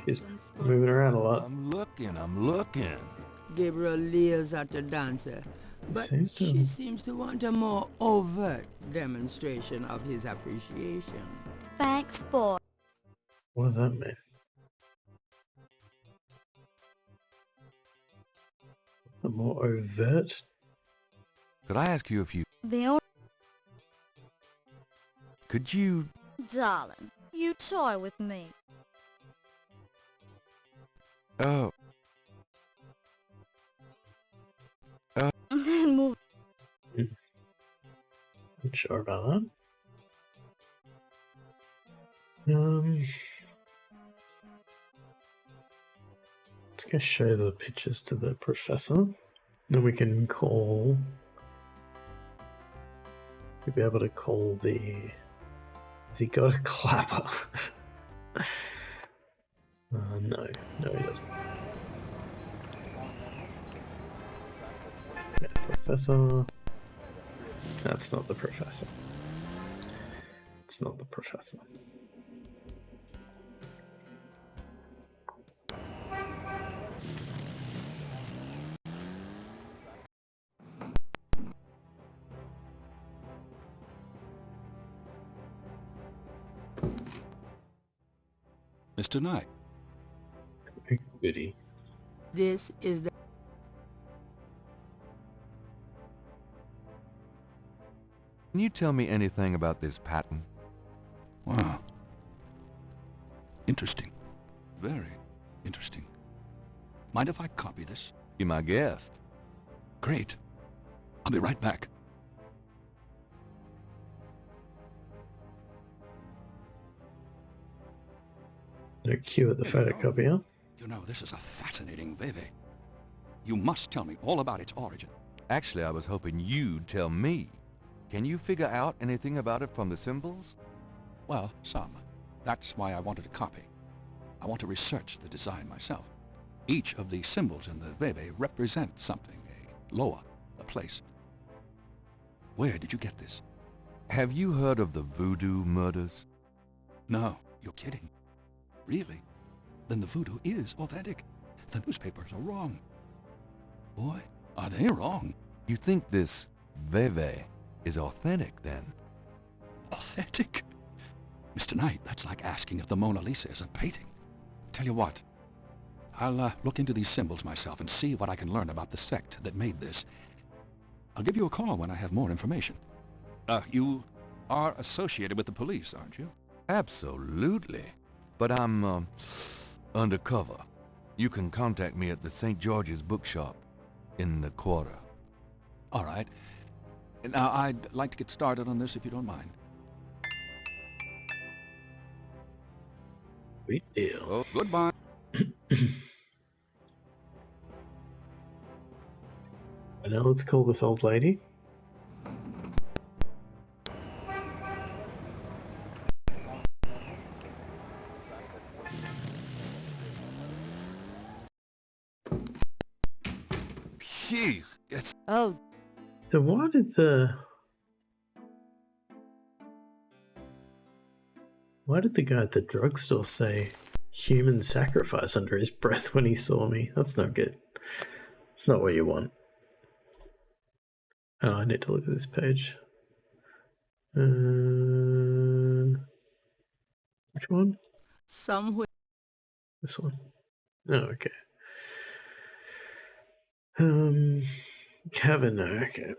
He's moving around a lot. I'm looking. Gabriel leers at the dancer, but she seems to want a more overt demonstration of his appreciation. Thanks, boy. What does that mean? What's a more overt? Could I ask you a few? Could you... Darling, you toy with me. Oh. Then move. Not sure about that. Let's go show the pictures to the professor. Then we can call... We'll be able to call the... Has he got a clapper? No, he doesn't. Yeah, professor. That's not the professor. It's not the professor. Mr. Knight. Goody. This is the... Can you tell me anything about this pattern? Wow. Interesting. Very interesting. Mind if I copy this? Be my guest. Great. I'll be right back. No cue at the photocopier. You know, this is a fascinating Veve. You must tell me all about its origin. Actually, I was hoping you'd tell me. Can you figure out anything about it from the symbols? Well, some. That's why I wanted a copy. I want to research the design myself. Each of the symbols in the Veve represents something, a loa, a place. Where did you get this? Have you heard of the voodoo murders? No, you're kidding. Really? Then the voodoo is authentic. The newspapers are wrong. Boy, are they wrong. You think this Veve is authentic, then? Authentic? Mr. Knight, that's like asking if the Mona Lisa is a painting. Tell you what, I'll look into these symbols myself and see what I can learn about the sect that made this. I'll give you a call when I have more information. You are associated with the police, aren't you? Absolutely. But I'm, undercover. You can contact me at the St. George's bookshop in the quarter. All right. Now, I'd like to get started on this if you don't mind. Sweet deal. Oh, goodbye. And now let's call this old lady. Phew, it's... Oh. So why did Why did the guy at the drugstore say human sacrifice under his breath when he saw me? That's not good. It's not what you want. Oh, I need to look at this page. Which one? Somewhere. This one. Oh, okay. Kavanaugh. Okay.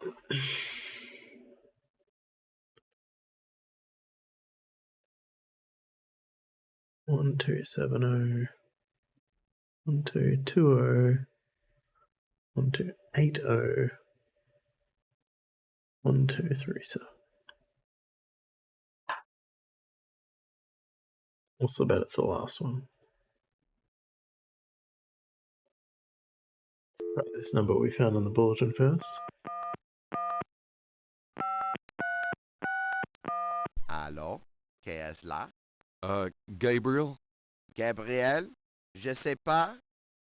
1270, 1220, 1280, 1237. Also bet it's the last one. Let's try this number we found on the bulletin first. Allô? Qu'est-ce là? Gabriel? Gabriel? Je sais pas.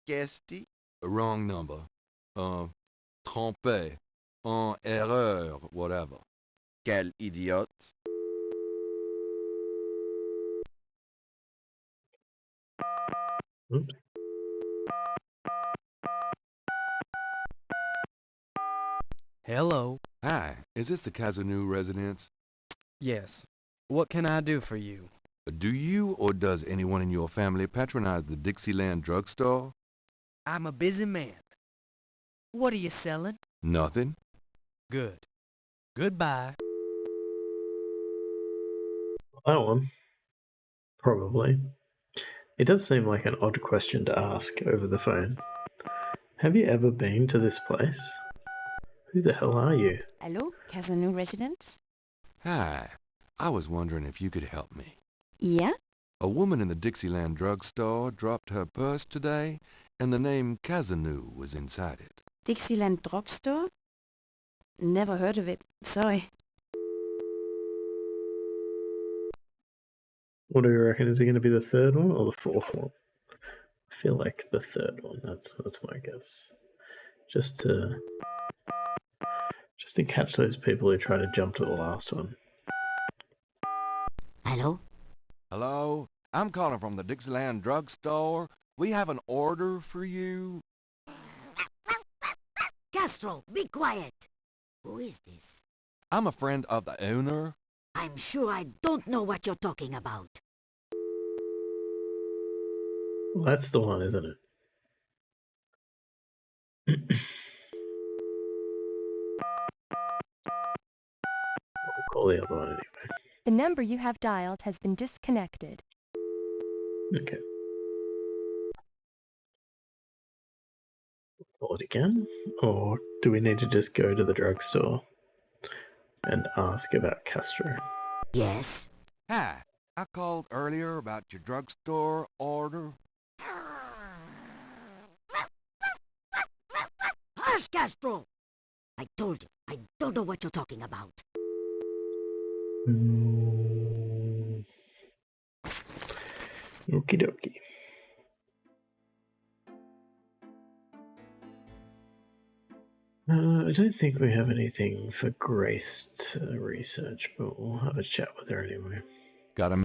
Qu'est-ce dit? Wrong number. Trompé. En erreur, whatever. Quel idiote. Oops. Hello. Hi, is this the Kazanu residence? Yes. What can I do for you? Do you or does anyone in your family patronize the Dixieland drugstore? I'm a busy man. What are you selling? Nothing. Good. Goodbye. That one. Probably. It does seem like an odd question to ask over the phone. Have you ever been to this place? Who the hell are you? Hello, Kazanu residence? Hi. I was wondering if you could help me. Yeah? A woman in the Dixieland drugstore dropped her purse today, and the name Kazanu was inside it. Dixieland drugstore? Never heard of it. Sorry. What do you reckon? Is it going to be the third one or the fourth one? I feel like the third one. That's my guess. Just to catch those people who try to jump to the last one. Hello? Hello? I'm calling from the Dixieland drugstore. We have an order for you. Castro, be quiet. Who is this? I'm a friend of the owner. I'm sure I don't know what you're talking about. Well, that's the one, isn't it? We'll call the other one anyway. The number you have dialed has been disconnected. Okay. Call it again? Or do we need to just go to the drugstore and ask about Castro? Yes? Hi. I called earlier about your drugstore order. Hush, Castro! I told you, I don't know what you're talking about. Okie dokie. I don't think we have anything for Grace to research, but we'll have a chat with her anyway. Got him.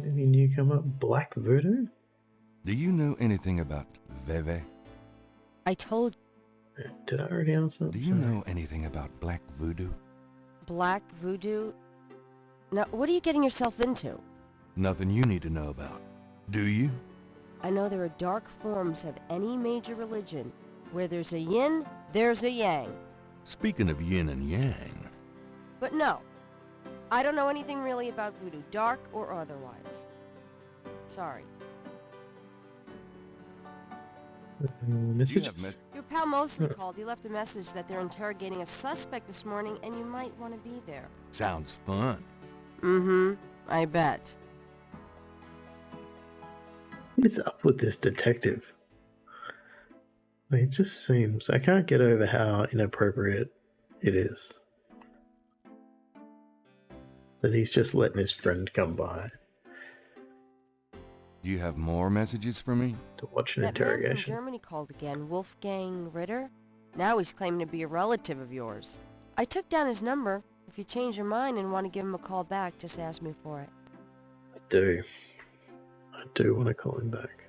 Any newcomer? Black Voodoo? Do you know anything about Veve? I told you. Did I already answer that? Do you know anything about Black Voodoo? Black voodoo? Now, what are you getting yourself into? Nothing you need to know about. Do you? I know there are dark forms of any major religion. Where there's a yin, there's a yang. Speaking of yin and yang... But no, I don't know anything really about voodoo, dark or otherwise. Sorry. Messages? Your pal Mosley called. He left a message that they're interrogating a suspect this morning and you might want to be there. Sounds fun. Mm-hmm. I bet. What is up with this detective? It just seems... I can't get over how inappropriate it is. That he's just letting his friend come by. Do you have more messages for me? To watch an That man interrogation. from Germany called again, Wolfgang Ritter. Now he's claiming to be a relative of yours. I took down his number. If you change your mind and want to give him a call back, just ask me for it. I do. I do want to call him back.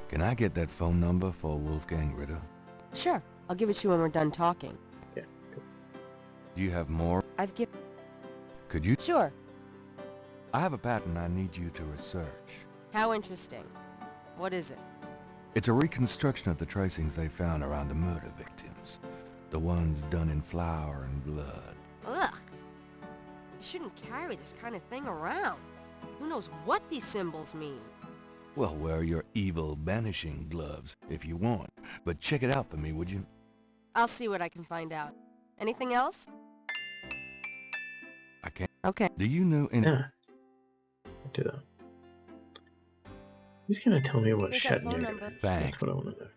Can I get that phone number for Wolfgang Ritter? Sure, I'll give it to you when we're done talking. Yeah, cool. Do you have more? I've given... Could you? Sure. I have a pattern I need you to research. How interesting. What is it? It's a reconstruction of the tracings they found around the murder victims. The ones done in flour and blood. Ugh. You shouldn't carry this kind of thing around. Who knows what these symbols mean? Well, wear your evil banishing gloves if you want. But check it out for me, would you? I'll see what I can find out. Anything else? I can't. Okay. Do you know any... Yeah. I'll do that. Who's gonna tell me what Here's that phone Chattanooga number. is? Thanks. That's what I want to know.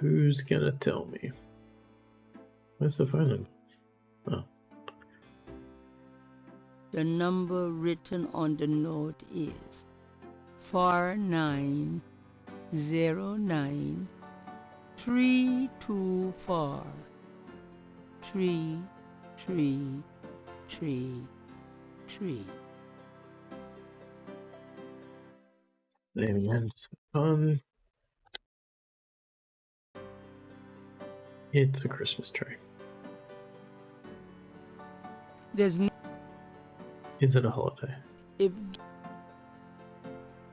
Who's gonna tell me? Where's the phone number? Oh. The number written on the note is 4909 324 3333. And it's a Christmas tree. There's no... Is it a holiday? If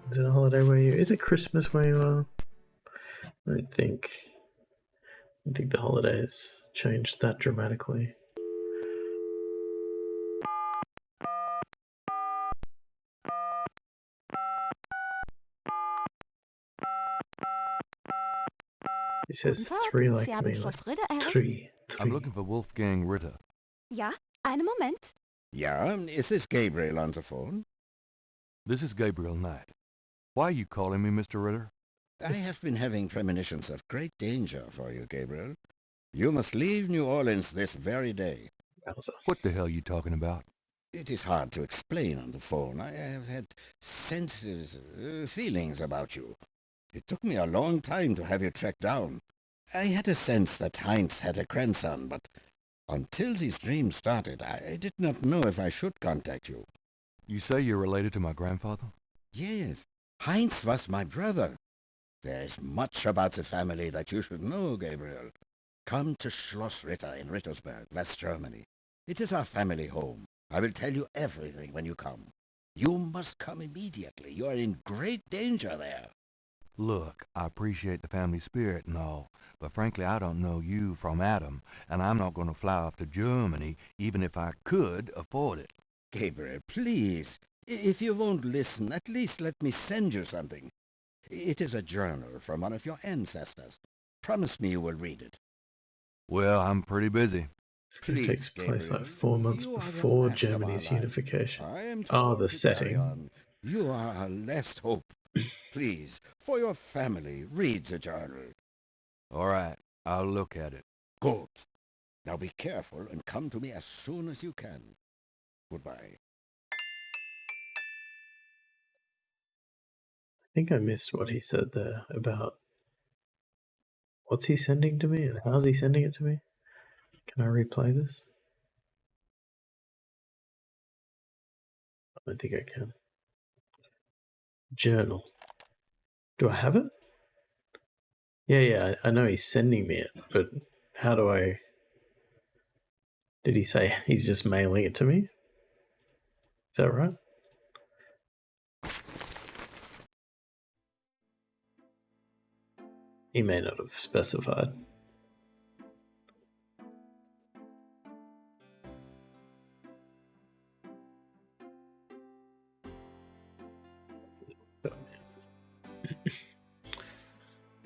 Is it a holiday where you... Is it Christmas where you are? I don't think the holidays changed that dramatically. He says three like me, like three. I'm looking for Wolfgang Ritter. Ja, einen Moment. Yeah, is this Gabriel on the phone? This is Gabriel Knight. Why are you calling me, Mr. Ritter? I have been having premonitions of great danger for you, Gabriel. You must leave New Orleans this very day. What the hell are you talking about? It is hard to explain on the phone. I have had senses, feelings about you. It took me a long time to have you tracked down. I had a sense that Heinz had a grandson, but until these dreams started, I did not know if I should contact you. You say you're related to my grandfather? Yes, Heinz was my brother. There is much about the family that you should know, Gabriel. Come to Schloss Ritter in Rittersberg, West Germany. It is our family home. I will tell you everything when you come. You must come immediately. You are in great danger there. Look, I appreciate the family spirit and all, but frankly I don't know you from Adam, and I'm not going to fly off to Germany even if I could afford it. Gabriel, please. If you won't listen, at least let me send you something. It is a journal from one of your ancestors. Promise me you will read it. Well, I'm pretty busy. This takes place like 4 months before Germany's unification. Oh, the setting. You are our last hope. Please, for your family, read the journal. All right, I'll look at it. Good. Now be careful and come to me as soon as you can. Goodbye. I think I missed what he said there about what's he sending to me and how's he sending it to me? Can I replay this? I don't think I can. Journal. Do I have it? Yeah, I know he's sending me it, but how do I... Did he say he's just mailing it to me? Is that right? He may not have specified.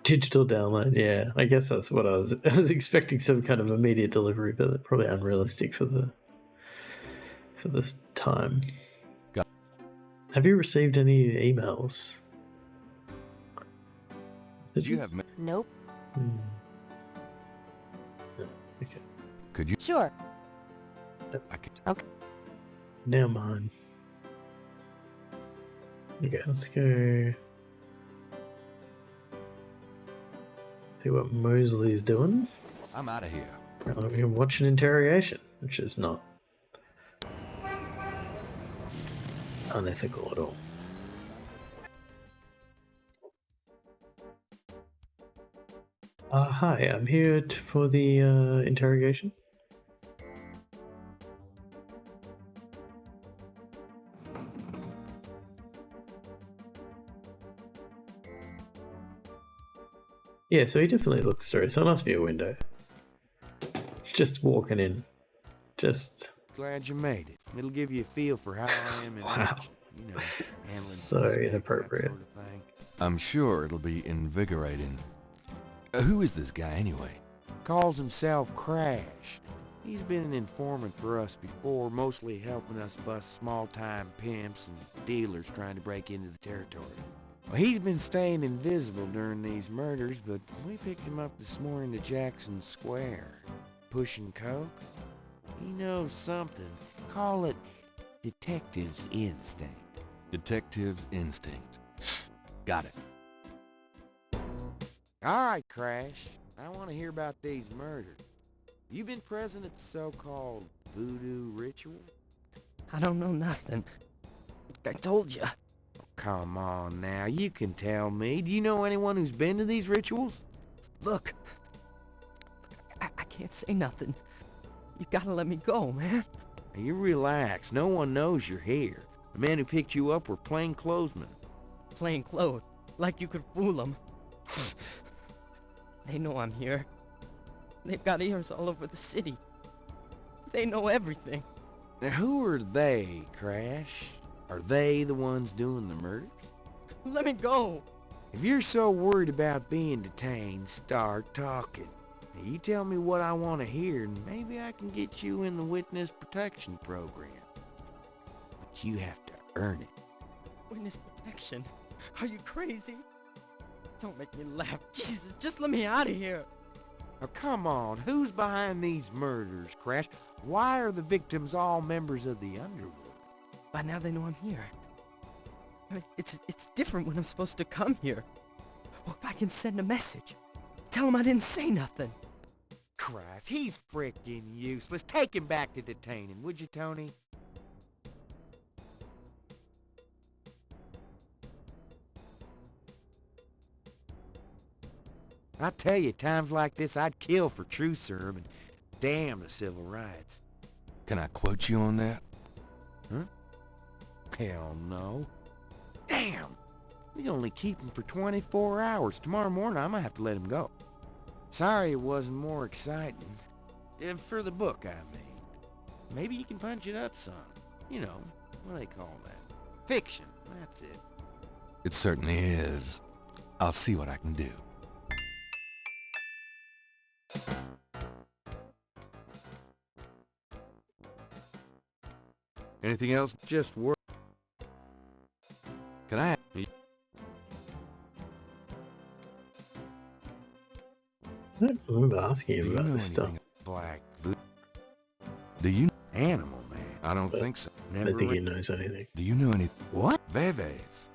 Digital download, yeah. I guess that's what I was expecting, some kind of immediate delivery, but probably unrealistic for this time. Have you received any emails? Did you have... Nope. Okay. Could you... Sure. I could... Okay. Now mine. Okay, let's go. See what Mosley's doing. I'm out of here. We can watch an interrogation, which is not unethical at all. Hi, I'm here for the interrogation. Yeah, so he definitely looks through, so it must be a window. Just walking in. Just... Glad you made it. It'll give you a feel for how I am in Wow. action. You know, handling So suspects, inappropriate. that sort of thing. I'm sure it'll be invigorating. Who is this guy anyway? Calls himself Crash. He's been an informant for us before, mostly helping us bust small-time pimps and dealers trying to break into the territory. Well, he's been staying invisible during these murders, but we picked him up this morning to Jackson Square. Pushing coke? He knows something. Call it detective's instinct. Detective's instinct. Got it. All right, Crash. I want to hear about these murders. You been present at the so-called voodoo ritual? I don't know nothing. I told you. Come on now, you can tell me. Do you know anyone who's been to these rituals? Look, I can't say nothing. You gotta let me go, man. Now, you relax. No one knows you're here. The man who picked you up were plainclothesmen. Plain clothes, like you could fool them. They know I'm here. They've got ears all over the city. They know everything. Now, who are they, Crash? Are they the ones doing the murders? Let me go. If you're so worried about being detained, start talking. Now, you tell me what I want to hear, and maybe I can get you in the witness protection program. But you have to earn it. Witness protection? Are you crazy? Don't make me laugh. Jesus, just let me out of here. Now, come on. Who's behind these murders, Crash? Why are the victims all members of the underworld? By now they know I'm here. I mean, it's different when I'm supposed to come here. Or if I can send a message. Tell them I didn't say nothing. Christ, he's frickin' useless. Take him back to detaining, would you, Tony? I tell you, times like this, I'd kill for true serve and damn the civil rights. Can I quote you on that? Huh? Hell no. Damn! We can only keep him for 24 hours. Tomorrow morning, I might have to let him go. Sorry it wasn't more exciting. For the book, I mean. Maybe you can punch it up some. You know, what do they call that? Fiction, that's it. It certainly is. I'll see what I can do. Anything else? Just work. Can I... I don't remember asking him about this stuff. Black Do you... Animal, man. I don't think so. I don't think he knows anything. Do you know anything? What? Bebes.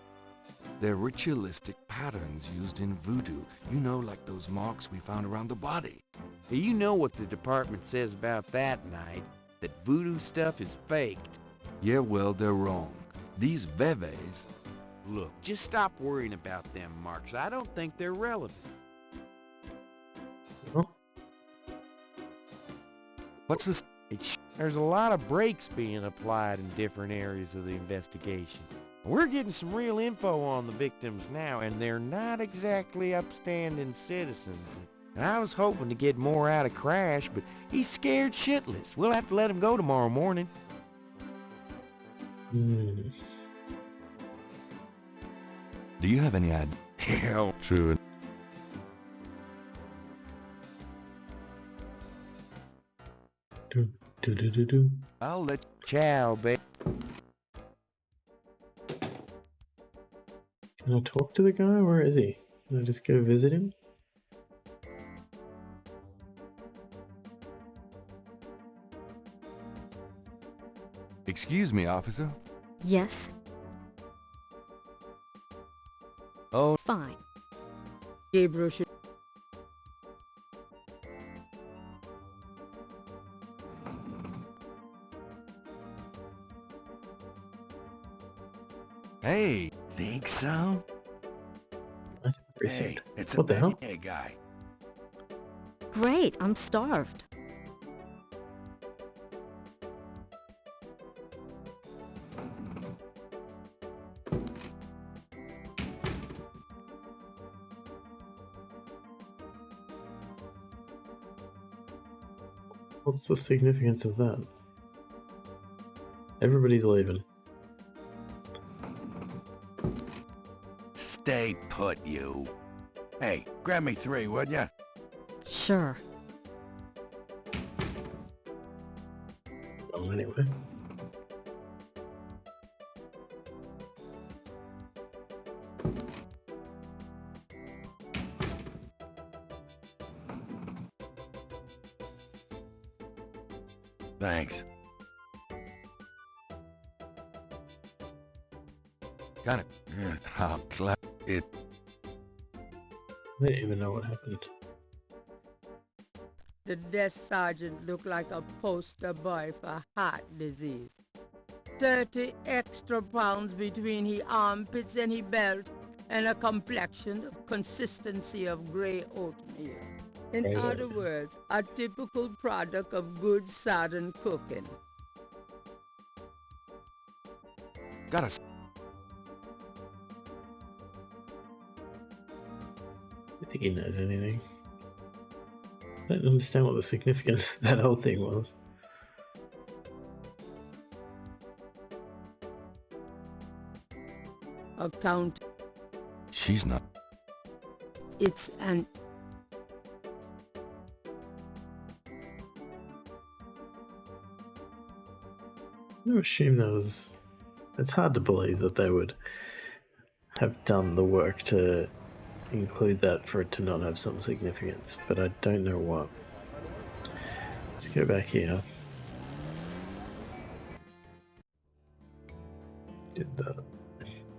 They're ritualistic patterns used in voodoo. You know, like those marks we found around the body. You know what the department says about that, Knight. That voodoo stuff is faked. Yeah, well, they're wrong. These bebes... Look, just stop worrying about them marks. I don't think they're relevant. What's this? There's a lot of brakes being applied in different areas of the investigation. We're getting some real info on the victims now, and they're not exactly upstanding citizens. And I was hoping to get more out of Crash, but he's scared shitless. We'll have to let him go tomorrow morning. Mm. Do you have any idea? Hell, True. Do. I'll let... Ciao, babe. Can I talk to the guy? Where is he? Can I just go visit him? Excuse me, officer. Yes? Oh, Fine. Gabriel should... Hey. Think so? That's Hey, precinct. it's a What the hell? beignet guy. Great, I'm starved. What's the significance of that? Everybody's leaving. Stay put, you. Hey, grab me 3, would ya? Sure. Oh, anyway. Thanks. Kind of. How clever it. I don't even know what happened. The desk sergeant looked like a poster boy for heart disease. 30 extra pounds between his armpits and his belt, and a complexion of consistency of grey oatmeal. In Grey other oatmeal. words, a typical product of good southern cooking. Got a... I think he knows anything. I don't understand what the significance of that whole thing was. Account. She's not... It's an... I assume that was... It's hard to believe that they would have done the work to include that for it to not have some significance, but I don't know what. Let's go back here. Did that.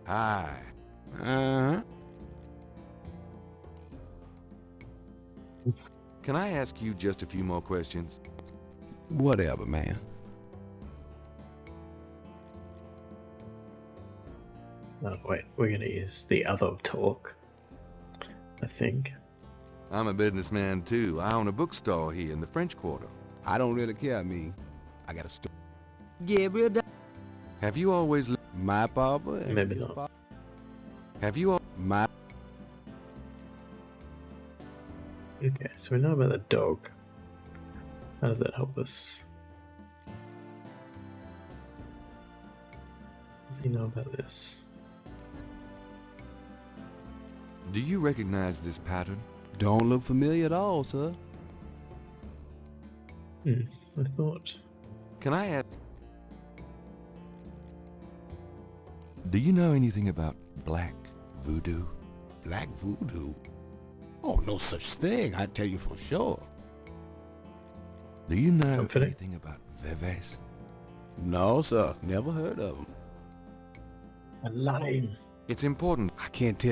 Hi. Uh-huh. Can I ask you just a few more questions? Whatever, man. Oh, wait, we're going to use the other talk, I think. I'm a businessman too. I own a bookstore here in the French Quarter. I don't really care, I got a store. Gabriel... Have you always... My papa and Maybe his not. papa. Have you... My... Okay, so we know about the dog. How does that help us? Does he know about this? Do you recognize this pattern? Don't look familiar at all, sir. I thought... Can I ask... Do you know anything about black voodoo? Black voodoo? Oh, no such thing, I tell you for sure. Do you know Comforting. anything about Veves? No, sir. Never heard of them. A line. It's important. I can't tell.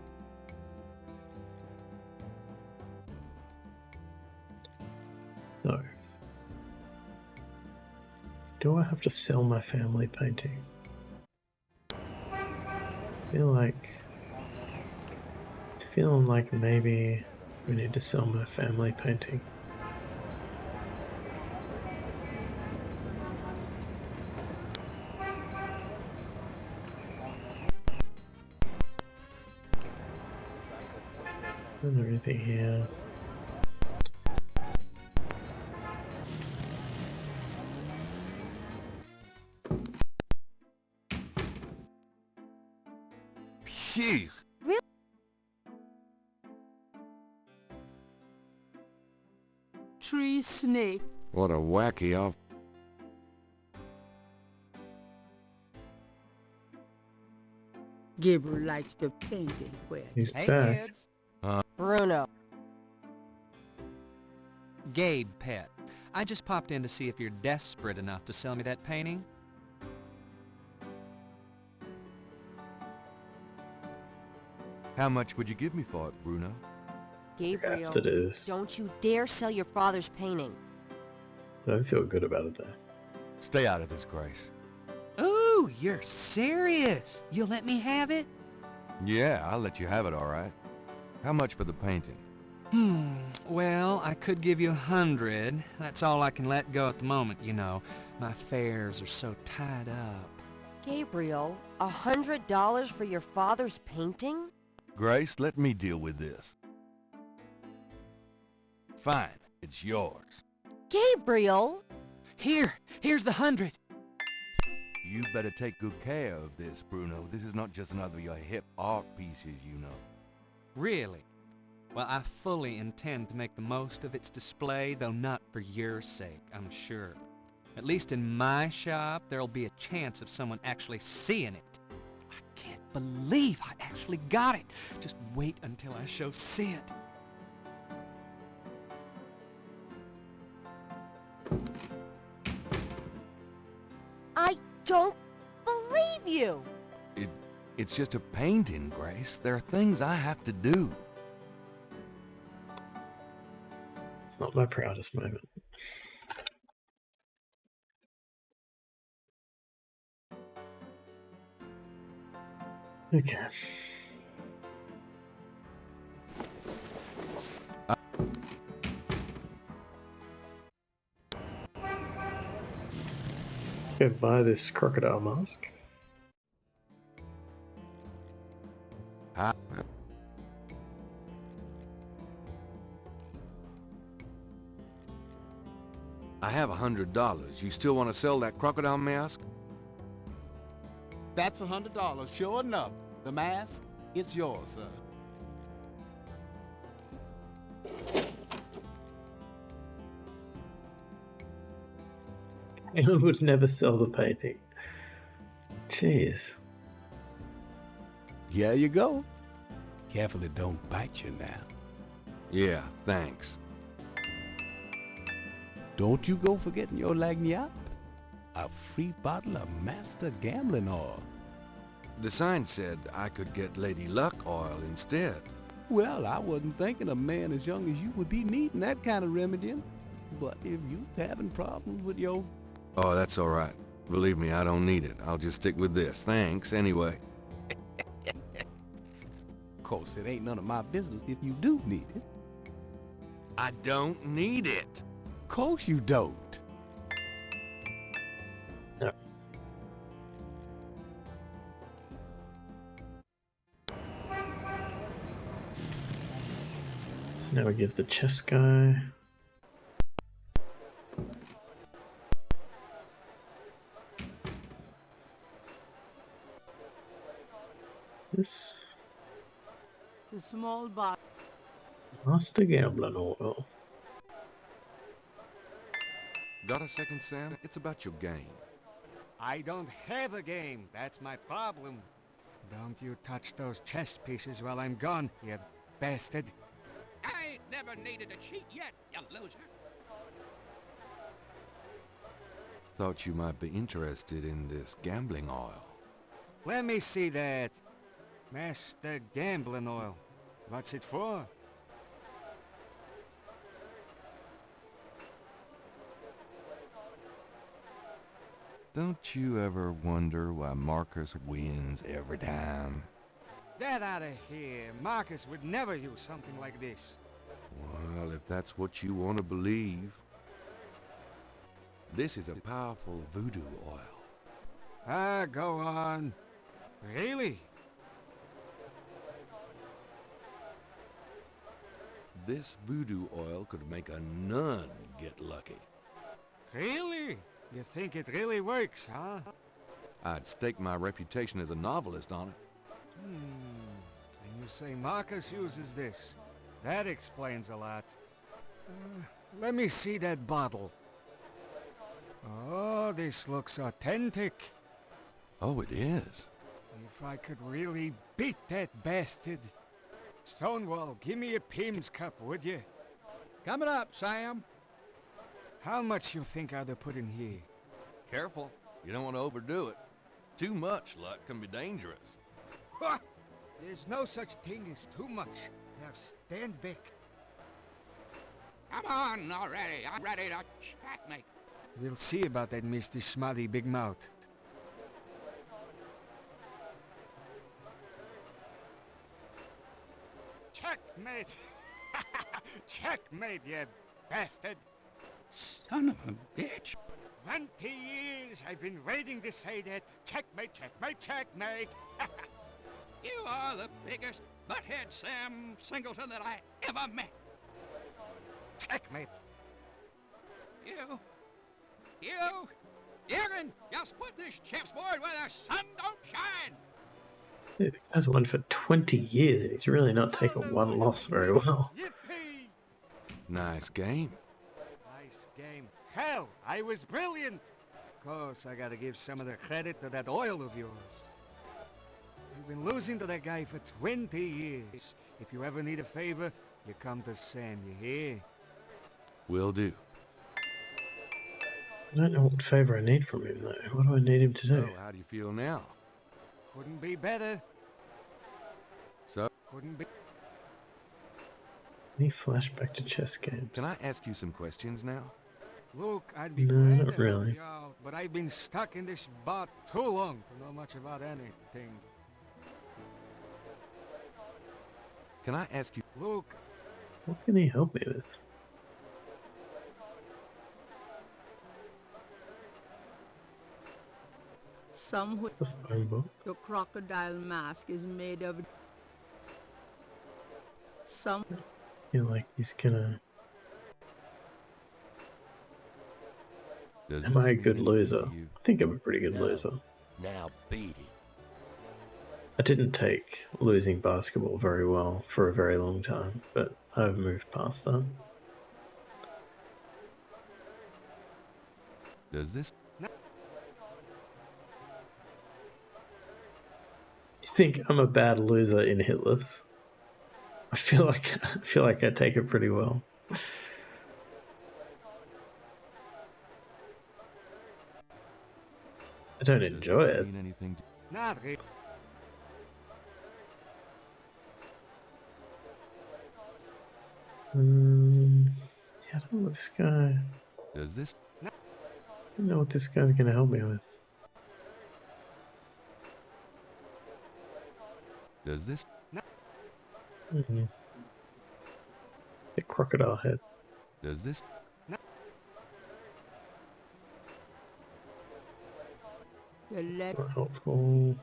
So... Do I have to sell my family painting? I feel like... It's feeling like maybe we need to sell my family painting. And everything here. Phew! Tree snake. What a wacky off... Gabriel likes the painting well. He's Hey, back. kids. Bruno. Gabe, pet. I just popped in to see if you're desperate enough to sell me that painting. How much would you give me for it, Bruno? Gabriel, After this. don't you dare sell your father's painting. I don't feel good about it though. Stay out of this, Grace. Ooh, you? You're serious? You'll let me have it? Yeah, I'll let you have it, all right. How much for the painting? Well, I could give you 100. That's all I can let go at the moment, you know. My fares are so tied up. Gabriel, $100 for your father's painting? Grace, let me deal with this. Fine, it's yours. Gabriel! Here's the 100. You better take good care of this, Bruno. This is not just another of your hip art pieces, you know. Really? Well, I fully intend to make the most of its display, though not for your sake, I'm sure. At least in my shop, there'll be a chance of someone actually seeing it. I can't believe I actually got it. Just wait until I show Sid. I don't believe you! It's just a painting, Grace. There are things I have to do. It's not my proudest moment. Okay. Go buy this crocodile mask. I have $100. You still want to sell that crocodile mask? That's $100, sure enough. The mask, it's yours, sir. I would never sell the painting. Jeez. Here you go. Careful it don't bite you now. Yeah, thanks. Don't you go forgetting your lagniappe. A free bottle of Master Gambling Oil. The sign said I could get Lady Luck oil instead. Well, I wasn't thinking a man as young as you would be needing that kind of remedying. But if you's having problems with your... Oh, that's all right. Believe me, I don't need it. I'll just stick with this. Thanks, anyway. Of course, it ain't none of my business if you do need it. I don't need it. Of course you don't. No. So now we give the chess guy. This The small bottle. Master Gambling Oil. Got a second, Sam? It's about your game. I don't have a game. That's my problem. Don't you touch those chess pieces while I'm gone, you bastard. I ain't never needed a cheat yet, you loser. Thought you might be interested in this gambling oil. Let me see that. Master Gambling Oil. What's it for? Don't you ever wonder why Marcus wins every time? Get out of here. Marcus would never use something like this. Well, if that's what you want to believe. This is a powerful voodoo oil. Ah, go on. Really? This voodoo oil could make a nun get lucky. Really? You think it really works, huh? I'd stake my reputation as a novelist on it. And you say Marcus uses this. That explains a lot. Let me see that bottle. Oh, this looks authentic. Oh, it is. If I could really beat that bastard. Stonewall, give me a Pim's cup, would you? Coming up, Sam. How much you think I'd have put in here? Careful. You don't want to overdo it. Too much luck can be dangerous. There's no such thing as too much. Now stand back. Come on already. I'm ready to checkmate. We'll see about that, Mr. Schmutty Big Mouth. Checkmate! Checkmate, you bastard! Son of a bitch. 20 years I've been waiting to say that. Checkmate, checkmate, checkmate! You are the biggest butthead Sam Singleton that I ever met. Checkmate! You can just put this chessboard where the sun don't shine. Dude, the guy's won for 20 years and he's really not taken one loss very well. Yippee! Nice game. Nice game. Hell, I was brilliant. Course, I gotta give some of the credit to that oil of yours. I've been losing to that guy for 20 years. If you ever need a favor, you come to Sam, you hear? Will do. I don't know what favour I need from him though. What do I need him to do? So, how do you feel now? Couldn't be better. So? Couldn't be... Any flashback to chess games? Can I ask you some questions now? Look, I'd be No, glad not to help really. you out, but I've been stuck in this bot too long to know much about anything. Can I ask you... Look, What can he help me with? Somewhere The phone book. the crocodile mask is made of... Some... I feel like he's gonna... Does Am this I a mean good anything to loser? you? I think I'm a pretty good loser. Now beat it. I didn't take losing basketball very well for a very long time, but I've moved past that. Does this... You think I'm a bad loser in hitless? I feel like I take it pretty well. I don't enjoy it. mean anything to... not really. Yeah, I don't know what this guy... Does this... I don't know what this guy's gonna help me with. Does this... The crocodile head. Does this... The It's leg... not helpful.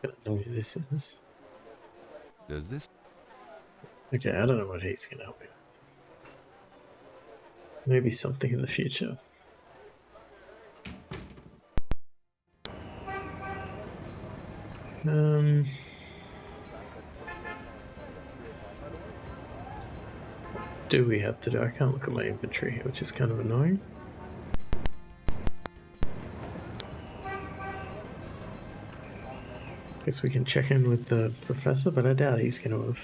I don't know who this is. Does this... Okay, I don't know what he's gonna help me with. Maybe something in the future. What do we have to do? I can't look at my inventory here, which is kind of annoying. Guess we can check in with the professor, but I doubt he's going to have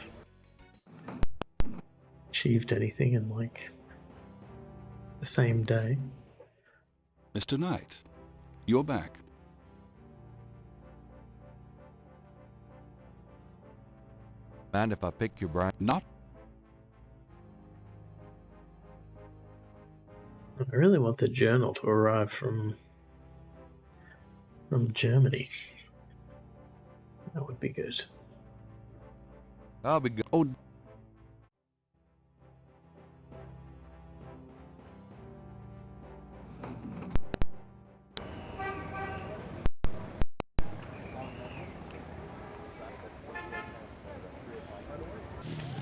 achieved anything in like the same day. Mr. Knight, you're back. Mind if I pick your brain? Not. I really want the journal to arrive from Germany. That would be good. I'll be good. Oh,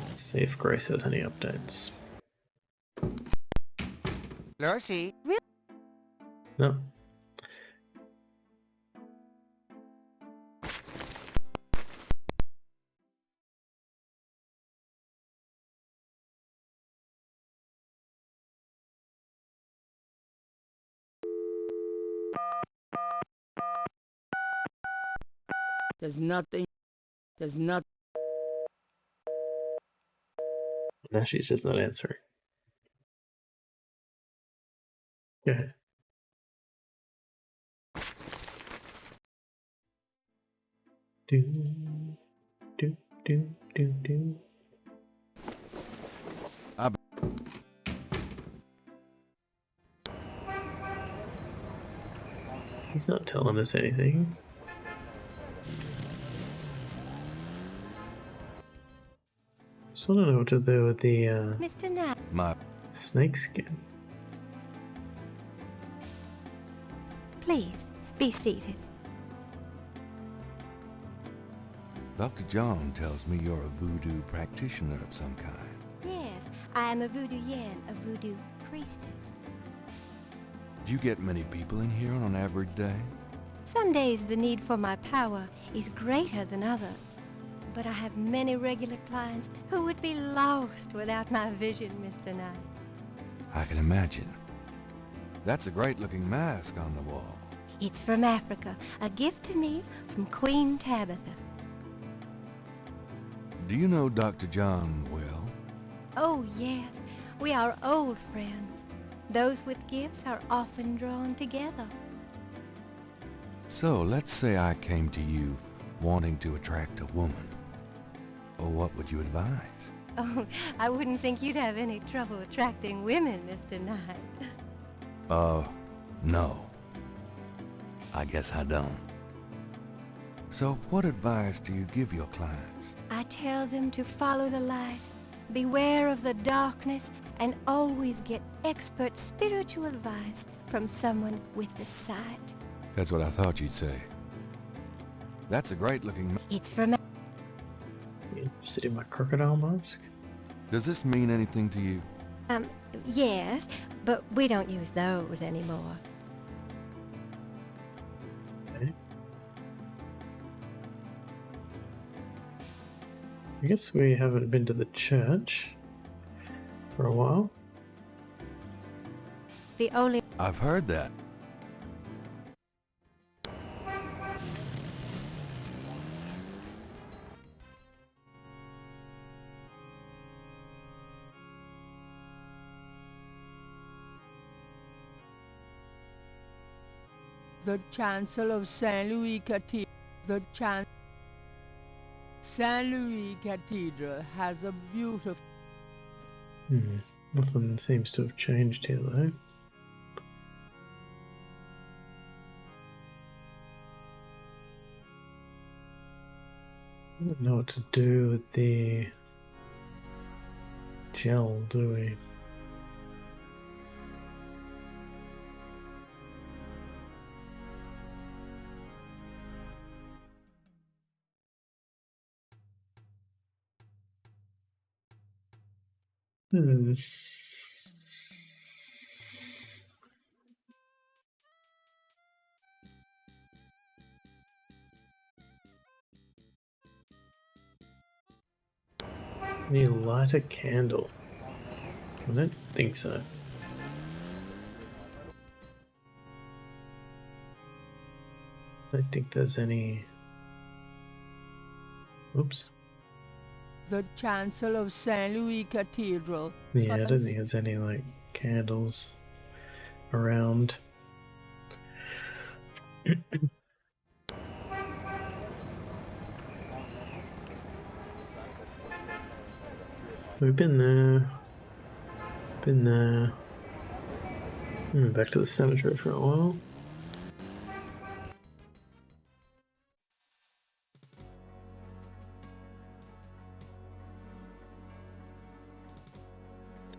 Let's see if Grace has any updates. Lucy. No. There's nothing... There's not... Now she's just not answering. Okay. Do do do do do. He's not telling us anything. Just want to know what to do with the Mr. Knight. snake skin. Please, be seated. Dr. John tells me you're a voodoo practitioner of some kind. Yes, I am a voodoo yen, a voodoo priestess. Do you get many people in here on an average day? Some days the need for my power is greater than others. But I have many regular clients who would be lost without my vision, Mr. Knight. I can imagine. That's a great-looking mask on the wall. It's from Africa, a gift to me from Queen Tabitha. Do you know Dr. John well? Oh, yes, we are old friends. Those with gifts are often drawn together. So, let's say I came to you wanting to attract a woman. Or what would you advise? Oh, I wouldn't think you'd have any trouble attracting women, Mr. Knight. No. I guess I don't. So what advice do you give your clients? I tell them to follow the light, beware of the darkness, and always get expert spiritual advice from someone with the sight. That's what I thought you'd say. That's a great-looking... It's from... Interested in my crocodile mask? Does this mean anything to you? Yes, but we don't use those anymore. Okay. I guess we haven't been to the church for a while. The only... I've heard that. The chancel of Saint Louis Cathedral. Saint Louis Cathedral has a beautiful... Nothing seems to have changed here though. I don't know what to do with the gel, do we? Need to light a candle. I don't think so. I don't think there's any... Oops. The chancel of Saint Louis Cathedral. Yeah, I don't think there's any, like, candles around. We've been there. Been there. Back to the cemetery for a while.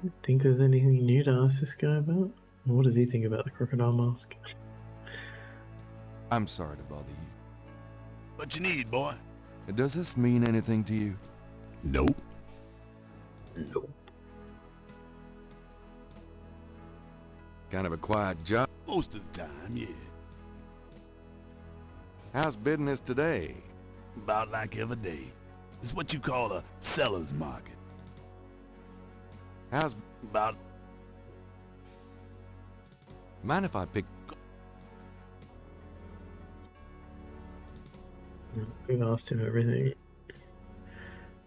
Don't think there's anything new to ask this guy about. What does he think about the crocodile mask? I'm sorry to bother you. What you need, boy? Does this mean anything to you? Nope. Nope. Kind of a quiet job. Most of the time, yeah. How's business today? About like every day. It's what you call a seller's market. How's about... Mind if I pick... We've asked him everything.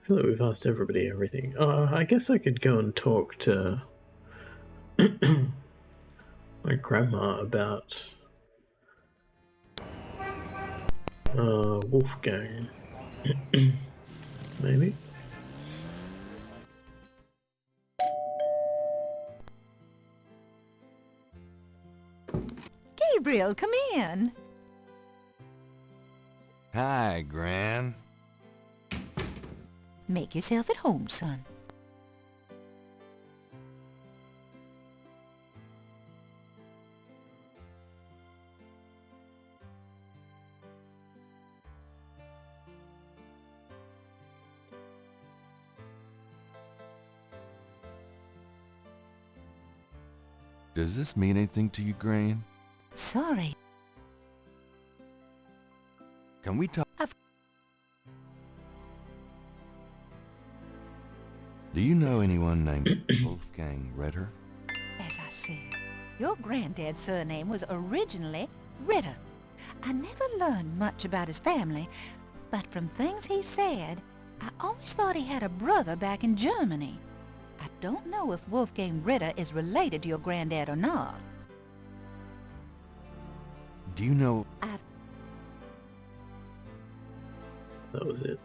I feel like we've asked everybody everything. I guess I could go and talk to my grandma about Wolfgang. Maybe? Gabriel, come in. Hi, Gran. Make yourself at home, son. Does this mean anything to you, Gran? Sorry. Can we talk? Do you know anyone named Wolfgang Ritter? As I said, your granddad's surname was originally Ritter. I never learned much about his family, but from things he said, I always thought he had a brother back in Germany. I don't know if Wolfgang Ritter is related to your granddad or not. Do you know... That was it.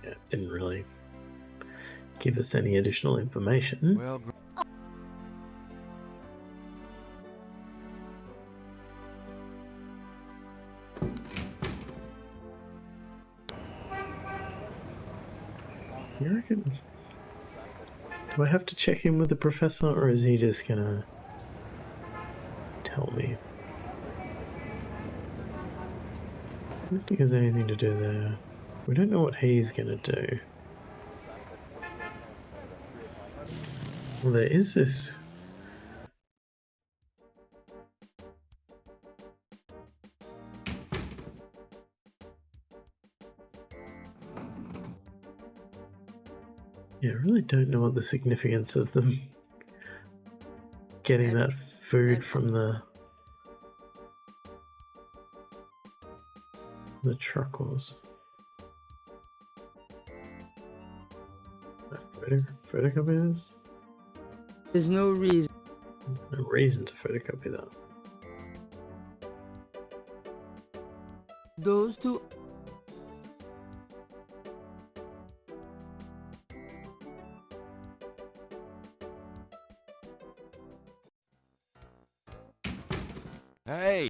Yeah, didn't really give us any additional information. Well... You reckon? Do I have to check in with the professor, or is he just gonna tell me? I don't think there's anything to do there. We don't know what he's gonna do. Well, there is this. Yeah, I really don't know what the significance of them getting that food from the truck was. Photocopy this? There's no reason. No reason to photocopy that. Those two. Hey!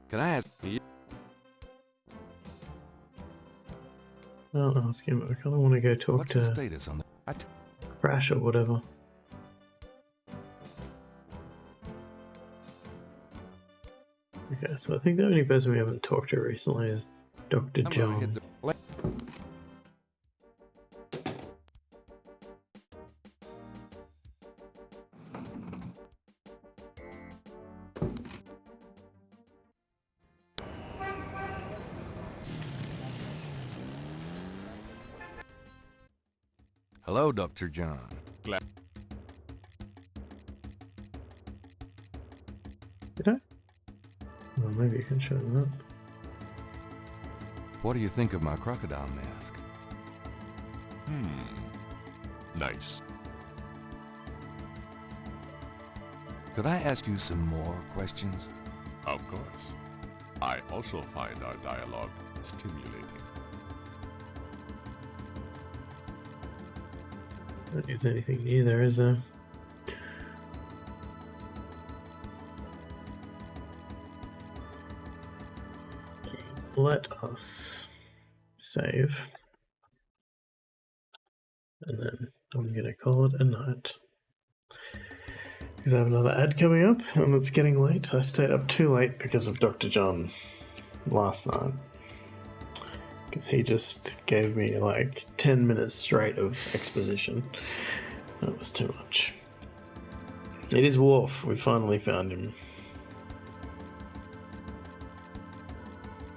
Can I ask you? I'll ask him. I kind of want to go talk What's to the status on the... Crash or whatever. Okay, so I think the only person we haven't talked to recently is Dr. John. Hello, Dr. John. Glad. Did I? Well, maybe you can show them up. What do you think of my crocodile mask? Nice. Could I ask you some more questions? Of course. I also find our dialogue stimulating. That is anything new there, is there? Let us save. And then I'm going to call it a night. Because I have another ad coming up and it's getting late. I stayed up too late because of Dr. John last night. Because he just gave me like 10 minutes straight of exposition. That was too much. It is Worf. We finally found him.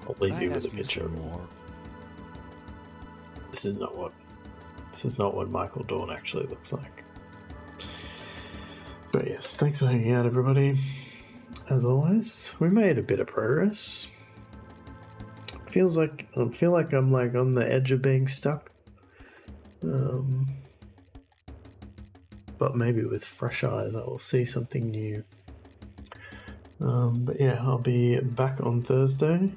I'll leave you with a picture of him. This is not what Michael Dorn actually looks like. But yes, thanks for hanging out, everybody. As always, we made a bit of progress. I feel like I'm like on the edge of being stuck. But maybe with fresh eyes I will see something new. But yeah, I'll be back on Thursday.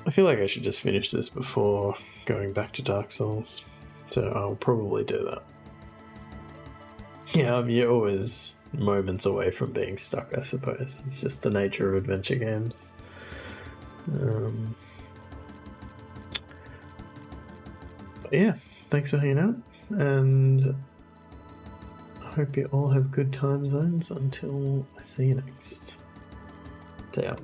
I feel like I should just finish this before going back to Dark Souls. So I'll probably do that. Yeah, you're always moments away from being stuck, I suppose. It's just the nature of adventure games. But yeah, thanks for hanging out, and I hope you all have good time zones until I see you next. See ya.